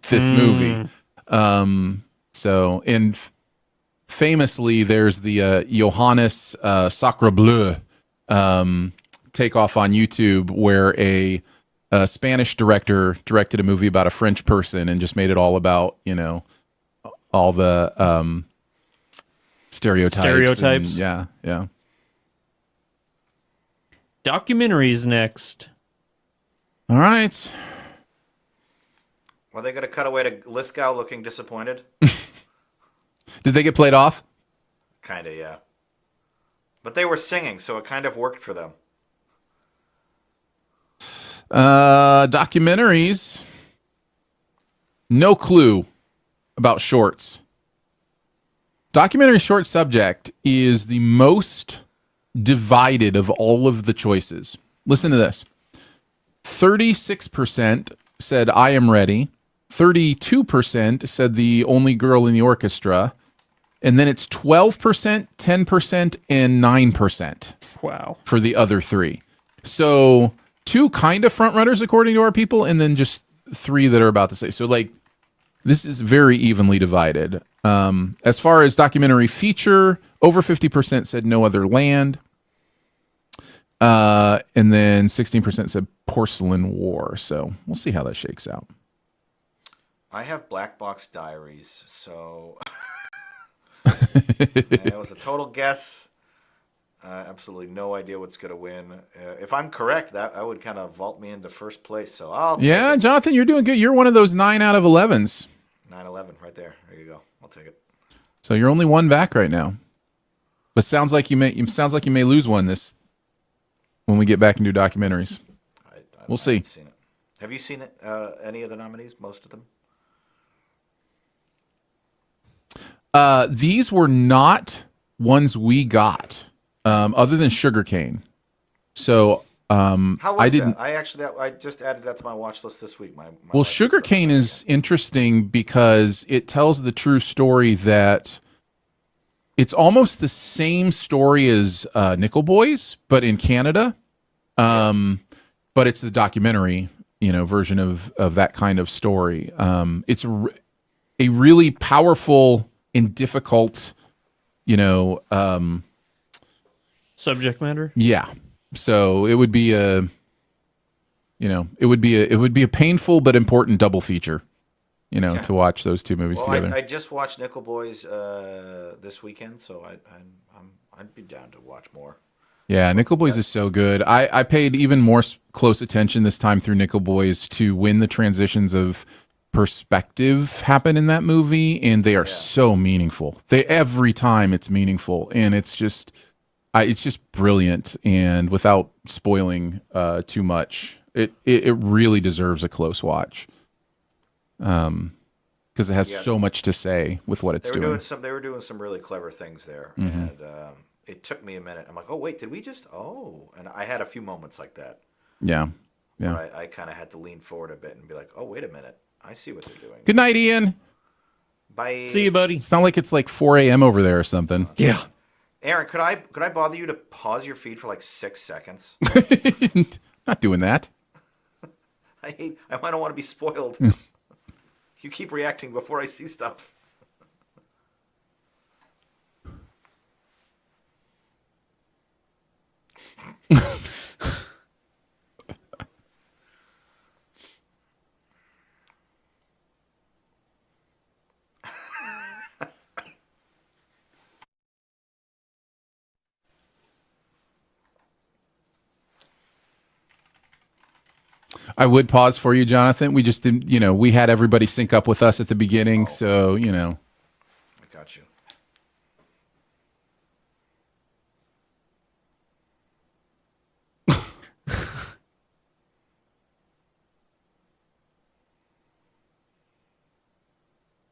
this movie. Famously, there's the Johannes Sacre Bleu takeoff on YouTube where a Spanish director directed a movie about a French person and just made it all about, all the stereotypes. And, yeah. Documentaries next. All right. Are they going to cut away to Lithgow looking disappointed? Did they get played off? Kind of, yeah. But they were singing, so it kind of worked for them. Documentaries. No clue about shorts. Documentary short subject is the most divided of all of the choices. Listen to this. 36% said I Am Ready. 32% said The Only Girl in the Orchestra. And then it's 12%, 10%, and 9%. Wow. For the other 3. So 2 kind of front runners according to our people, and then just 3 that are about to say. So this is very evenly divided. As far as documentary feature, over 50% said No Other Land. And then 16% said Porcelain War. So we'll see how that shakes out. I have Black Box Diaries, so it was a total guess. Absolutely no idea what's going to win. If I'm correct, that would kind of vault me into first place. So Jonathan, you're doing good. You're one of those 9 out of 11s. 9/11, right there. There you go. I'll take it. So you're only 1 back right now. But sounds like you may lose one when we get back and do documentaries. We'll see. I haven't seen it. Have you seen it? Any of the nominees? Most of them. These were not ones we got, other than Sugarcane. So how was that? I just added that to my watch list this week. Well, Sugarcane is interesting because it tells the true story that it's almost the same story as Nickel Boys, but in Canada. But it's the documentary, version of that kind of story. It's a really powerful and difficult, subject matter. Yeah. So it would be a painful but important double feature, to watch those 2 movies together. I just watched Nickel Boys this weekend, so I'd be down to watch more. Yeah, Nickel Boys is so good. I paid even more close attention this time through Nickel Boys to when the transitions of perspective happen in that movie, and they are so meaningful. Every time it's meaningful, and it's just brilliant. And without spoiling too much, it really deserves a close watch. Because it has so much to say with what it's doing. They were doing some really clever things there, and it took me a minute. I'm like, oh wait, did we just? Oh, and I had a few moments like that. Yeah. Where I kind of had to lean forward a bit and be like, oh wait a minute, I see what they're doing. Good night, Ian. Bye. See you, buddy. It's not like it's like 4 a.m. over there or something. Yeah. Aaron, could I bother you to pause your feed for like 6 seconds? Not doing that. I don't want to be spoiled. You keep reacting before I see stuff. I would pause for you, Jonathan. We just didn't, we had everybody sync up with us at the beginning. So, I got you.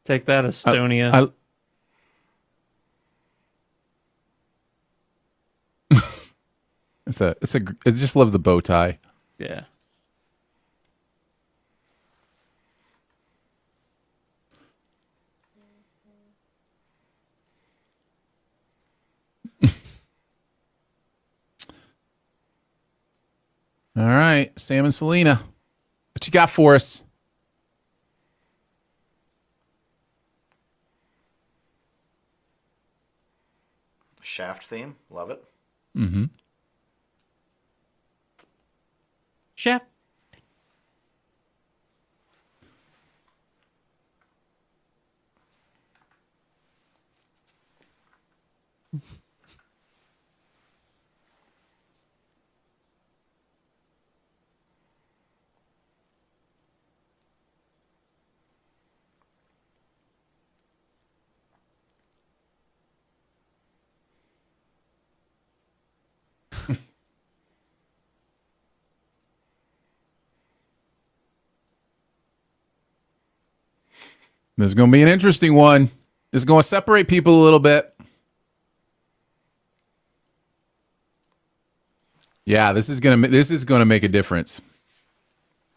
Take that, Estonia. I just love the bow tie. Yeah. All right, Sam and Selena, what you got for us? Shaft theme, love it. Mm-hmm. Chef. This is going to be an interesting one. This is going to separate people a little bit. Yeah, this is going to make a difference.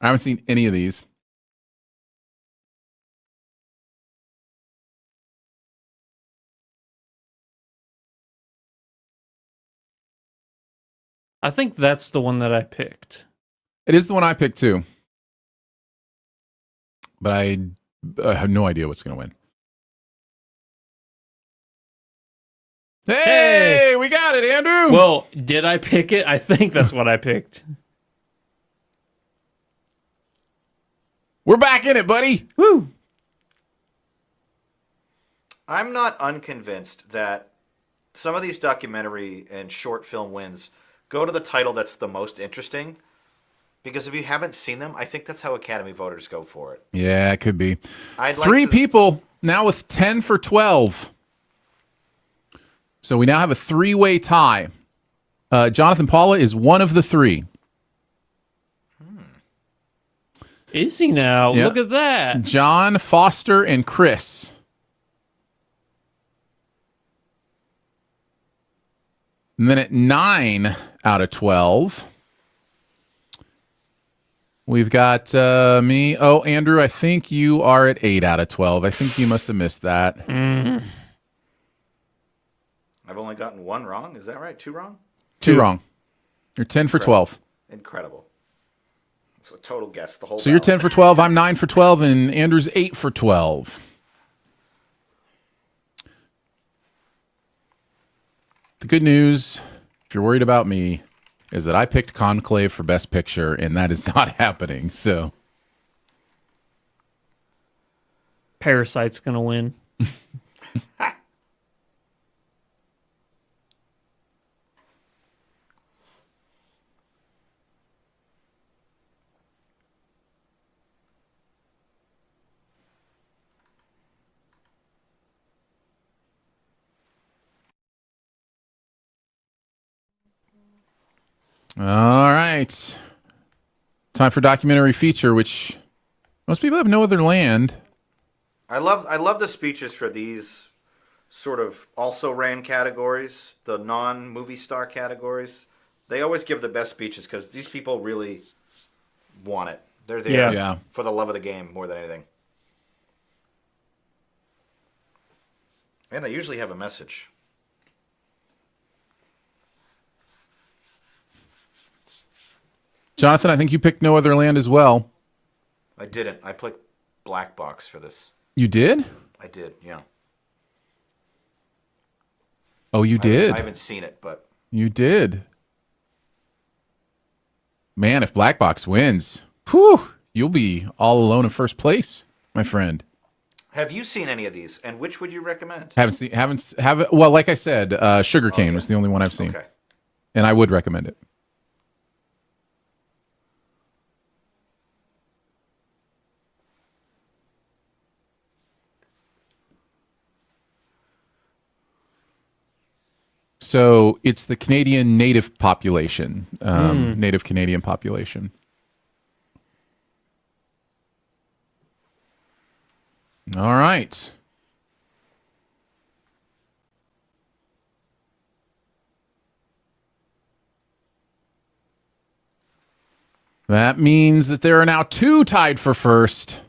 I haven't seen any of these. I think that's the one that I picked. It is the one I picked too. But I have no idea what's going to win. Hey, we got it, Andrew. Well, did I pick it? I think that's what I picked. We're back in it, buddy. Woo! I'm not unconvinced that some of these documentary and short film wins go to the title that's the most interesting. Because if you haven't seen them, I think that's how Academy voters go for it. Yeah, it could be. Three People now with 10 for 12. So we now have a 3-way tie. Jonathan Paula is one of the 3. Is he now? Yep. Look at that. John, Foster, and Chris. And then at 9 out of 12, we've got me. Oh, Andrew, I think you are at 8 out of 12. I think you must have missed that. I've only gotten 1 wrong. Is that right? 2 wrong? 2 wrong. You're 10 for 12. Incredible. It's a total guess. The whole. So you're 10 for 12. I'm 9 for 12, and Andrew's 8 for 12. The good news, if you're worried about me, is that I picked Conclave for Best Picture, and that is not happening. So Parasite's going to win. All right. Time for documentary feature, which most people have no other land. I love the speeches for these sort of also ran categories, the non-movie star categories. They always give the best speeches because these people really want it. They're there Yeah. for the love of the game more than anything. And they usually have a message. Jonathan, I think you picked No Other Land as well. I didn't. I picked Black Box for this. You did? I did, yeah. Oh, you did? I haven't seen it, but... You did. Man, if Black Box wins, whew, you'll be all alone in first place, my friend. Have you seen any of these? And which would you recommend? Haven't. Well, like I said, Sugarcane was the only one I've seen. Okay. And I would recommend it. So it's the Canadian native population, native Canadian population. All right. That means that there are now two tied for first.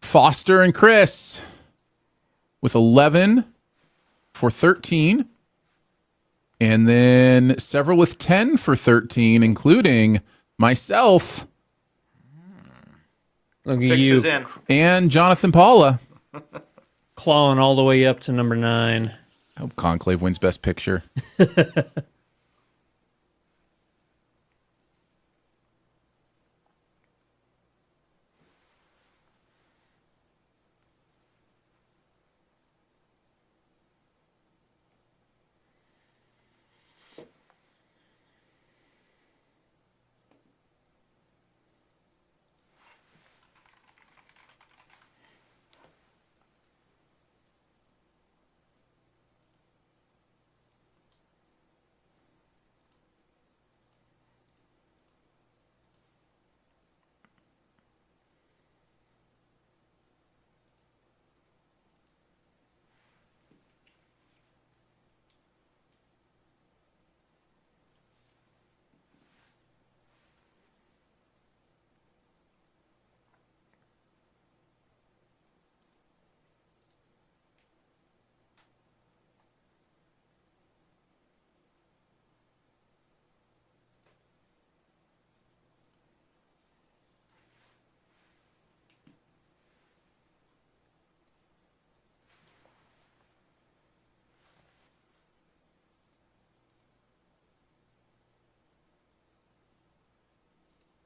Foster and Chris with 11 for 13. And then several with 10 for 13, including myself. Look at Fix you is in. And Jonathan Paula. clawing all the way up to number 9. I hope Conclave wins Best Picture.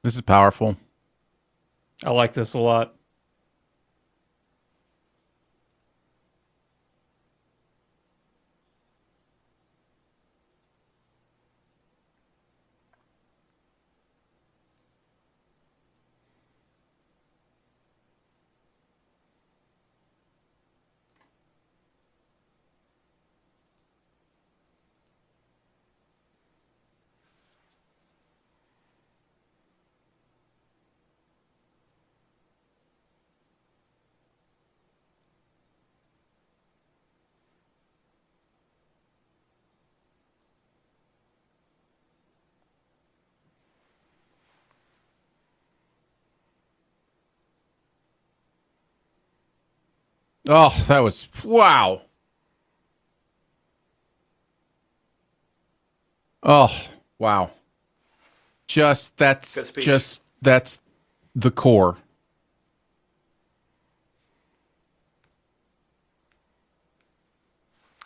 This is powerful. I like this a lot. Oh, that was wow. Oh, wow. Just Good that's speech. just that's the core.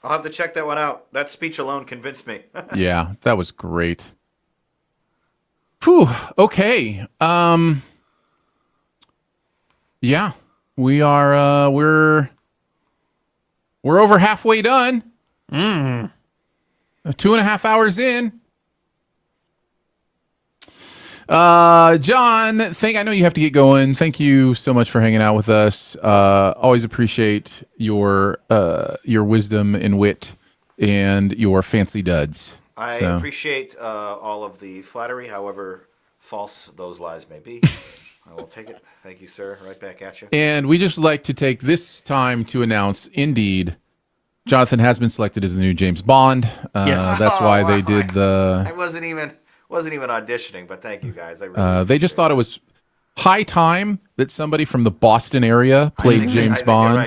I'll have to check that one out. That speech alone convinced me. Yeah, that was great. Whew. Okay. Yeah, we are. We're over halfway done. 2.5 hours in. John, I know you have to get going. Thank you so much for hanging out with us. Always appreciate your wisdom and wit and your fancy duds. I So. appreciate all of the flattery, however false those lies may be. I will take it. Thank you, sir. Right back at you. And we just like to take this time to announce, indeed, Jonathan has been selected as the new James Bond. Yes. That's why they wow. did I the. wasn't even auditioning, but thank you guys. I really They just thought it was high time that somebody from the Boston area I played think- I James think Bond. You're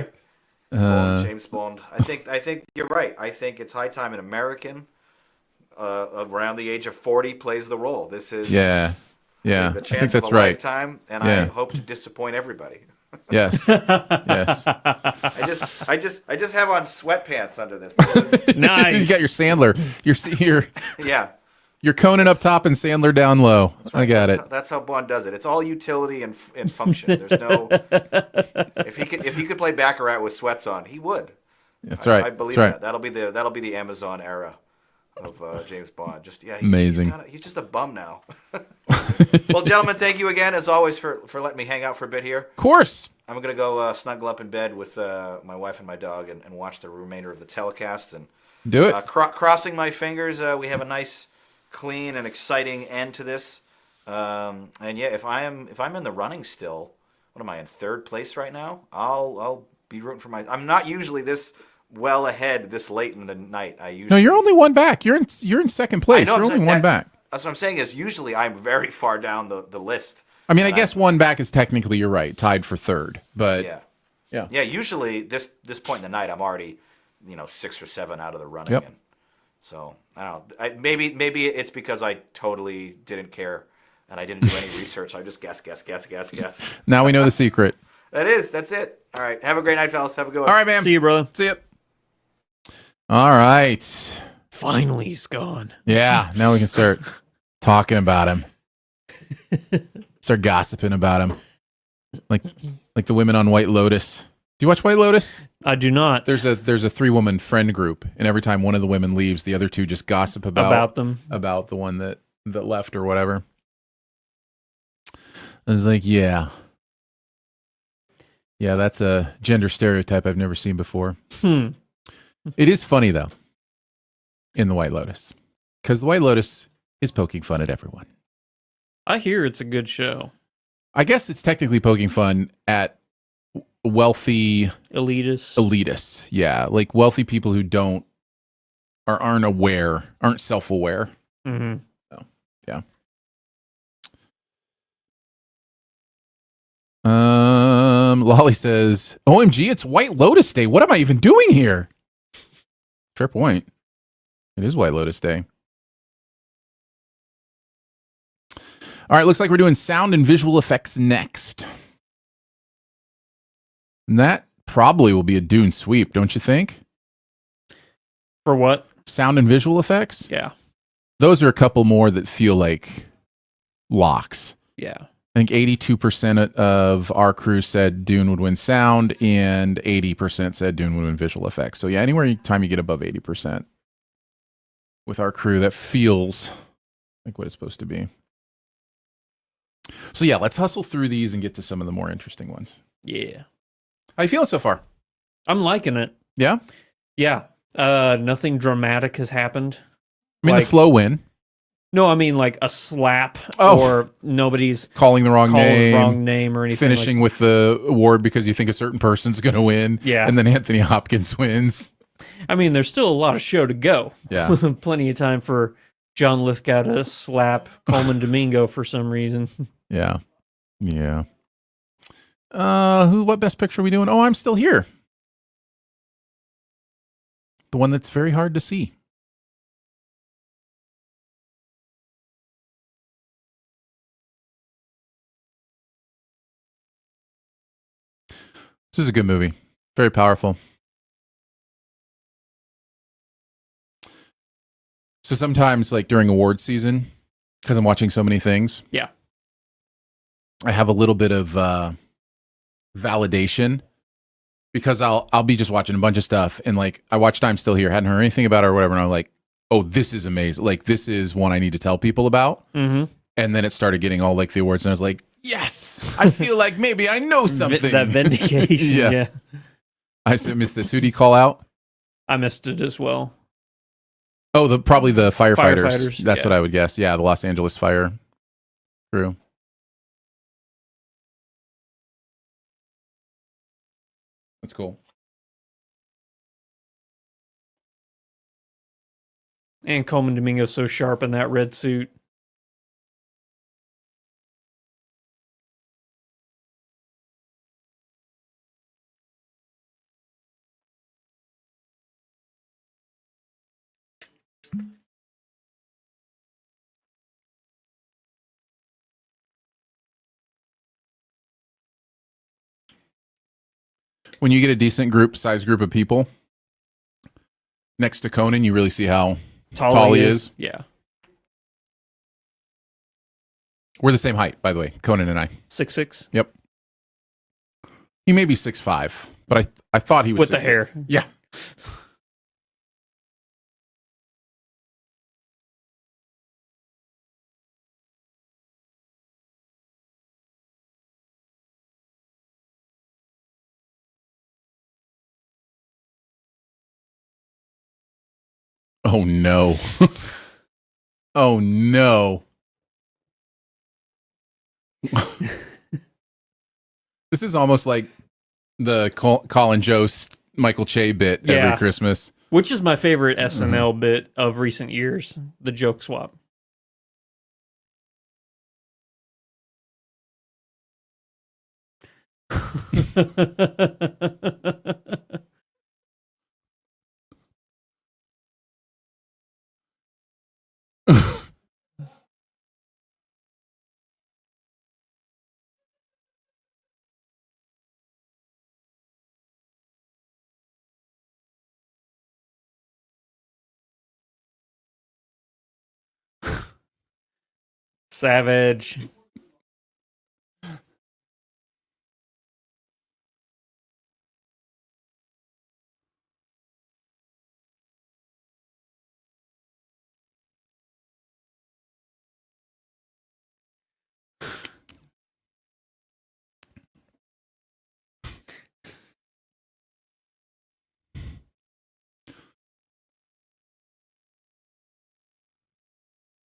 right. James Bond. I think you're right. I think it's high time an American around the age of 40 plays the role. This is Yeah, yeah. the I chance think that's of a right. lifetime, and Yeah. I hope to disappoint everybody. Yes, yes. I just have on sweatpants under this. This is- Nice. You got your Sandler. yeah. You're Conan up top and Sandler down low. I got it. That's how Bond does it. It's all utility and function. There's no. If he could play Baccarat with sweats on, he would. That's right. I believe That's right. that. That'll be the Amazon era of James Bond. Just he's, Amazing. He's just a bum now. Well, gentlemen, thank you again as always for letting me hang out for a bit here. Of course. I'm gonna go snuggle up in bed with my wife and my dog and watch the remainder of the telecast and Do it. crossing my fingers. We have a nice, clean and exciting end to this. And yeah, if I'm in the running still, what am I in third place right now? I'll be rooting for I'm not usually this well ahead this late in the night. No, you're only one back. You're in second place. I know, You're I'm only saying one that- back. That's what I'm saying is usually I'm very far down the list. I mean, I guess one back is technically, you're right, tied for third. But Yeah. Usually this point in the night I'm already 6 or 7 out of the running. Yep. And so I don't know. Maybe it's because I totally didn't care and I didn't do any research. I just guess. now we know the secret. That's it. All right. Have a great night, fellas. Have a good one. All right, man. See you, brother. See ya. All right. Finally, he's gone. Yeah. Now we can start talking about him. Start gossiping about him. Like the women on White Lotus. Do you watch White Lotus? I do not. There's a 3-woman friend group, and every time one of the women leaves, the other two just gossip about them. about the one that left or whatever. I was like, yeah, that's a gender stereotype I've never seen before. Hmm. It is funny though, in the White Lotus, because the White Lotus is poking fun at everyone. I hear it's a good show. I guess it's technically poking fun at wealthy Elitists. Yeah, like wealthy people who aren't self-aware. Mm-hmm. So, yeah. Lolly says, "OMG, it's White Lotus Day. What am I even doing here?" Fair point. It is White Lotus Day. All right, looks like we're doing sound and visual effects next. And that probably will be a Dune sweep, don't you think? For what? Sound and visual effects? Yeah. Those are a couple more that feel like locks. Yeah. I think 82% of our crew said Dune would win sound, and 80% said Dune would win visual effects. So yeah, anywhere time you get above 80% with our crew, that feels like what it's supposed to be. So yeah, let's hustle through these and get to some of the more interesting ones. Yeah. How you feeling so far? I'm liking it. Yeah? Yeah. Nothing dramatic has happened. I mean, Like- the flow win, No, I mean like a slap Oh. or nobody's calling the wrong called name, the wrong name or anything. finishing with the award because you think a certain person's going to win. Yeah. And then Anthony Hopkins wins. I mean, there's still a lot of show to go. Yeah. Plenty of time for John Lithgow to slap Coleman Domingo for some reason. Yeah. Yeah. What best picture are we doing? Oh, I'm Still Here. The one that's very hard to see. This is a good movie. Very powerful. So sometimes, like during award season, because I'm watching so many things, Yeah. I have a little bit of validation because I'll be just watching a bunch of stuff and like I watched I'm Still Here, hadn't heard anything about it or whatever, and I'm like, oh, this is amazing. Like this is one I need to tell people about. Mm-hmm. And then it started getting all like the awards, and I was like, yes, I feel like maybe I know something. That vindication. Yeah. Yeah. I missed this. Who did he call out? I missed it as well. Oh, probably the firefighters. Firefighters, That's yeah. what I would guess. Yeah, the Los Angeles fire crew. That's cool. And Coleman Domingo's so sharp in that red suit. When you get a decent size group of people next to Conan, you really see how tall he is. Yeah. We're the same height, by the way, Conan and I. 6'6". Yep. He may be 6'5", but I thought he was With the 6'6". hair. Yeah. Oh no. Oh no. This is almost like the Colin Jost Michael Che bit every Yeah. Christmas. Which is my favorite SNL bit of recent years, the joke swap. Savage.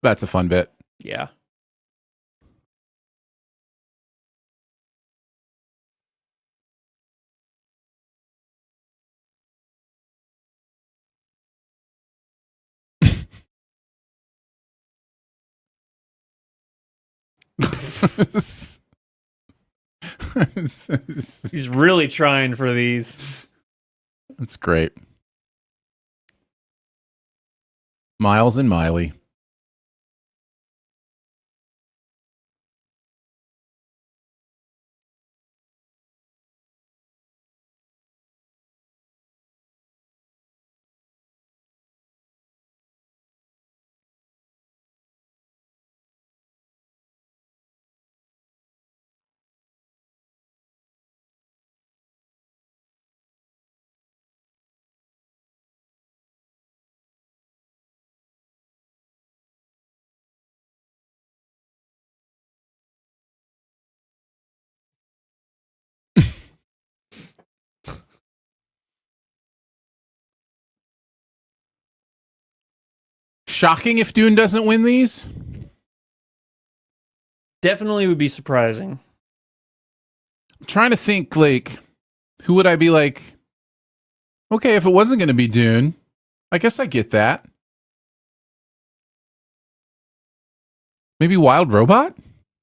That's a fun bit. Yeah. He's really trying for these. That's great. Miles and Miley. Shocking if Dune doesn't win these. Definitely would be surprising. I'm trying to think, like, who would I be like? Okay, if it wasn't going to be Dune, I guess I get that. Maybe Wild Robot?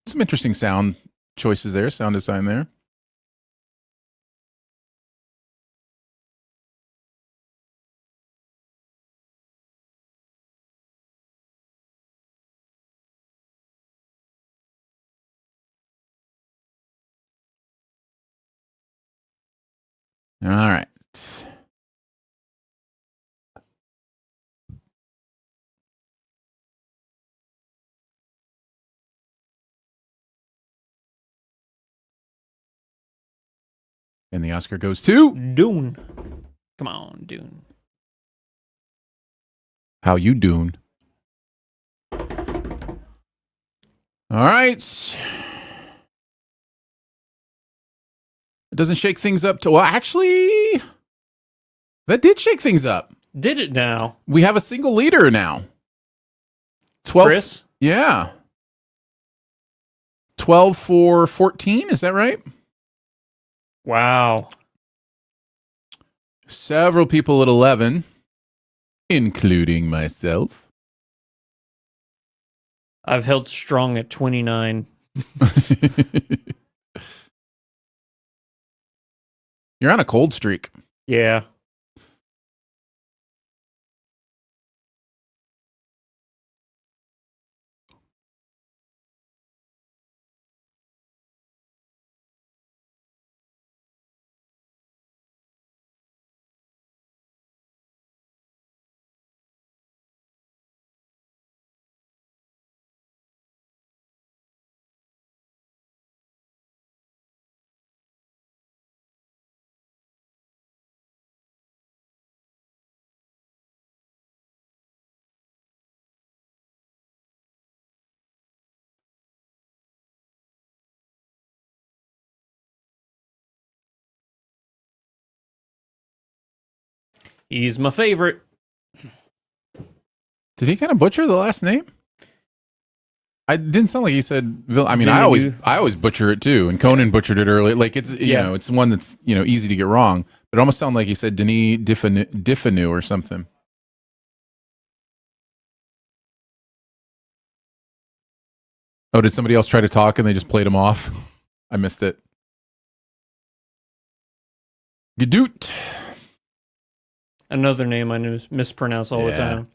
Some interesting sound choices there, sound design there. All right. And the Oscar goes to Dune. Come on, Dune. How You Dune. All right. It doesn't shake things up to, well, actually, that did shake things up. Did it now? We have a single leader now. 12. Chris? Yeah. 12 for 14. Is that right? Wow. Several people at 11, including myself. I've held strong at 29. You're on a cold streak. Yeah. He's my favorite. Did he kind of butcher the last name? I didn't sound like he said. I mean, I always butcher it too, and Conan butchered it earlier. Like it's you know, it's one that's easy to get wrong. But it almost sounded like he said Denis Diffanu or something. Oh, did somebody else try to talk and they just played him off? I missed it. Gedoot. Another name I mispronounce all the time.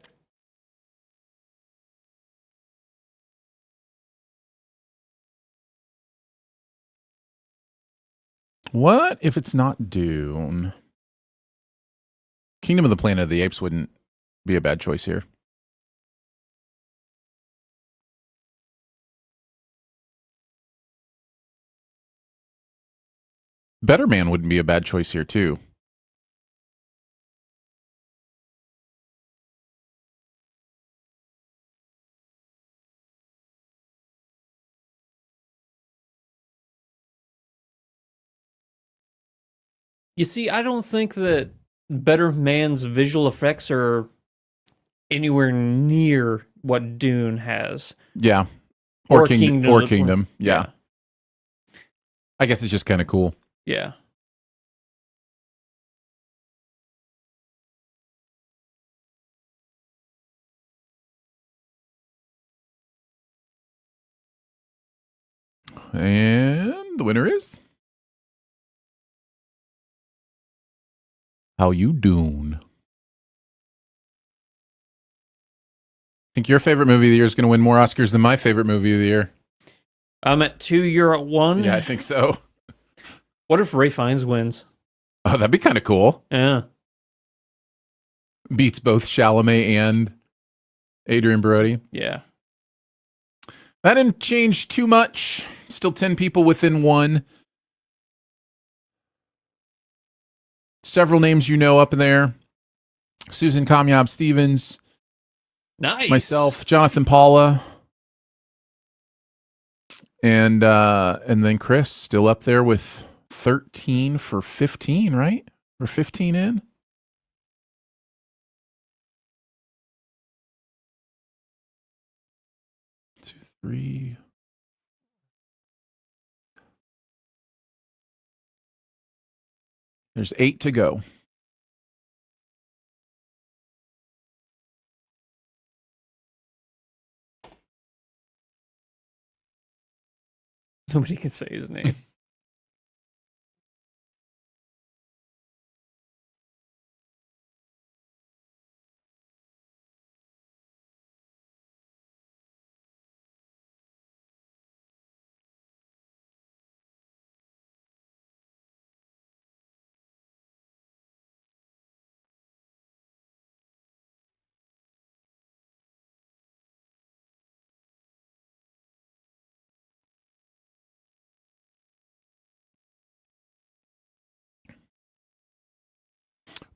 What if it's not Dune? Kingdom of the Planet of the Apes wouldn't be a bad choice here. Better Man wouldn't be a bad choice here, too. You see, I don't think that Better Man's visual effects are anywhere near what Dune has. Yeah. Or Kingdom. Kingdom. Yeah. I guess it's just kind of cool. Yeah. And the winner is... How you doing? Think your favorite movie of the year is going to win more Oscars than my favorite movie of the year? I'm at 2, you're at 1. Yeah, I think so. What if Ray Fiennes wins? Oh, that'd be kind of cool. Yeah. Beats both Chalamet and Adrian Brody. Yeah. That didn't change too much. Still 10 people within one. Several names you know up in there. Susan Kamyab Stevens. Nice. Myself, Jonathan Paula. And then Chris still up there with 13 for 15, right? We're 15 in. Two, three. There's 8 to go. Nobody can say his name.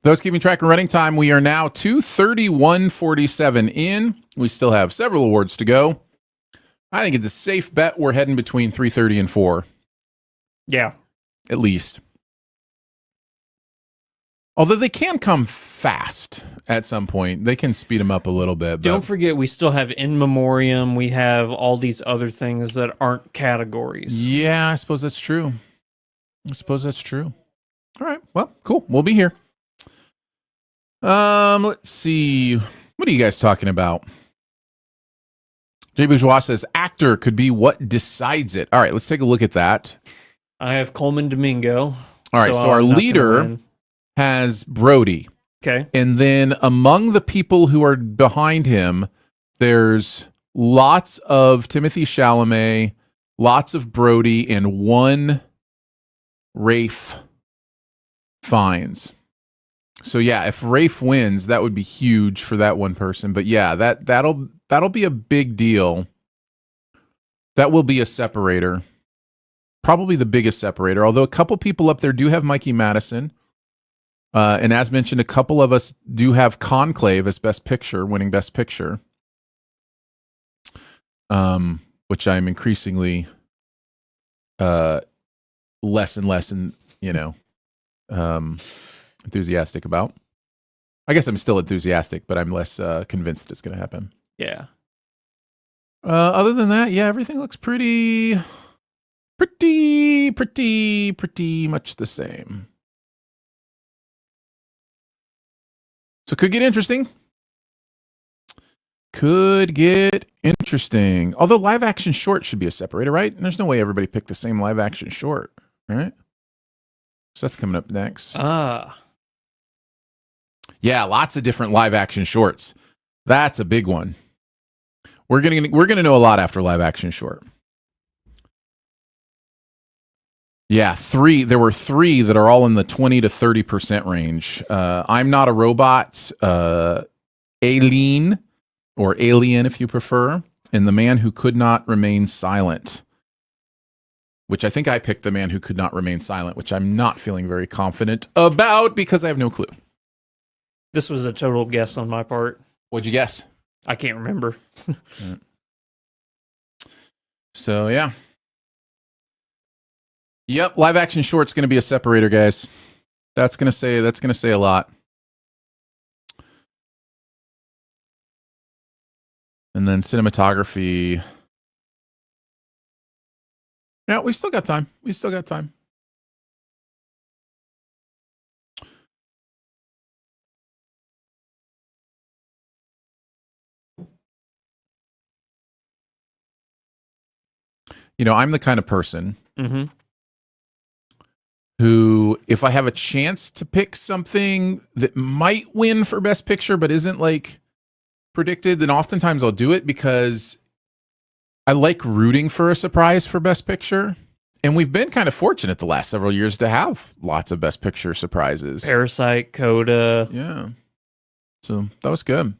Those keeping track of running time, we are now 2:31:47 in. We still have several awards to go. I think it's a safe bet we're heading between 3:30 and 4. Yeah. At least. Although they can come fast at some point. They can speed them up a little bit. But Don't forget, we still have In Memoriam. We have all these other things that aren't categories. yeah, I suppose that's true. All right. Well, cool. We'll be here. Let's see. What are you guys talking about? Jay Bourgeois says actor could be what decides it. All right, let's take a look at that. I have Coleman Domingo. All right, so our I'm not gonna leader win. has Brody. Okay. And then among the people who are behind him, there's lots of Timothy Chalamet, lots of Brody, and one Rafe Fiennes. So yeah, if Rafe wins, that would be huge for that one person. But yeah, that'll be a big deal. That will be a separator. Probably the biggest separator. Although a couple people up there do have Mikey Madison. And as mentioned, a couple of us do have Conclave as Best Picture, winning Best Picture. Which I'm increasingly less and less enthusiastic about. I guess I'm still enthusiastic, but I'm less convinced that it's going to happen. Yeah. Other than that, yeah, everything looks pretty much the same. So could get interesting. Although live action short should be a separator, right? And there's no way everybody picked the same live action short, right? So that's coming up next. Yeah, lots of different live action shorts. That's a big one. We're gonna know a lot after live action short. Yeah, there were three that are all in the 20 to 30% range. I'm Not a Robot, Alien, or Alien if you prefer, and The Man Who Could Not Remain Silent. Which I think I picked The Man Who Could Not Remain Silent, which I'm not feeling very confident about because I have no clue. This was a total guess on my part. What'd you guess? I can't remember. Right. So, yeah. Yep, live action short's going to be a separator, guys. That's going to say a lot. And then cinematography. Yeah, we still got time. I'm the kind of person who, if I have a chance to pick something that might win for Best Picture but isn't like predicted, then oftentimes I'll do it because I like rooting for a surprise for Best Picture. And we've been kind of fortunate the last several years to have lots of Best Picture surprises. Parasite, Coda. Yeah. So that was good.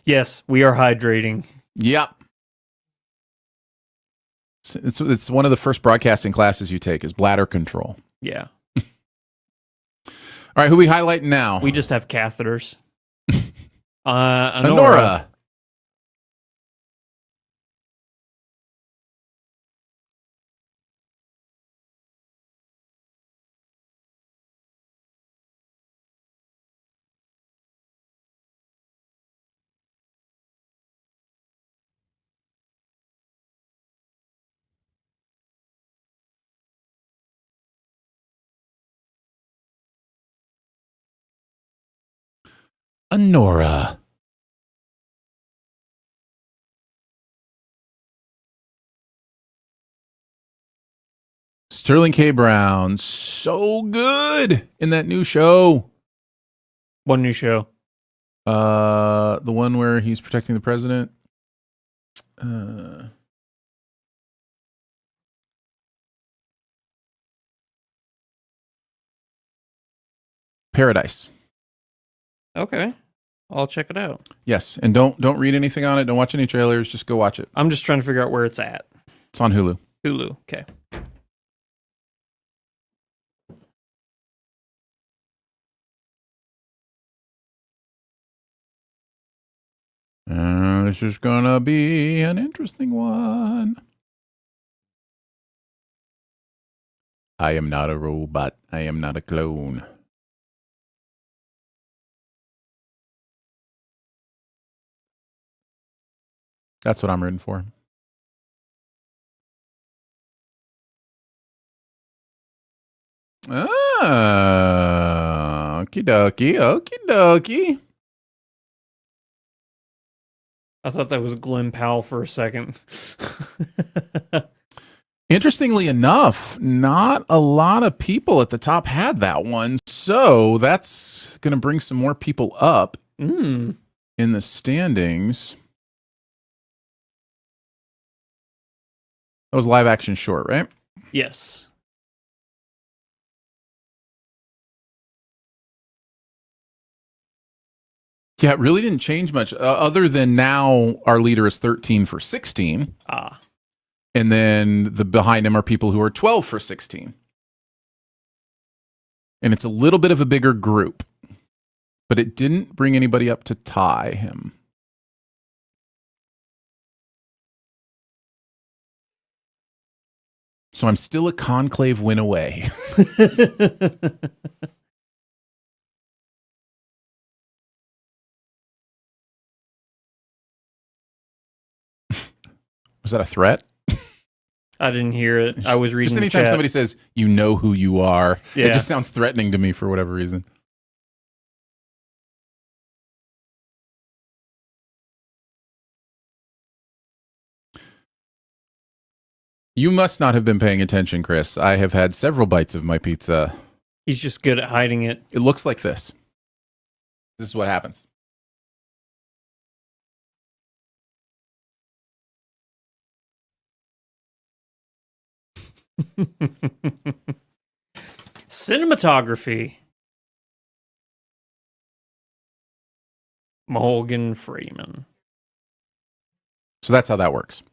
Yes, we are hydrating. Yep. It's one of the first broadcasting classes you take is bladder control. Yeah. All right, who we highlighting now? We just have catheters. Honora. Honora. Sterling K. Brown, so good in that new show. One new show. The one where he's protecting the president. Paradise. Okay. I'll check it out. Yes, and don't read anything on it. Don't watch any trailers. Just go watch it. I'm just trying to figure out where it's at. It's on Hulu. Hulu. Okay. This is gonna be an interesting one. I am not a robot. I am not a clone. That's what I'm rooting for. Ah, okie dokie, okie dokie. I thought that was Glenn Powell for a second. Interestingly enough, not a lot of people at the top had that one. So that's going to bring some more people up in the standings. That was live action short, right? Yes. Yeah, it really didn't change much other than now our leader is 13 for 16. And then the behind him are people who are 12 for 16. And it's a little bit of a bigger group, but it didn't bring anybody up to tie him. So I'm still a conclave win away. Was that a threat? I didn't hear it. I was reading Just anytime the chat. somebody says, you know who you are, Yeah. it just sounds threatening to me for whatever reason. You must not have been paying attention, Chris. I have had several bites of my pizza. He's just good at hiding it. It looks like this. This is what happens. Cinematography. Morgan Freeman. So that's how that works.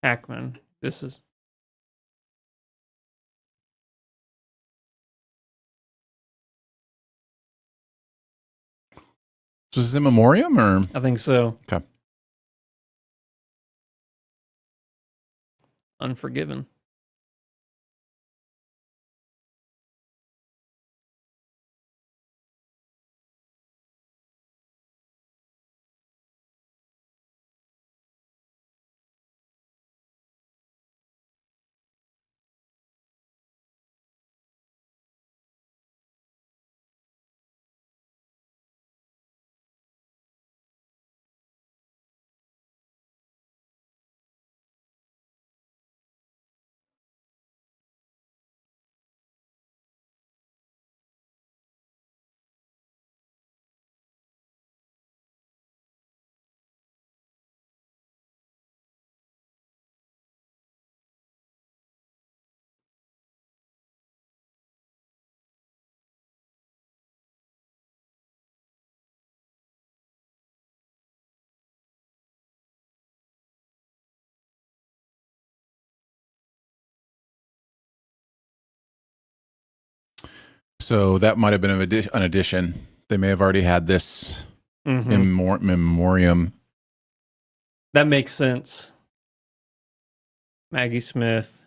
Hackman. This is... So is this in memoriam or? I think so. Okay. Unforgiven. So that might have been an addition. They may have already had this Mm-hmm. in memoriam. That makes sense. Maggie Smith.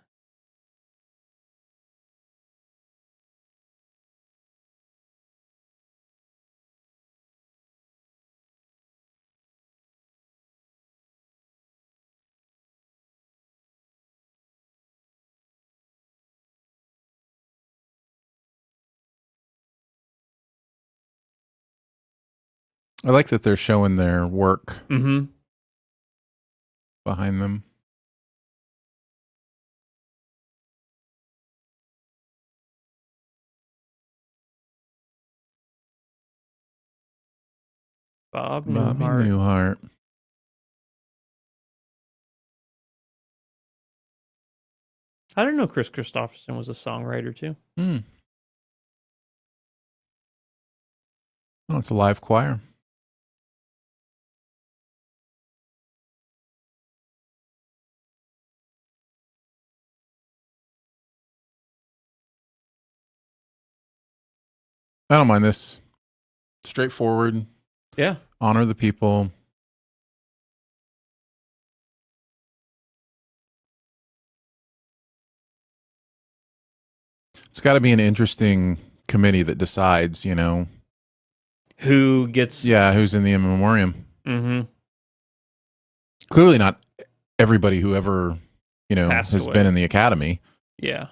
I like that they're showing their work Mm-hmm. behind them. Bob Bobby Newhart. Newhart. I didn't know Chris Christopherson was a songwriter too. Oh, it's a live choir. I don't mind this. Straightforward. Yeah. Honor the people. It's got to be an interesting committee that decides, Who gets? who's in the in memoriam. Mm-hmm. Clearly not everybody who ever, Passed has away. been in the academy. Yeah.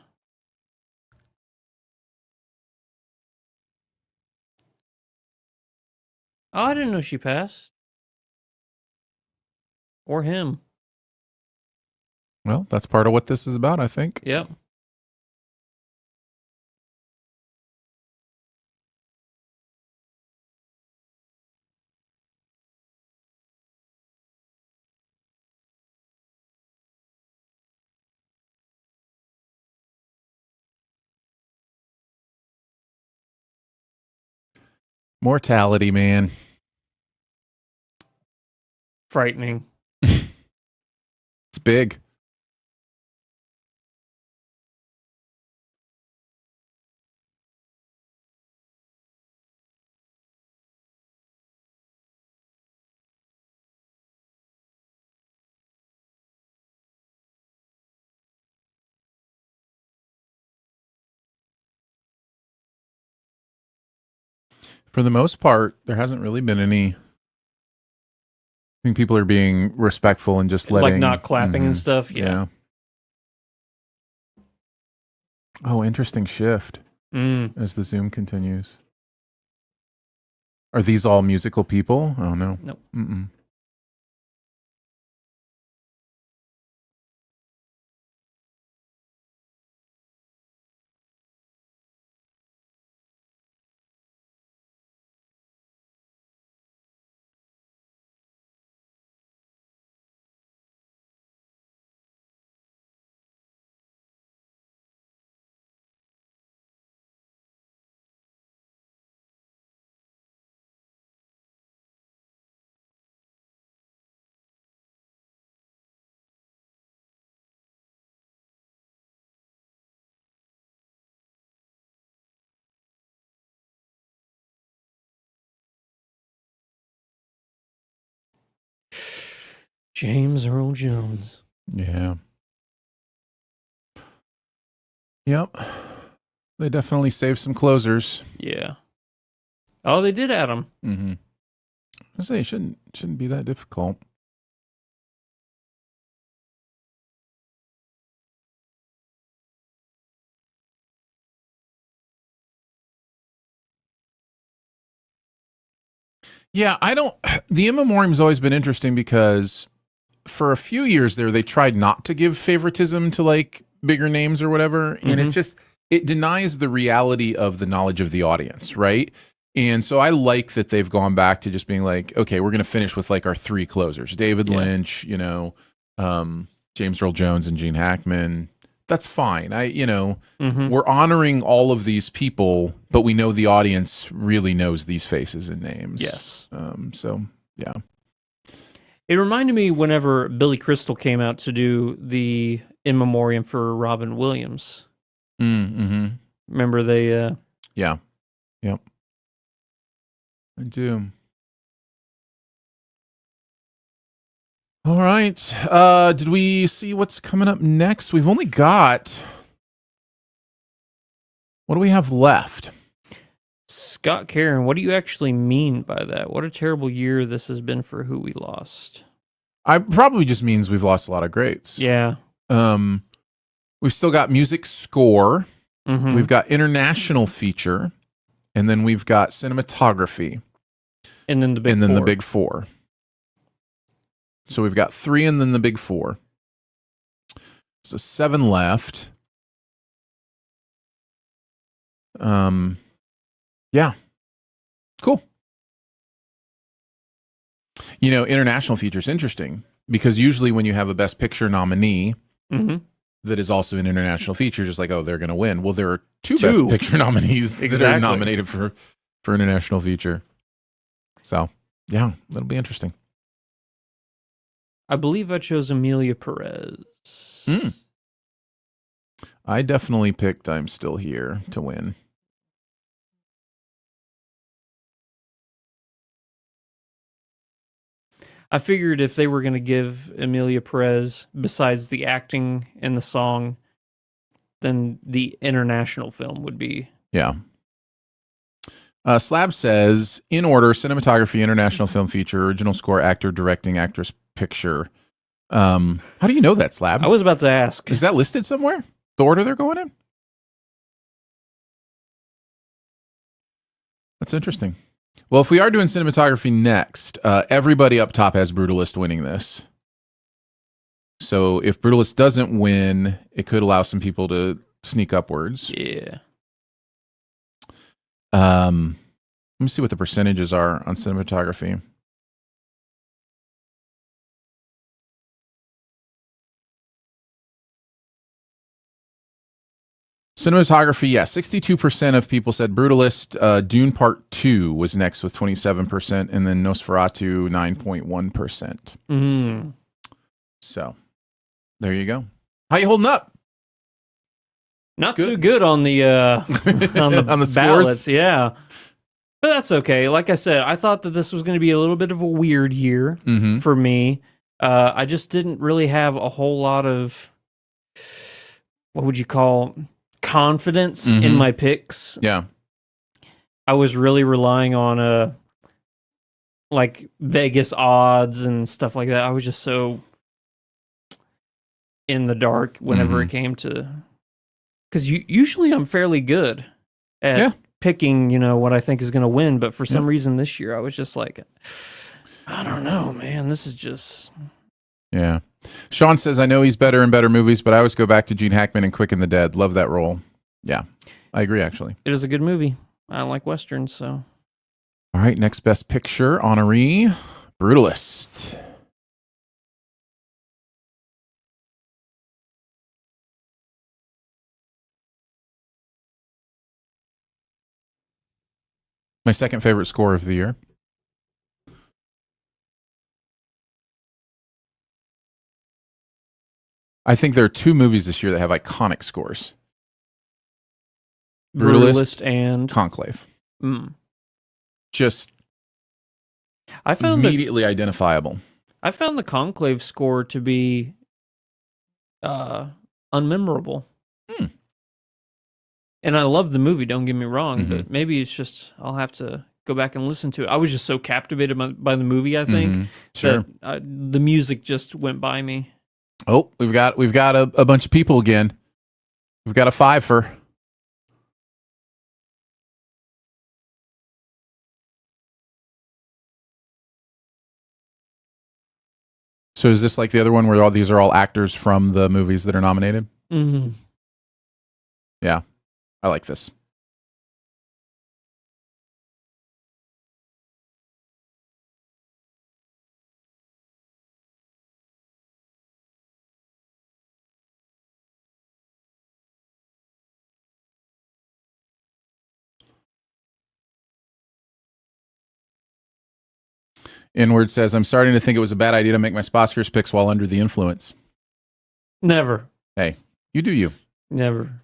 Oh, I didn't know she passed. Or him. Well, that's part of what this is about, I think. Yep. Mortality, man. Frightening. It's big. For the most part, there hasn't really been any. I think people are being respectful and just letting. Like not clapping and Mhm. stuff. Yeah. Oh, interesting shift Mm. as the Zoom continues. Are these all musical people? Oh, no. Nope. Mm-mm. James Earl Jones. Yeah. Yep. They definitely saved some closers. Yeah. Oh, they did add him. Mm-hmm. I say it shouldn't be that difficult. Yeah, the in memoriam's always been interesting because for a few years there, they tried not to give favoritism to like bigger names or whatever. And it denies the reality of the knowledge of the audience. Right. And so I like that they've gone back to just being like, okay, we're going to finish with like our three closers, David Lynch, James Earl Jones and Gene Hackman. That's fine. We're honoring all of these people, but we know the audience really knows these faces and names. Yes. So yeah. It reminded me whenever Billy Crystal came out to do the in memoriam for Robin Williams. Mm-hmm. Remember they? Yeah. Yep. I do. All right. Did we see what's coming up next? We've only got. What do we have left? Scott Karen, what do you actually mean by that? What a terrible year this has been for Who We Lost. I probably just means we've lost a lot of greats. Yeah. We've still got music score. Mm-hmm. We've got international feature, and then we've got cinematography, and then the big the four. big four. So we've got 3 and then the big 4. So 7 left. Yeah. Cool. International feature is interesting because usually when you have a Best Picture nominee that is also an international feature, just like, oh, they're going to win. Well, there are two Best Picture nominees that are nominated for international feature. So, yeah, that'll be interesting. I believe I chose Amelia Perez. I definitely picked I'm Still Here to win. I figured if they were going to give Emilia Perez, besides the acting and the song, then the international film would be. Yeah. Slab says, in order, cinematography, international film feature, original score, actor, directing, actress, picture. How do you know that, Slab? I was about to ask. Is that listed somewhere? The order they're going in? That's interesting. Well, if we are doing cinematography next, everybody up top has Brutalist winning this. So if Brutalist doesn't win, it could allow some people to sneak upwards. Yeah. Let me see what the percentages are on cinematography. Cinematography, yeah, 62% of people said Brutalist. Dune Part 2 was next with 27%, and then Nosferatu, 9.1%. Mm. So, there you go. How you holding up? Not Good. so good on the On the ballots, scores? yeah. But that's okay. Like I said, I thought that this was going to be a little bit of a weird year Mm-hmm. for me. I just didn't really have a whole lot of, what would you call, confidence in Mhm. my picks. Yeah. I was really relying on like Vegas odds and stuff like that. I was just so in the dark whenever it came to, because usually I'm fairly good at Yeah. picking, what I think is going to win. But for some Yep. reason this year, I was just like, I don't know, man. This is just. Yeah. Sean says, I know he's better in better movies, but I always go back to Gene Hackman and Quick and the Dead. Love that role. Yeah. I agree, actually. It is a good movie. I like westerns, so. All right. Next best picture honoree, Brutalist. My second favorite score of the year. I think there are two movies this year that have iconic scores. Brutalist and Conclave. Just I found immediately identifiable. I found the Conclave score to be unmemorable. And I love the movie, don't get me wrong, but maybe it's just I'll have to go back and listen to it. I was just so captivated by the movie, I think, Sure. that the music just went by me. Oh, we've got a bunch of people again. We've got a 5-fer. So is this like the other one where these are all actors from the movies that are nominated? Mm-hmm. Yeah, I like this. Inward says, I'm starting to think it was a bad idea to make my Sposcars picks while under the influence. Never. Hey, you do you. Never.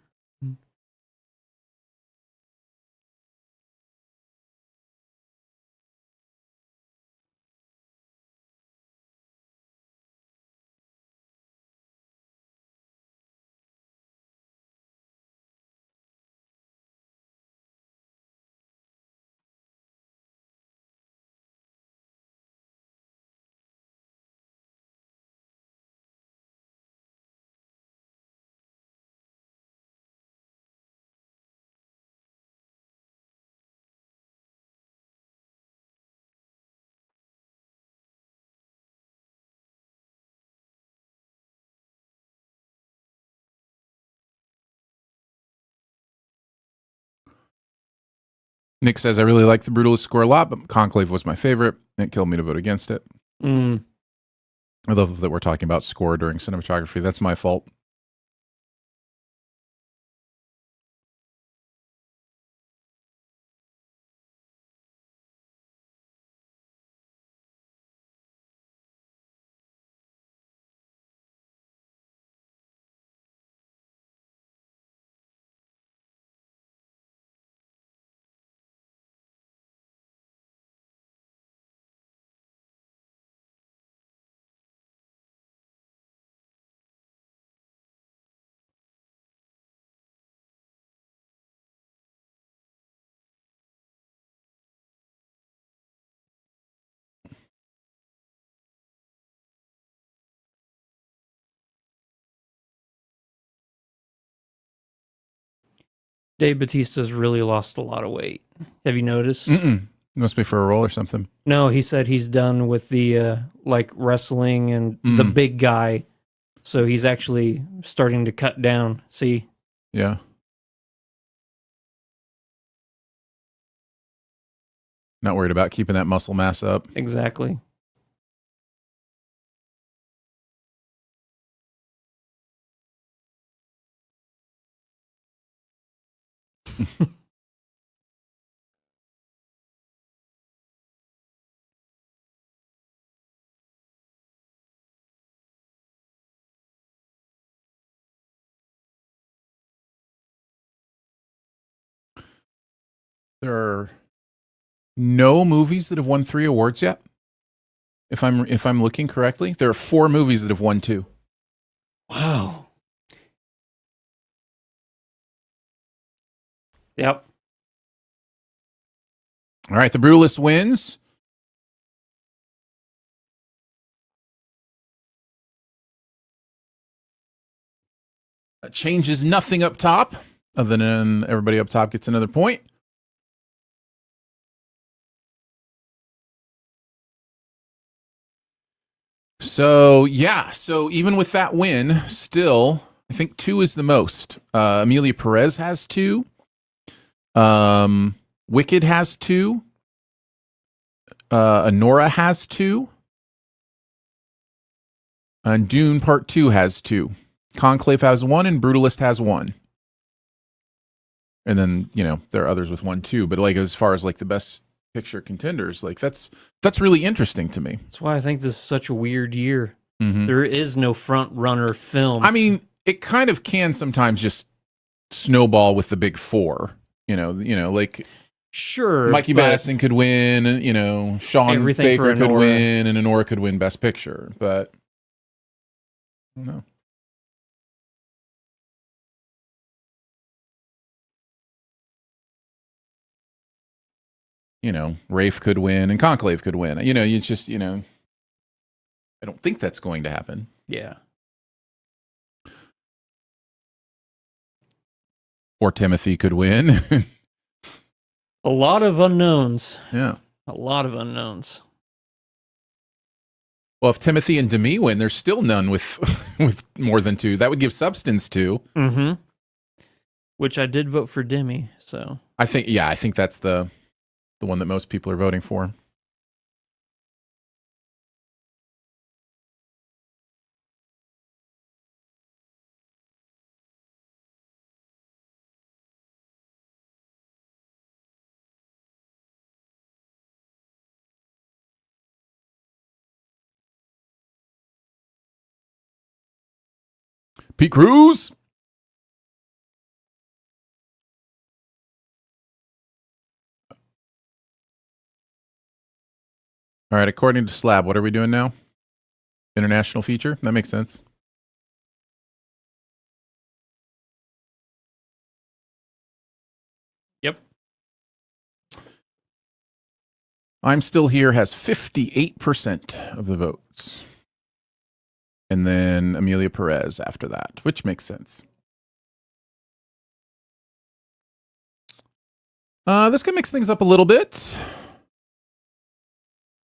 Nick says, I really like the Brutalist score a lot, but Conclave was my favorite. It killed me to vote against it. Mm. I love that we're talking about score during cinematography. That's my fault. Dave Bautista's really lost a lot of weight. Have you noticed? Mm-mm. Must be for a role or something. No, he said he's done with the like wrestling and the big guy. So he's actually starting to cut down. See? Yeah. Not worried about keeping that muscle mass up. Exactly. There are no movies that have won 3 awards yet. If I'm looking correctly, there are 4 movies that have won 2. Wow. Yep. All right, The Brutalist wins. That changes nothing up top, other than everybody up top gets another point. So, yeah. So, even with that win, still, I think 2 is the most. Amelia Perez has 2. Wicked has 2. Anora has 2. And Dune Part 2 has 2. Conclave has 1, and Brutalist has 1. And then, there are others with 1 too. But like as far as like the best picture contenders, like that's really interesting to me. That's why I think this is such a weird year. Mm-hmm. There is no front runner film. I mean, it kind of can sometimes just snowball with the big 4. Like sure, Mikey but Madison could win, Sean Everything Baker for could Anora. win, and Anora could win Best Picture. But I don't know. Rafe could win and Conclave could win. It's just, I don't think that's going to happen. Yeah. Or Timothy could win. A lot of unknowns. Yeah. A lot of unknowns. Well, if Timothy and Demi win, there's still none with with more than 2. That would give Substance 2. Mm-hmm. Which I did vote for Demi, so. I think that's the one that most people are voting for. Pete Cruz. All right, according to Slab, what are we doing now? International feature? That makes sense. Yep. I'm Still Here has 58% of the votes. And then Amelia Perez after that, which makes sense. This can mix things up a little bit.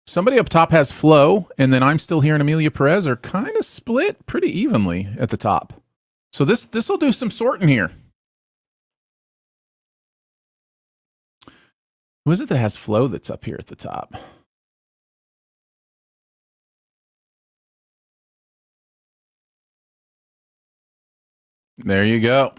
Somebody up top has Flo, and then I'm Still Here and Amelia Perez are kind of split pretty evenly at the top. So this will do some sorting here. Who is it that has Flo that's up here at the top? There you go.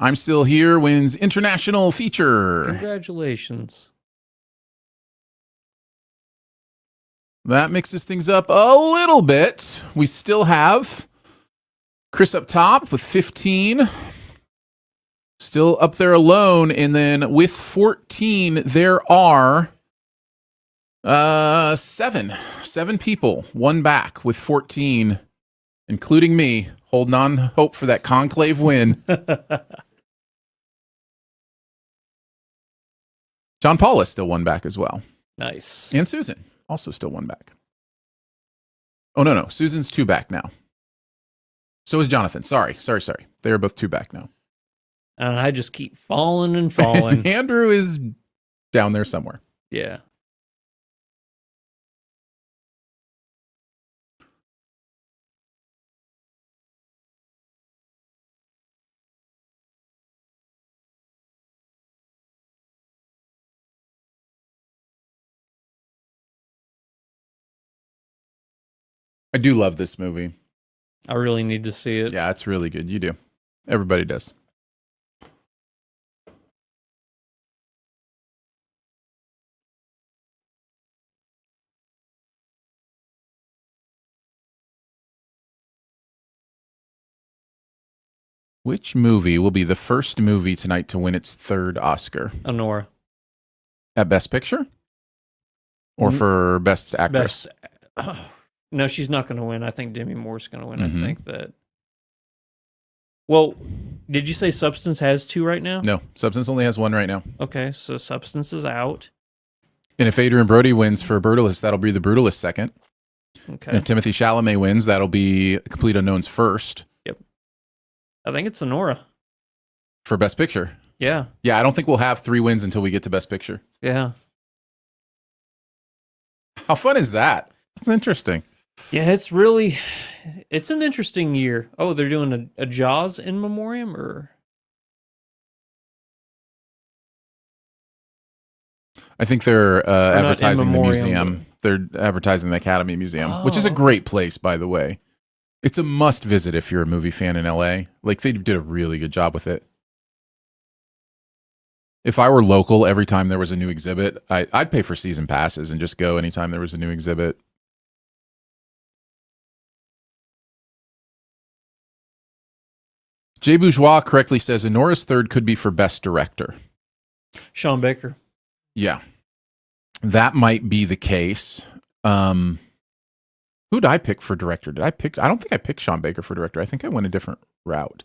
I'm Still Here wins international feature. Congratulations. That mixes things up a little bit. We still have Chris up top with 15. Still up there alone. And then with 14, there are 7 people, one back with 14, including me, holding on hope for that Conclave win. John Paul is still one back as well. Nice. And Susan also still one back. Oh, no. Susan's 2 back now. So is Jonathan. Sorry. They are both 2 back now. And I just keep falling and falling. Andrew is down there somewhere. Yeah. I do love this movie. I really need to see it. Yeah, it's really good. You do. Everybody does. Which movie will be the first movie tonight to win its 3rd Oscar? Honora. At Best Picture? Or for Best Actress? No, she's not going to win. I think Demi Moore's going to win. Mhm. I think that. Well, did you say Substance has 2 right now? No, Substance only has 1 right now. Okay, so Substance is out. And if Adrian Brody wins for Brutalist, that'll be the Brutalist second. Okay. And if Timothy Chalamet wins, that'll be Complete Unknown's first I think it's Honora. for Best Picture. Yeah. Yeah, I don't think we'll have 3 wins until we get to Best Picture. Yeah. How fun is that? That's interesting. Yeah, it's an interesting year. Oh, they're doing a Jaws in memoriam, or? I think they're not in advertising the memoriam, museum. They're advertising the Academy Museum, which is a Oh. great place, by the way. It's a must visit if you're a movie fan in LA. Like, they did a really good job with it. If I were local, every time there was a new exhibit, I'd pay for season passes and just go anytime there was a new exhibit. Jay Bourgeois correctly says Honora's 3rd could be for Best Director. Sean Baker. Yeah, that might be the case. Who did I pick for director? I don't think I picked Sean Baker for director. I think I went a different route.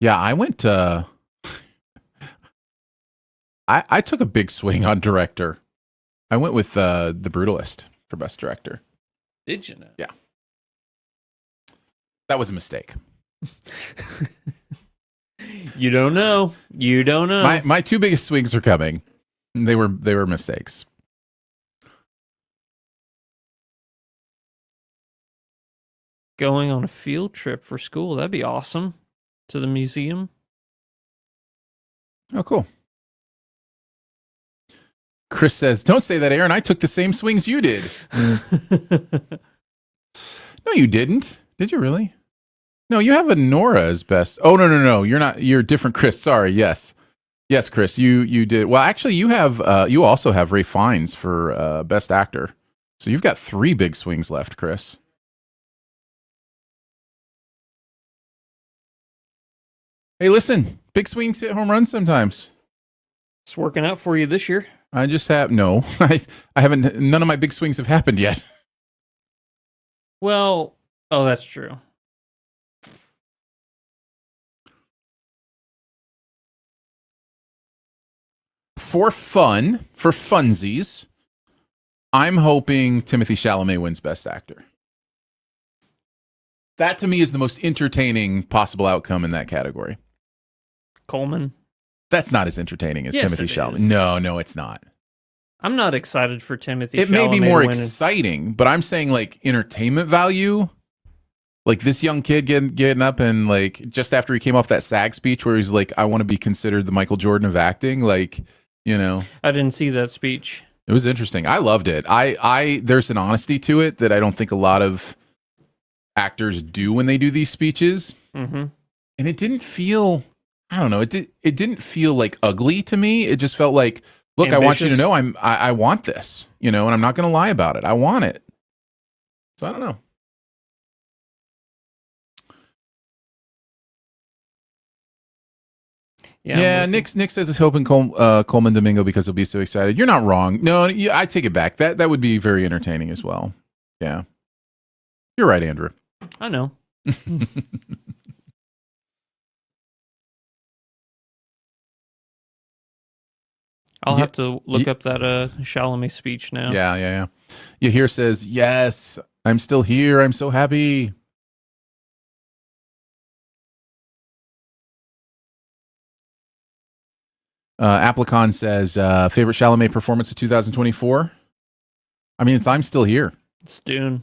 Yeah, I went I took a big swing on director. I went with The Brutalist for Best Director. Did you know? Yeah. That was a mistake. You don't know. You don't know. My 2 biggest swings are coming. They were mistakes. Going on a field trip for school. That'd be awesome. To the museum. Oh, cool. Chris says, "Don't say that, Aaron. I took the same swings you did." No, you didn't. Did you really? No, you have Nora as best. Oh, no. You're not. You're different, Chris. Sorry. Yes, Chris. You did. Well, actually, you also have Ray Fiennes for Best Actor. So you've got 3 big swings left, Chris. Hey, listen. Big swings hit home runs sometimes. It's working out for you this year. I just have no. I haven't. None of my big swings have happened yet. Well, oh, that's true. For funsies, I'm hoping Timothy Chalamet wins Best Actor. That to me is the most entertaining possible outcome in that category. Coleman. That's not as entertaining as Yes, Timothy it Chalamet. is. No, it's not. I'm not excited for Timothy. It may be Chalamet more winning. exciting, but I'm saying like entertainment value. Like this young kid getting up and like just after he came off that SAG speech where he's like, I want to be considered the Michael Jordan of acting. Like, you know, I didn't see that speech. it was interesting. I loved it. I there's an honesty to it that I don't think a lot of actors do when they do these speeches. Mm-hmm. And it didn't feel, I don't know, it didn't feel like ugly to me. It just felt like, look, I want you to Ambitious. know I want this, you know, and I'm not going to lie about it. I want it. So I don't know. Yeah, Nick says it's hoping Coleman Domingo because he'll be so excited. You're not wrong. No, yeah, I take it back. That would be very entertaining as well. Yeah, you're right, Andrew. I know. I'll have to look up that Chalamet speech now. Yeah. Yahir says, yes, I'm still here. I'm so happy. Applicon says, favorite Chalamet performance of 2024? I mean, it's I'm Still Here. It's Dune.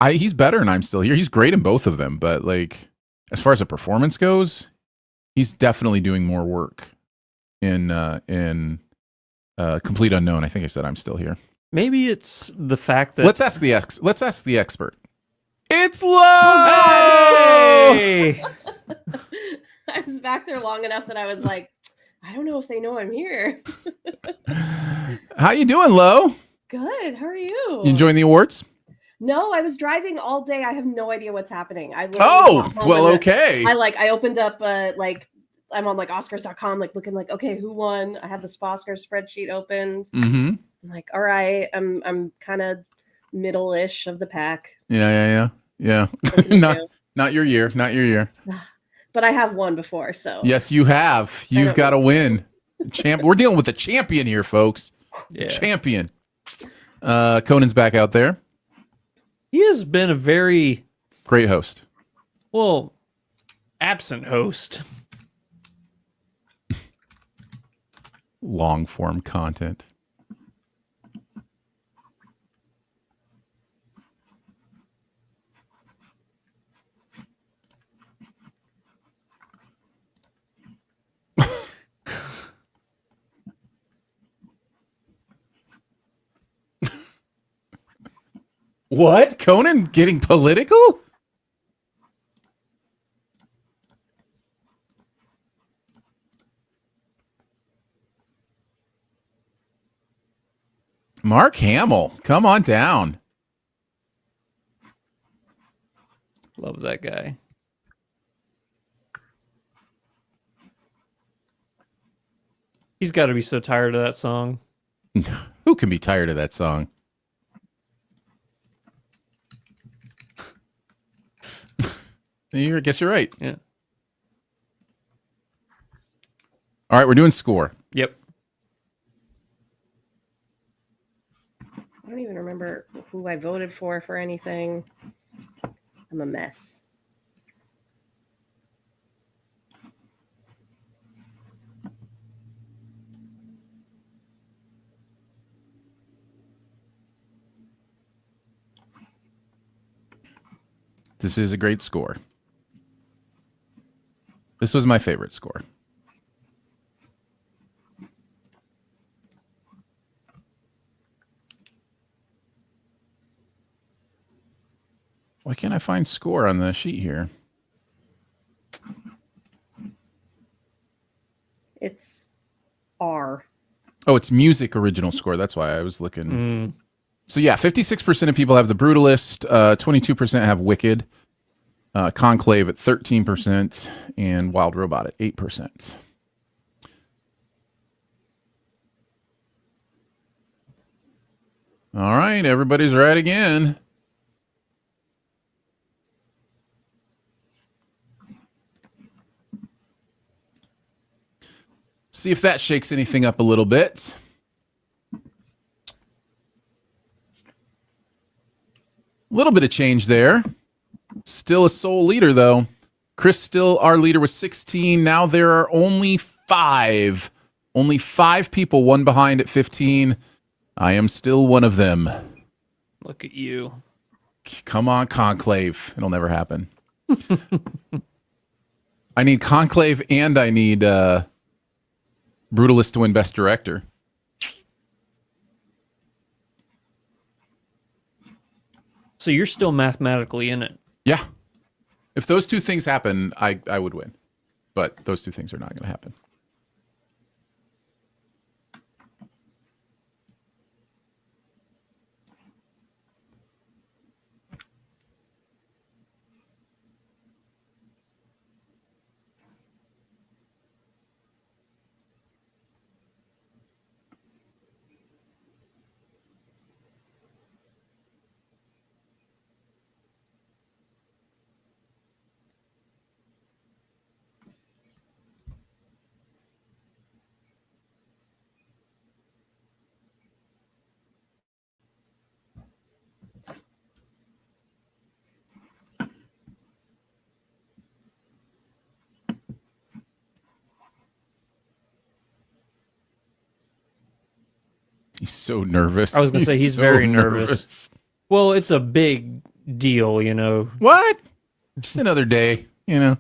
He's better than I'm Still Here. He's great in both of them, but like as far as a performance goes, he's definitely doing more work in Complete Unknown. I think I said I'm Still Here. Maybe it's the fact that Let's ask the expert. It's Lo! Hey! I was back there long enough that I was like, I don't know if they know I'm here. How you doing, Lo? Good. How are you? You enjoying the awards? No, I was driving all day. I have no idea what's happening. I Okay. I opened up I'm on like Oscars.com, like looking like, okay, who won? I have the Sposcars spreadsheet opened. Mm-hmm. I'm like, all right, I'm kind of middle-ish of the pack. Yeah. Not your year. But I have won before, so Yes, you have. You've got to win. We're dealing with a champion here, folks. Yeah. Champion. Conan's back out there. He has been a very Great host. Absent host. Long form content. What? Conan getting political? Mark Hamill, come on down. Love that guy. He's got to be so tired of that song. Who can be tired of that song? I guess you're right. Yeah. All right, we're doing score. Yep. I don't even remember who I voted for anything. I'm a mess. This is a great score. This was my favorite score. Why can't I find score on the sheet here? It's R. Oh, it's music original score. That's why I was looking. So yeah, 56% of people have The Brutalist, 22% have Wicked, Conclave at 13%, and Wild Robot at 8%. All right, everybody's right again. See if that shakes anything up a little bit. A little bit of change there. Still a sole leader, though. Chris still our leader with 16. Now there are only 5. Only 5 people, one behind at 15. I am still one of them. Look at you. Come on, Conclave. It'll never happen. I need Conclave and I need Brutalist to win Best Director. So you're still mathematically in it. Yeah. If those two things happen, I would win. But those two things are not going to happen. He's so nervous. I was gonna say he's so very nervous. Well, it's a big deal, you know. What? Just another day, you know.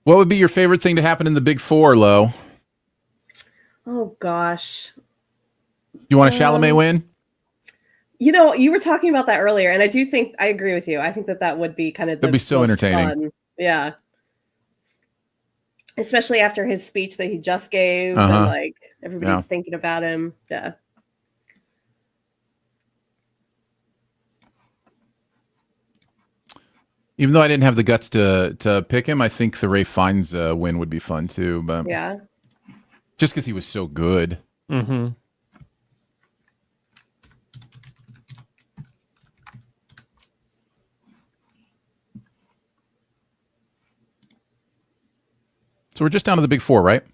What would be your favorite thing to happen in the Big Four, Lo? Oh gosh. You want a Chalamet win? You know, you were talking about that earlier, and I do think I agree with you. I think that would be kind of That'd be so most entertaining. fun. Yeah. Especially after his speech that he just gave, Uh-huh. and like everybody's Yeah. thinking about him. Yeah. Even though I didn't have the guts to pick him, I think the Ray Fiennes win would be fun too. But Yeah. just because he was so good. Mm-hmm. So we're just down to the Big Four, right?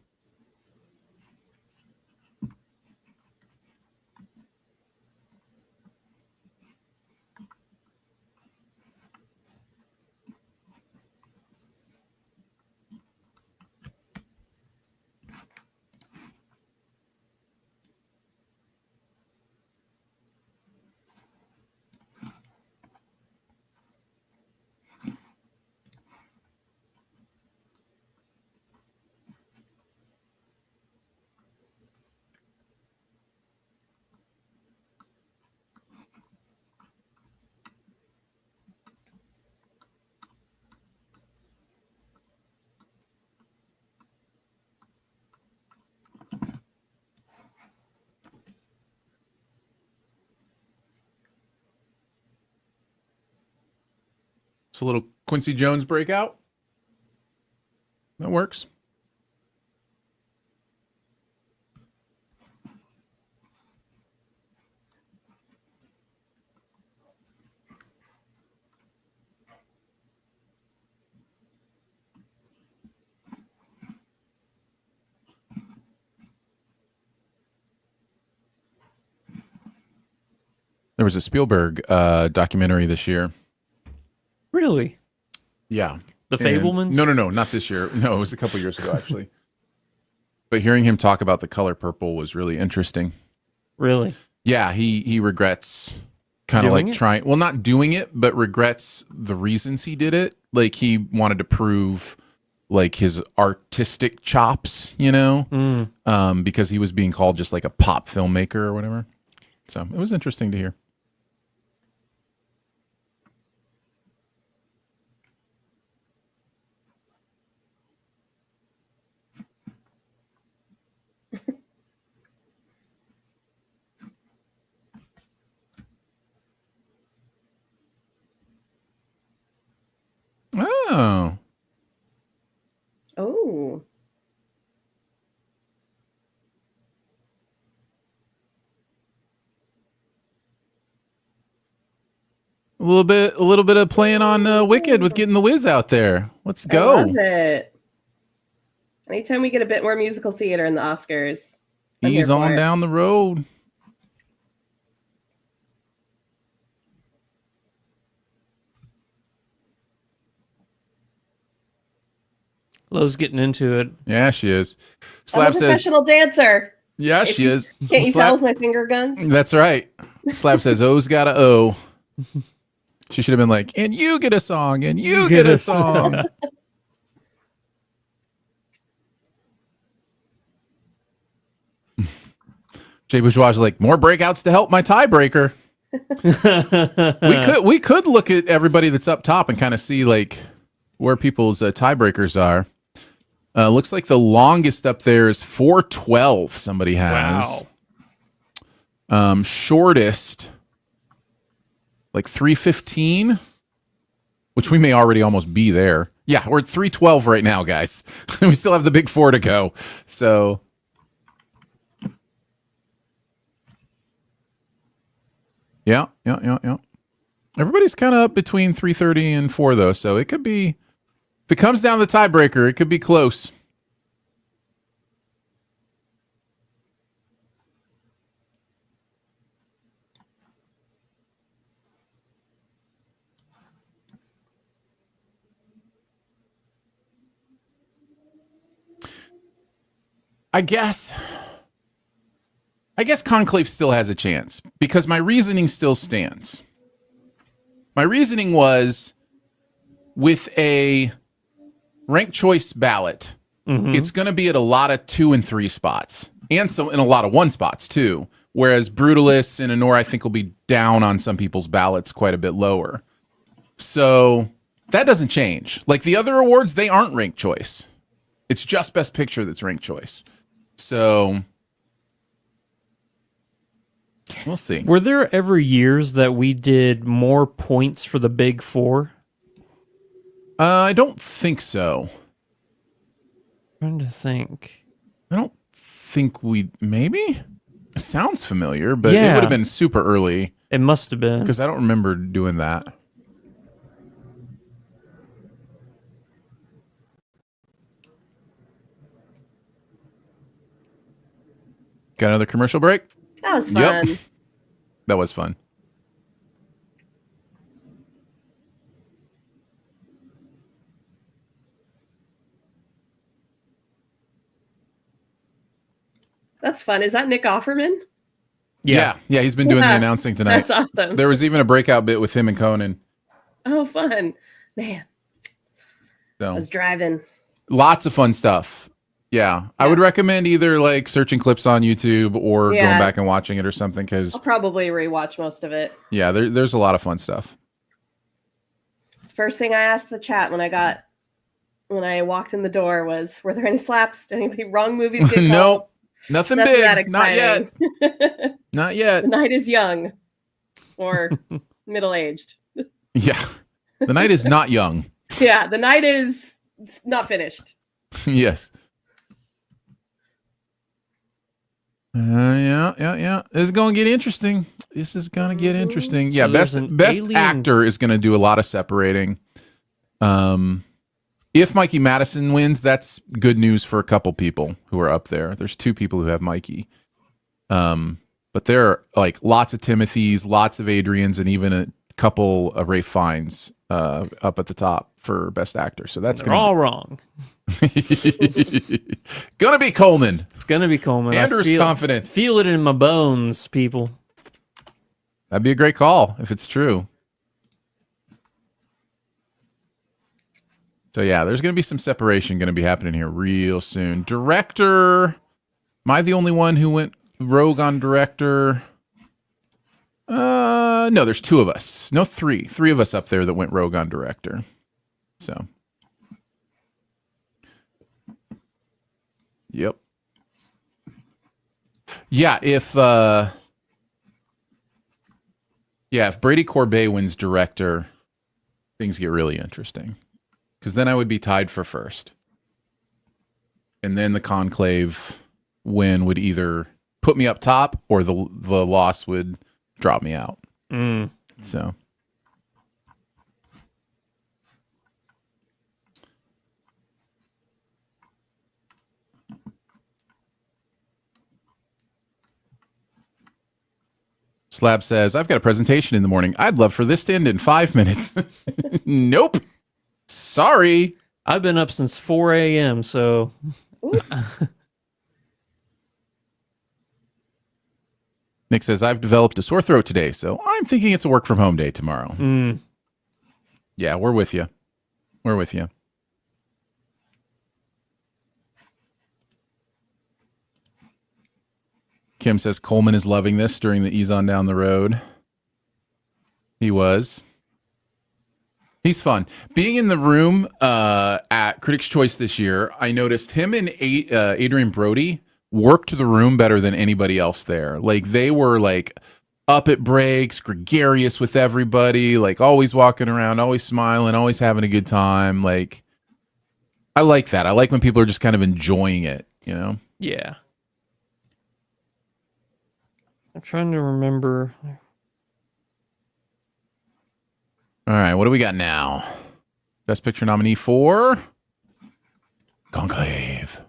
So a little Quincy Jones breakout. That works. There was a Spielberg documentary this year. Really? Yeah. The And- Fablemans? No, not this year. No, it was a couple years ago, actually. But hearing him talk about The Color Purple was really interesting. Really? Yeah, he regrets kind of Doing like it? trying, well, not doing it, but regrets the reasons he did it. Like he wanted to prove like his artistic chops, you know, because he was being called just like a pop filmmaker or whatever. So it was interesting to hear. Oh, Oh. a little bit of playing on Wicked with getting the whiz out there. Let's I love go. it. Anytime we get a bit more musical theater in the Oscars, I'm Ease here for on it. down the road. Lowe's getting into it. Yeah, she is. I'm a Slab says, professional dancer. yeah, she is. Can't you Slab- tell with my finger guns? That's right. Slab says, O's got a O. She should have been like, and you get a song, and you get a song. Jay Bourgeois is like, more breakouts to help my tiebreaker. we could look at everybody that's up top and kind of see like where people's tiebreakers are. Looks like the longest up there is 412. Somebody has. Wow. Shortest, like 315, which we may already almost be there. Yeah, we're at 312 right now, guys. We still have the Big Four to go. So. Yeah. Everybody's kind of up between 330 and 4, though. So it could be, if it comes down to the tiebreaker, it could be close. I guess Conclave still has a chance because my reasoning still stands. My reasoning was with a ranked choice ballot, it's going to be at a lot of 2 and 3 spots, and so in a lot of 1 spots too. Whereas Brutalis and Honor, I think, will be down on some people's ballots quite a bit lower. So that doesn't change. Like the other awards, they aren't ranked choice. It's just Best Picture that's ranked choice. So we'll see. Were there ever years that we did more points for the big 4? I don't think so. I'm trying to think. I don't think we maybe. It sounds familiar, but it Yeah. would have been super early It must have been. because I don't remember doing that. Got another commercial break? That was fun. Yep. That was fun. That's fun. Is that Nick Offerman? Yeah, he's been doing the Yeah. announcing tonight. That's awesome. There was even a breakout bit with him and Conan. Oh, fun. Man, I So was driving. lots of fun stuff. Yeah. I would recommend either like searching clips on YouTube or Yeah. going back and watching it or something because I'll probably rewatch most of it. yeah, there's a lot of fun stuff. First thing I asked the chat when I walked in the door was, "Were there any slaps? Did anybody wrong movies get called?" Nope. Nothing Nothing that big. Not yet. exciting. Not yet. The night is young or middle-aged. Yeah. The night is not young. Yeah, the night is not finished. Yes. Yeah. This is going to get interesting. This is going to get interesting. Yeah, So there's an best alien- actor is going to do a lot of separating. If Mikey Madison wins, that's good news for a couple people who are up there. There's 2 people who have Mikey. But there are like lots of Timothys, lots of Adrians, and even a couple of Ray Fiennes up at the top for best actor. So that's They're all wrong. gonna be Coleman. It's gonna be Coleman. Andrew's confident. Feel it in my bones, people. That'd be a great call if it's true. So yeah, there's going to be some separation going to be happening here real soon. Director, am I the only one who went rogue on director? No, there's 2 of us. No, 3. 3 of us up there that went rogue on director. So, yep. Yeah, if Brady Corbet wins director, things get really interesting. Because then I would be tied for first. And then the conclave win would either put me up top or the loss would drop me out. So. Slab says, I've got a presentation in the morning. I'd love for this to end in 5 minutes. Nope. Sorry. I've been up since 4 a.m., so Nick says, I've developed a sore throat today, so I'm thinking it's a work from home day tomorrow. Yeah, we're with you. We're with you. Kim says Coleman is loving this during the ease on down the road. He was. He's fun. Being in the room at Critics' Choice this year, I noticed him and Adrian Brody worked the room better than anybody else there. Like they were like up at breaks, gregarious with everybody, like always walking around, always smiling, always having a good time. Like I like that. I like when people are just kind of enjoying it, you know? yeah. I'm trying to remember. All right, what do we got now? Best Picture nominee for Conclave.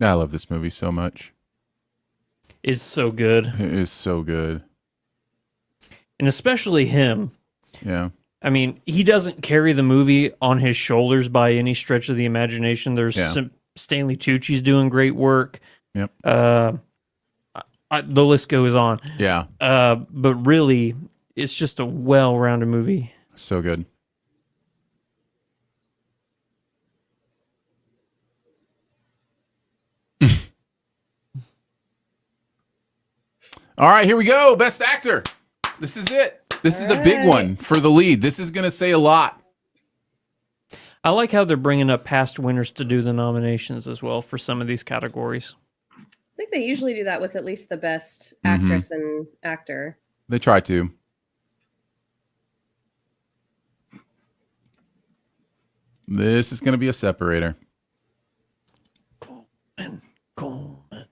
I love this movie so much. It's so good. It is so good. And especially him. Yeah. I mean, he doesn't carry the movie on his shoulders by any stretch of the imagination. There's Stanley Tucci's doing great work. Yep. The list goes on. Yeah. But really, it's just a well-rounded movie. So good. All right, here we go. Best actor. This is it. This is a big one for the lead. This is going to say a lot. I like how they're bringing up past winners to do the nominations as well for some of these categories. I think they usually do that with at least the best actress and actor. They try to. This is going to be a separator. Coleman.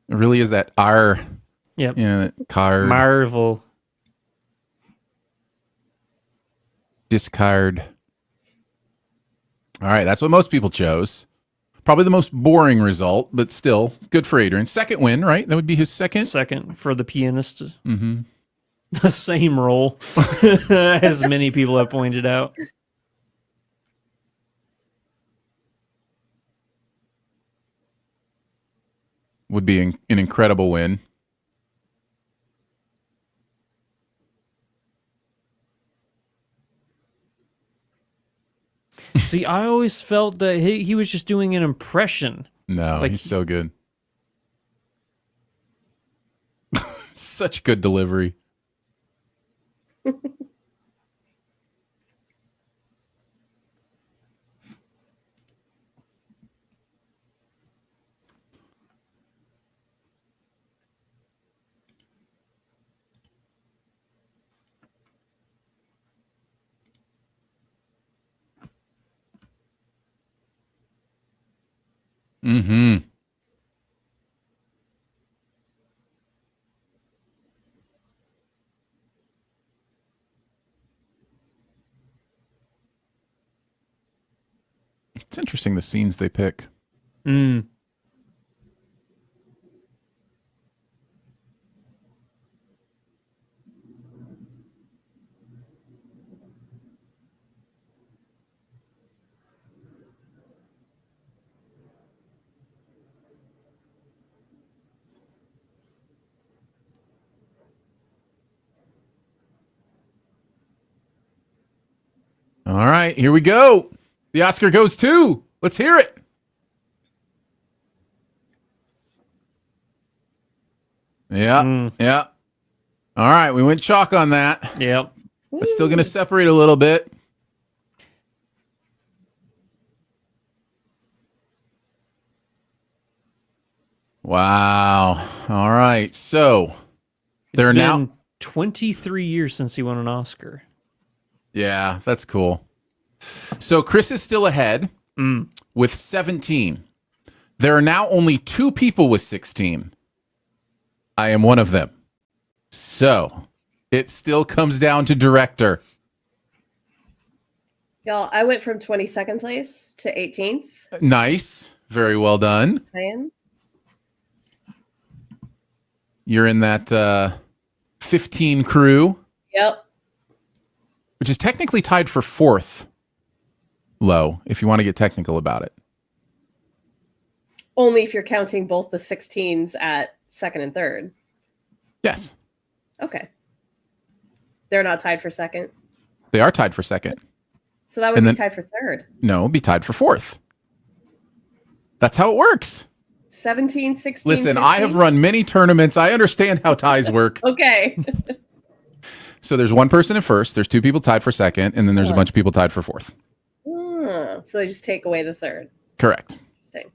It really is that R. Yep. Yeah, card. Marvel. Discard. All right, that's what most people chose. Probably the most boring result, but still good for Adrian. Second win, right? That would be his second. Second for the pianist. Mm-hmm. The same role, as many people have pointed out. Would be an incredible win. See, I always felt that he was just doing an impression. No, Like- he's so good. Such good delivery. Mm-hmm. It's interesting the scenes they pick. Mm. All right, here we go. The Oscar goes to. Let's hear it. Yeah, yeah. All right, we went chalk on that. Yep. It's still going to separate a little bit. Wow. All right, so they're It's now. been 23 years since he won an Oscar. Yeah, that's cool. So Chris is still ahead with 17. There are now only 2 people with 16. I am one of them. So it still comes down to director. Y'all, I went from 22nd place to 18th. Nice. Very well done. Saying. You're in that 15 crew, Yep. which is technically tied for 4th low, if you want to get technical about it. Only if you're counting both the 16s at second and third. Yes, Okay. They're not tied for second. they are tied for 2nd. So that would And be then- tied for third. No, be tied for 4th. That's how it works. 17, 16. Listen, I have 15? run many tournaments. I understand how ties work. Okay. So there's one person in first, there's 2 people tied for 2nd, and then there's a bunch of people tied for 4th. So they just take away the third. Correct. Interesting.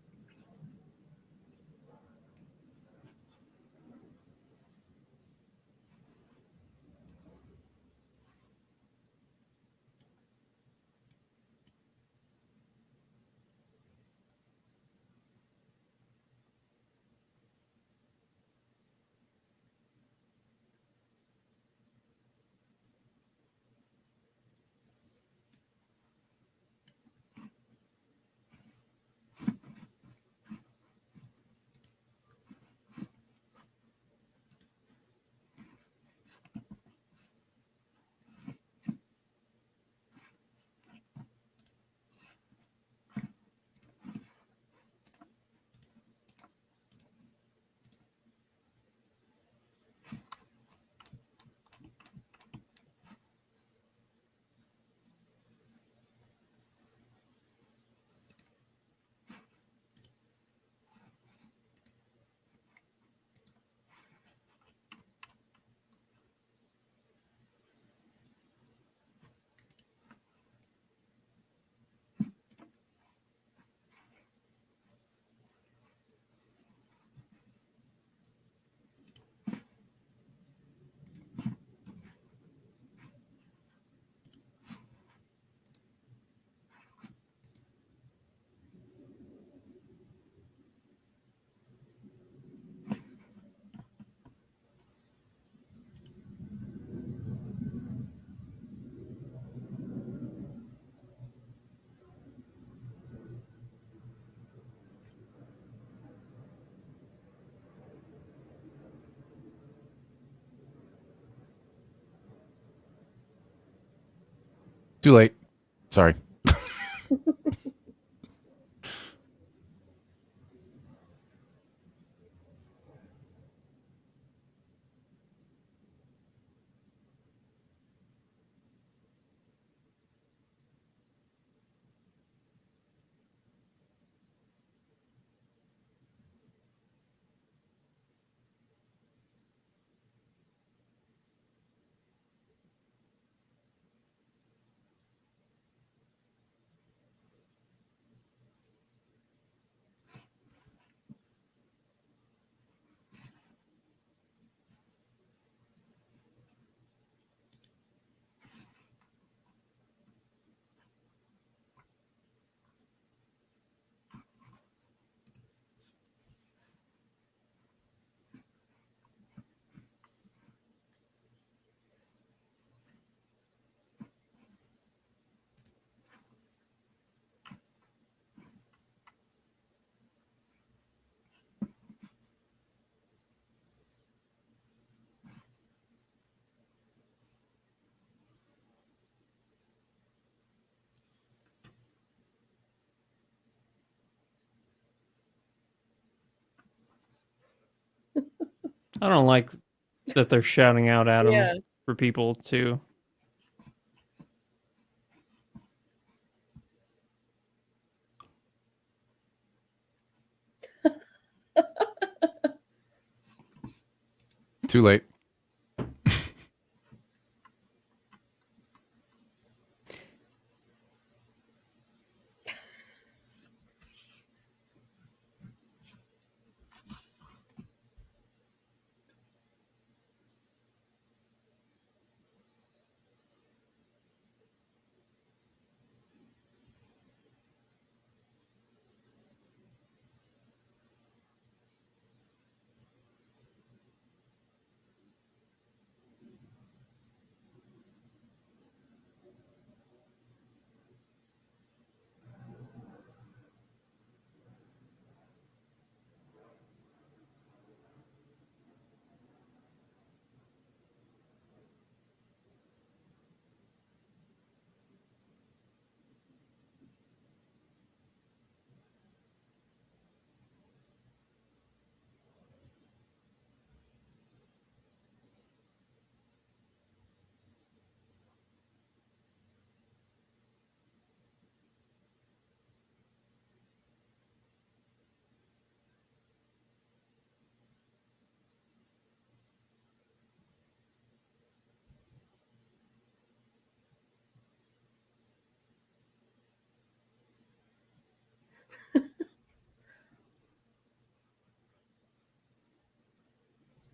Too late. Sorry. I don't like that they're shouting out at him Yeah. for people to. Too late.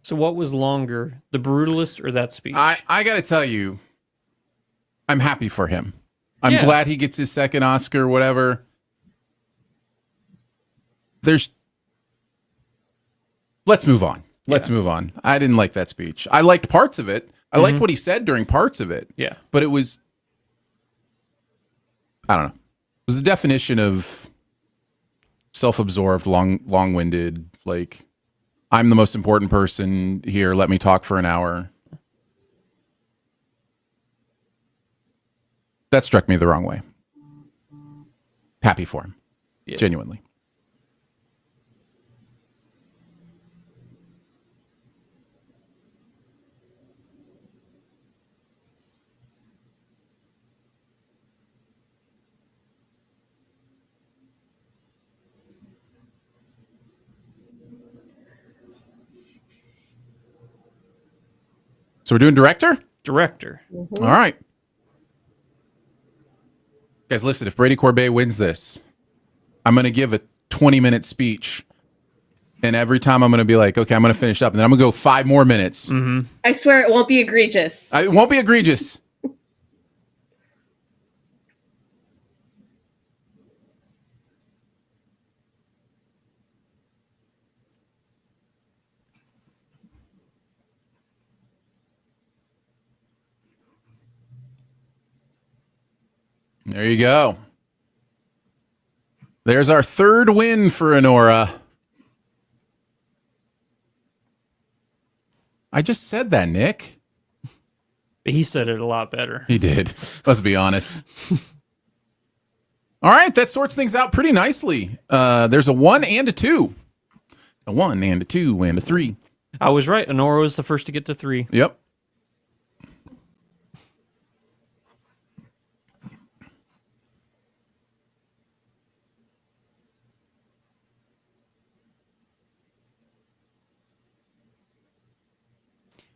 So what was longer, the brutalist or that speech? I got to tell you, I'm happy for him. I'm Yeah. glad he gets his second Oscar, whatever. Let's move on. Let's move on. I didn't like that speech. I liked parts of it. I liked what he said during parts of it. Yeah. But it was, I don't know. It was the definition of self-absorbed, long-winded, like, I'm the most important person here. Let me talk for an hour. That struck me the wrong way. Happy for him. Yeah. Genuinely. So we're doing director? Director. All right. Guys, listen, if Brady Corbet wins this, I'm going to give a 20-minute speech. And every time I'm going to be like, okay, I'm going to finish up. And then I'm going to go 5 more minutes. I swear it won't be egregious. It won't be egregious. There you go. There's our 3rd win for Honora. I just said that, Nick. But he said it a lot better. He did. Let's be honest. All right, that sorts things out pretty nicely. There's a 1 and a 2. A 1 and a 2 and a 3. I was right. Honora was the first to get to 3. Yep.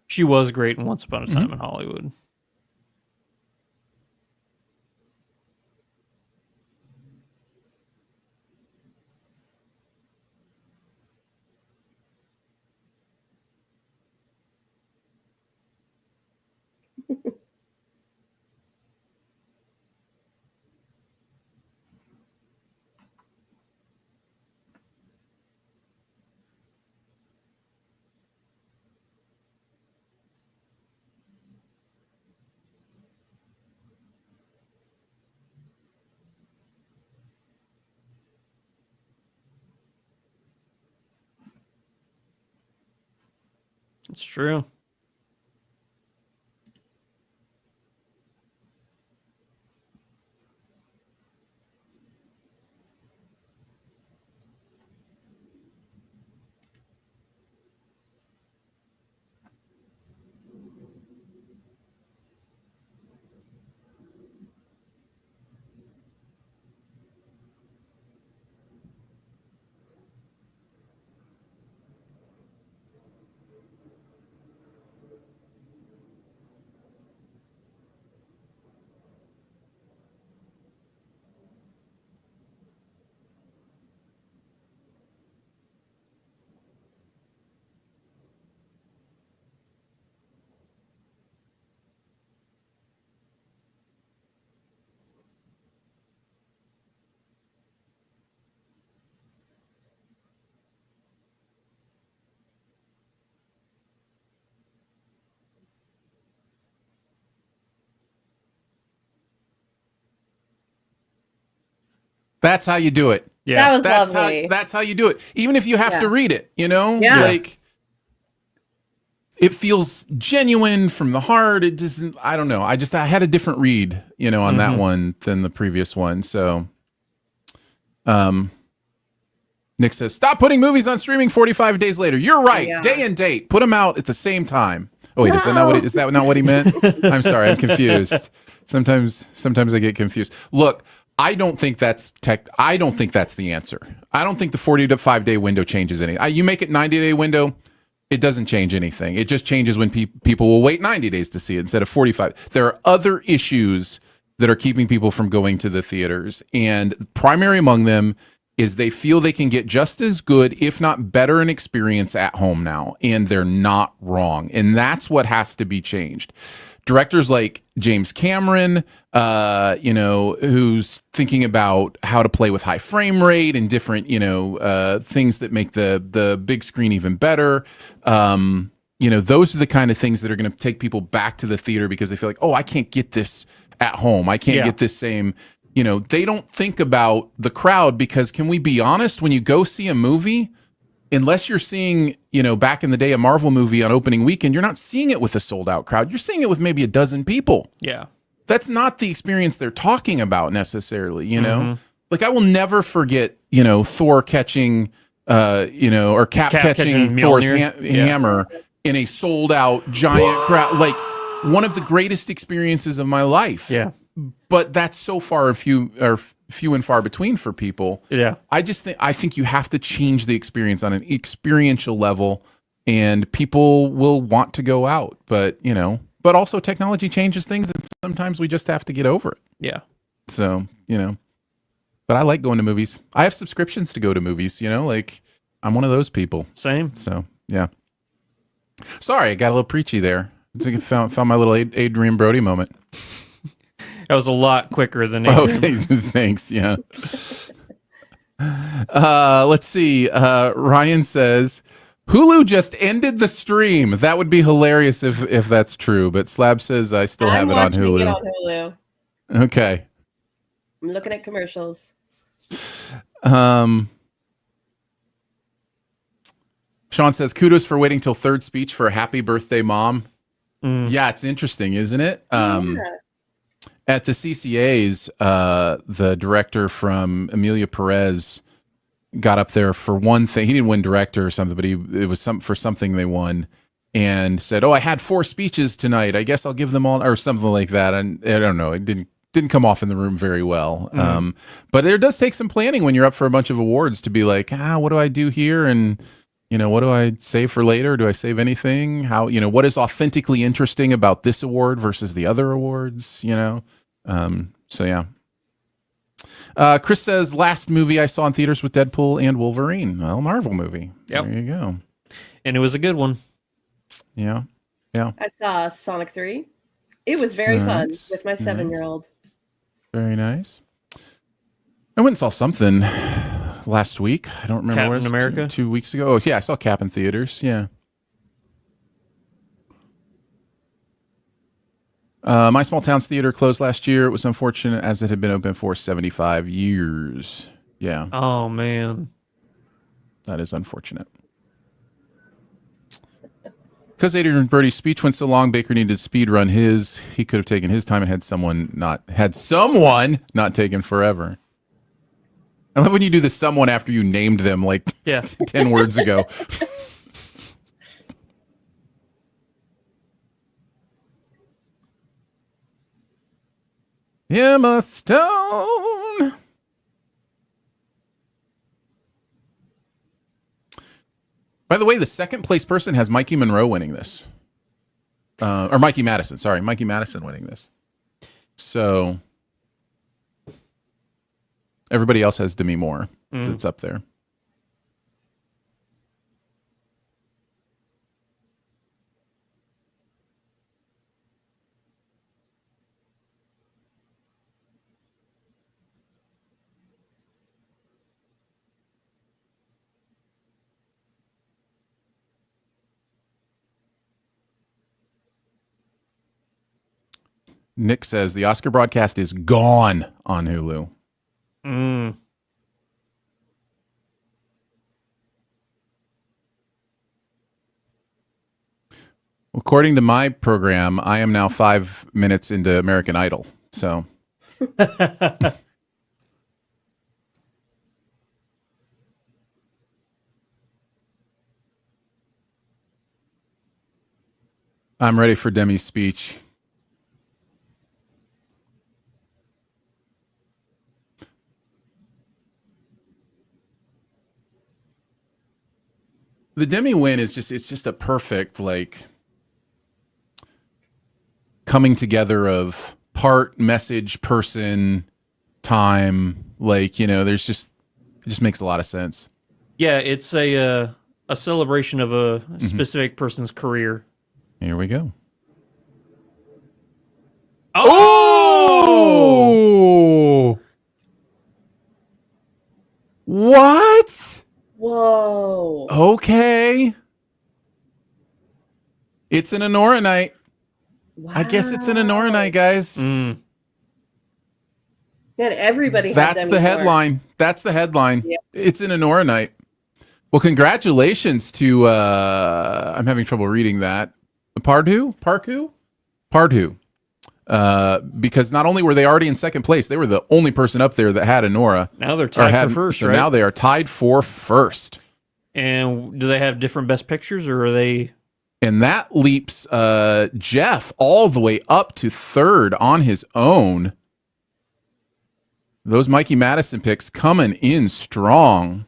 She was great in Once Upon a Time in Hollywood. It's true. That's how you do it. Yeah. That was That's lovely. that's how you do it. Even if you have to Yeah. read it, you know? Yeah. Like it feels genuine from the heart. It doesn't, I don't know. I had a different read, you know, on that one than the previous one. So Nick says, stop putting movies on streaming 45 days later. You're right. Yeah. Day and date. Put them out at the same time. Oh wait, is that not what he meant? I'm sorry, I'm confused. Sometimes I get confused. Look, I don't think that's the answer. I don't think the 40 to 5 day window changes anything. You make it 90-day window, it doesn't change anything. It just changes when people will wait 90 days to see it instead of 45. There are other issues that are keeping people from going to the theaters, and primary among them is they feel they can get just as good, if not better, an experience at home now, and they're not wrong. And that's what has to be changed. Directors like James Cameron, who's thinking about how to play with high frame rate and different, things that make the big screen even better. Those are the kind of things that are going to take people back to the theater because they feel like, oh, I can't get this at home. I can't get this same, they don't think about the crowd because can we be honest? When you go see a movie, unless you're seeing, back in the day, a Marvel movie on opening weekend, you're not seeing it with a sold out crowd. You're seeing it with maybe a dozen people. Yeah. That's not the experience they're talking about necessarily, Like I will never forget, Thor catching, or Cap catching Thor's hammer in a sold out giant crowd. Like one of the greatest experiences of my life. Yeah. But that's so far few and far between for people. Yeah. I think you have to change the experience on an experiential level, and people will want to go out. But but also technology changes things, and sometimes we just have to get over it. Yeah. So but I like going to movies. I have subscriptions to go to movies. Like I'm one of those people. Same. So yeah. Sorry, I got a little preachy there. I found my little Adrian Brody moment. That was a lot quicker than Thanks. Yeah. Let's see. Ryan says Hulu just ended the stream. That would be hilarious if that's true. But Slab says I still have it on Hulu. It on Hulu. Okay. I'm looking at commercials. Sean says kudos for waiting till third speech for a happy birthday, mom. Yeah, it's interesting, isn't it? Yeah. At the CCAs, the director from Emilia Perez got up there for one thing. He didn't win director or something, but it was for something they won, and said, "Oh, I had 4 speeches tonight. I guess I'll give them all," or something like that. And I don't know. It didn't come off in the room very well. But there does take some planning when you're up for a bunch of awards to be like, what do I do here? And, what do I save for later? Do I save anything? How, what is authentically interesting about this award versus the other awards, So, yeah. Chris says, last movie I saw in theaters with Deadpool and Wolverine. Well, Marvel movie. Yep. There you go. And it was a good one. Yeah. I saw Sonic 3. It was very fun with my 7-year-old. Very nice. I went and saw something last week. I don't remember what it was. Captain America? 2 weeks ago. Oh, yeah, I saw Cap in theaters. Yeah. My Small Towns Theater closed last year. It was unfortunate as it had been open for 75 years. Yeah. Oh, man. That is unfortunate. Because Adrian Brody's speech went so long, Baker needed to speed run his. He could have taken his time and had someone not taken forever. I love when you do the someone after you named them like 10 words ago. Emma Stone. By the way, the second place person has Mikey Monroe winning this. Or Mikey Madison. Sorry, Mikey Madison winning this. So everybody else has Demi Moore that's up there. Nick says the Oscar broadcast is gone on Hulu. According to my program, I am now 5 minutes into American Idol. So I'm ready for Demi's speech. The Demi win is just a perfect coming together of part, message, person, time. It just makes a lot of sense. Yeah, it's a celebration of a specific person's career. Here we go. Oh! What? Whoa. Okay. It's an Honora night. Wow. I guess it's an Honora night, guys. Man, everybody had That's Demi the Moore. headline. That's the headline. Yeah. It's an Honora night. Well, congratulations to I'm having trouble reading that. Pardu? Because not only were they already in second place, they were the only person up there that had Honora. Now they're tied for first, so right? now they are tied for first. And do they have different best pictures, or are they? And that leaps Jeff all the way up to third on his own. Those Mikey Madison picks coming in strong.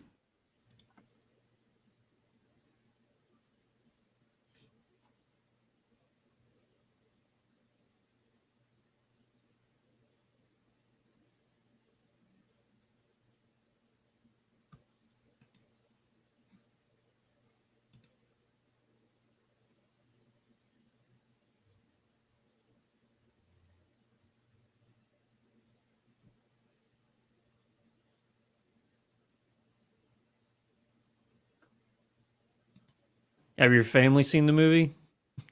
Have your family seen the movie?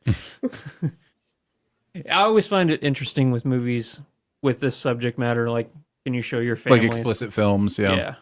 I always find it interesting with movies with this subject matter. Like, can you show your family? Like explicit films, yeah. Yeah.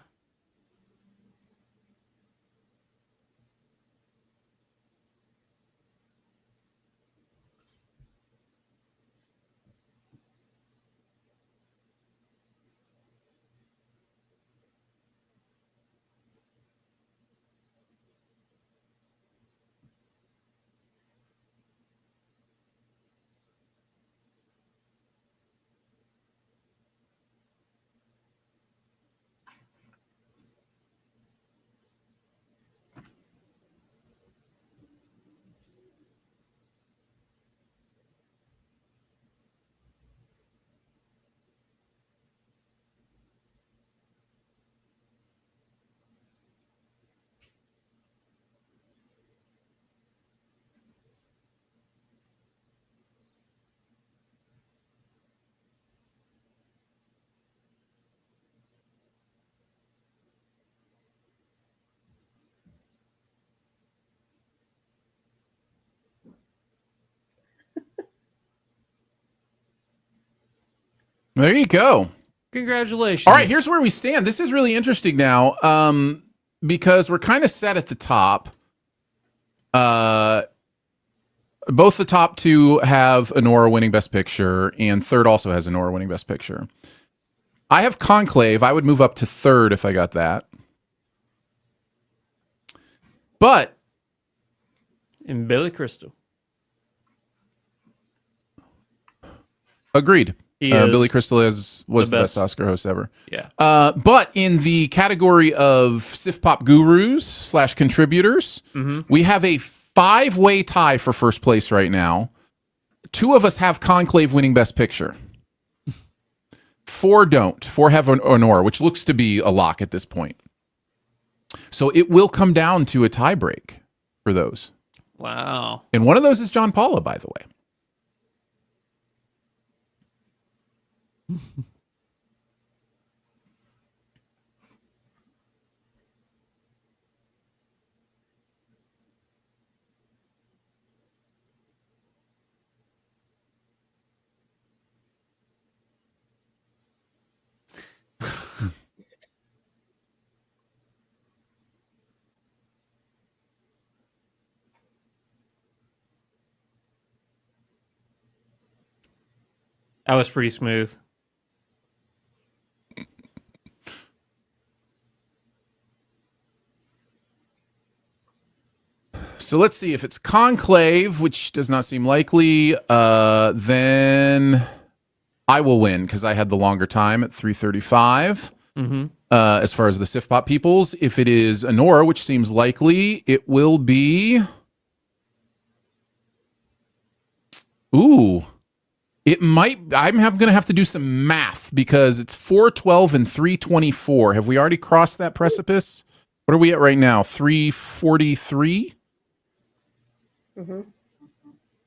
There you go. Congratulations. All right, here's where we stand. This is really interesting now, because we're kind of set at the top. Both the top two have Anora winning Best Picture, and third also has Anora winning Best Picture. I have Conclave. I would move up to third if I got that. But And Billy Crystal. agreed. He is Billy Crystal was the best best. Oscar host ever. Yeah. But in the category of Sif Pop gurus / contributors, we have a 5-way tie for first place right now. 2 of us have Conclave winning Best Picture. 4 don't. 4 have Honor, which looks to be a lock at this point. So it will come down to a tie break for those. Wow. And one of those is John Paula, by the way. That was pretty smooth. So let's see if it's Conclave, which does not seem likely. Then I will win because I had the longer time at 3:35. As far as the Sif Pop peoples, if it is Honor, which seems likely, it will be. Ooh, it might. I'm going to have to do some math because it's 412 and 324. Have we already crossed that precipice? What are we at right now? 343.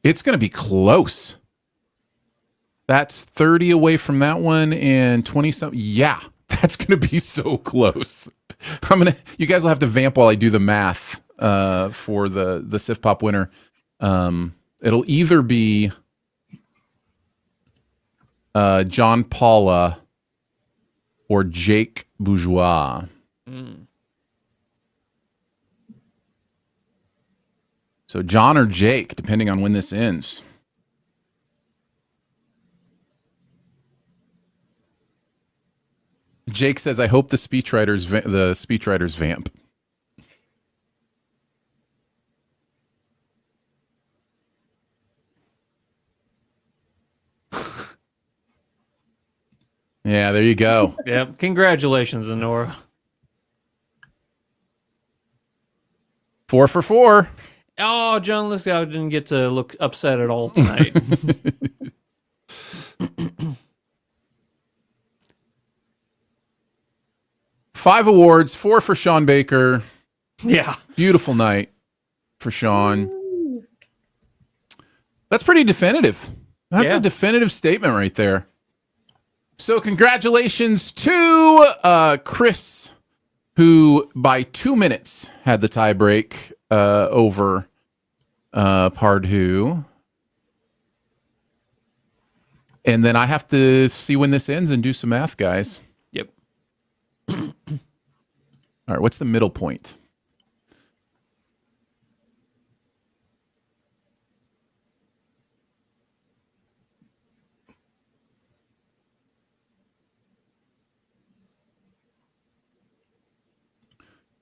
It's going to be close. That's 30 away from that one and 20 something. Yeah, that's going to be so close. You guys will have to vamp while I do the math for the Sif Pop winner. It'll either be John Paula or Jake Bourgeois. So John or Jake, depending on when this ends. Jake says, "I hope the speechwriters vamp." Yeah, there you go. Yep. Congratulations, Honora. 4 for 4. Oh, John Lithgow didn't get to look upset at all tonight. 5 awards, 4 for Sean Baker. Yeah. Beautiful night for Sean. That's pretty definitive. That's Yeah. a definitive statement right there. So congratulations to Chris, who by 2 minutes had the tie break over Pardue. And then I have to see when this ends and do some math, guys. Yep. All right, what's the middle point?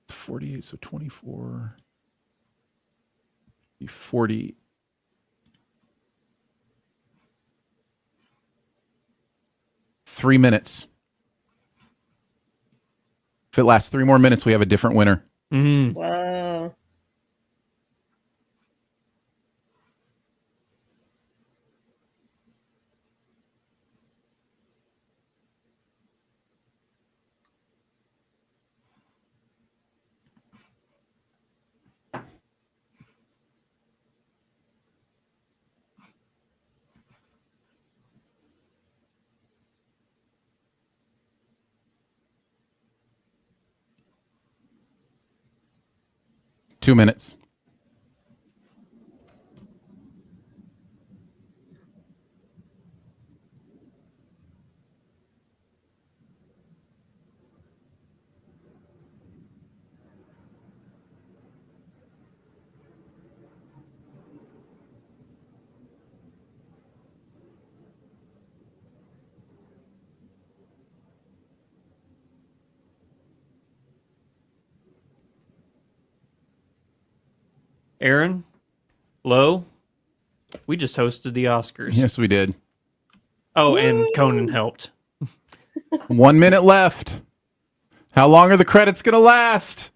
It's 48, so 24, 40. Three minutes. If it lasts 3 more minutes, we have a different winner. Whoa. Two minutes. Aaron, Lowe, we just hosted the Oscars. Yes, we did. Oh, and Conan helped. 1 minute left. How long are the credits going to last?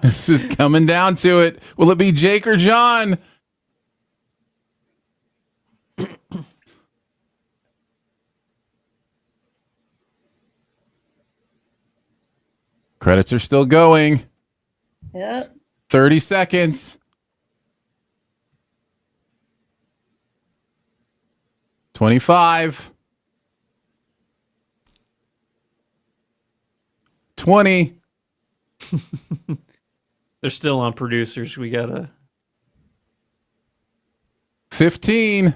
This is coming down to it. Will it be Jake or John? Credits are still going. Yep. 30 seconds. 25. 20. They're still on producers. We gotta 15.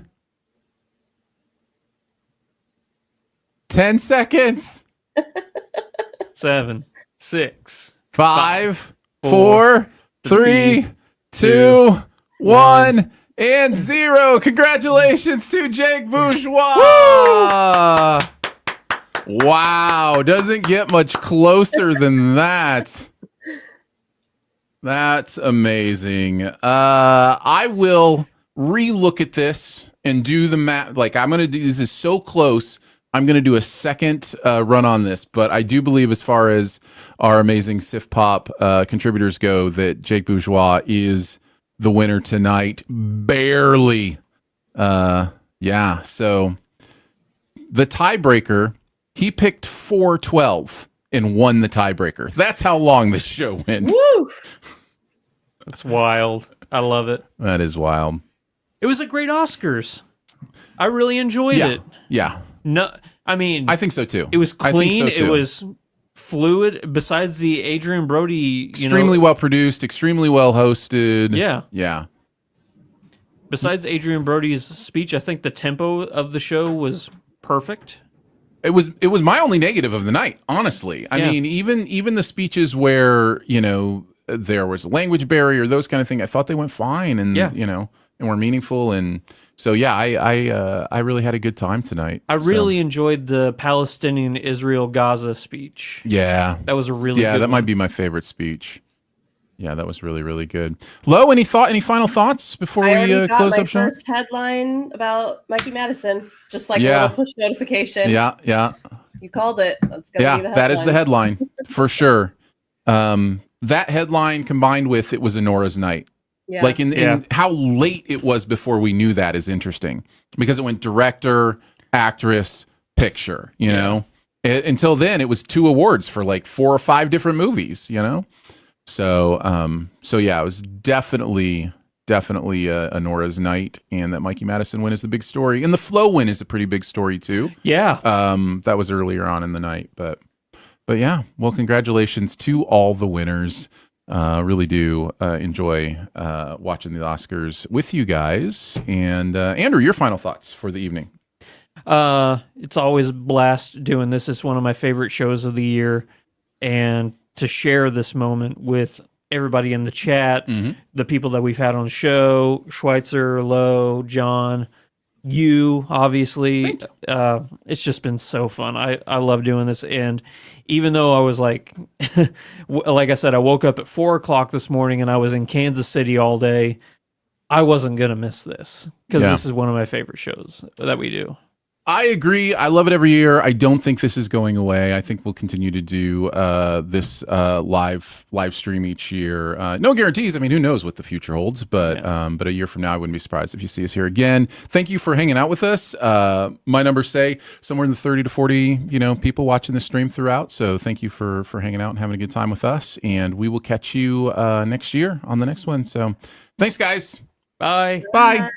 10 seconds. 7, 6, 5, four, 4, 3, 2, 1, and 0. Congratulations to Jake Bourgeois. Wow. Doesn't get much closer than that. That's amazing. I will re-look at this and do the math. Like, I'm going to do this is so close. I'm going to do a second run on this, but I do believe, as far as our amazing Sif Pop contributors go, that Jake Bourgeois is the winner tonight. Barely. Yeah. So the tiebreaker, he picked 412 and won the tiebreaker. That's how long this show went. Woo! That's wild. I love it. That is wild. It was a great Oscars. I really enjoyed it. Yeah. No, I mean, I think so too. it was I think clean. so, too. It was fluid. Besides the Adrian Brody, Extremely well produced, extremely well hosted. Yeah. Yeah. Besides Adrian Brody's speech, I think the tempo of the show was perfect. It was my only negative of the night, honestly. I Yeah. mean, even the speeches where, there was a language barrier, those kind of things, I thought they went fine and and were meaningful, and so I really had a good time tonight. I really enjoyed the Palestinian Israel Gaza speech. Yeah. That was a really good that one. might be my favorite speech. Yeah, that was really, really good. Lo, any final thoughts before I we already got close my up shop? first headline about Mikey Madison, just like Yeah. a little push notification. Yeah. You called it. That's gonna be the headline. That is the headline for sure. That headline combined with it was Anora's night. Yeah. Like in how late it was before we knew that is interesting, because it went director, actress, picture, until then it was 2 awards for like 4 or 5 different movies, So yeah, it was definitely a Nora's night, and that Mikey Madison win is the big story, and the Flo win is a pretty big story too. Yeah. That was earlier on in the night, but yeah. Well, congratulations to all the winners. Really do enjoy watching the Oscars with you guys. And Andrew, your final thoughts for the evening. It's always a blast doing this. It's one of my favorite shows of the year, and to share this moment with everybody in the chat, the people that we've had on the show, Schweitzer, Lowe, John, you, obviously. It's just been so fun. I love doing this, and even though I was like I said, I woke up at 4:00 this morning and I was in Kansas City all day, I wasn't gonna miss this, because this is one of my favorite shows that we do. I agree. I love it every year. I don't think this is going away. I think we'll continue to do this live stream each year. No guarantees. I mean, who knows what the future holds? But a year from now, I wouldn't be surprised if you see us here again. Thank you for hanging out with us. My numbers say somewhere in the 30 to 40, people watching the stream throughout. So thank you for hanging out and having a good time with us. And we will catch you next year on the next one. So thanks, guys. Bye. Bye.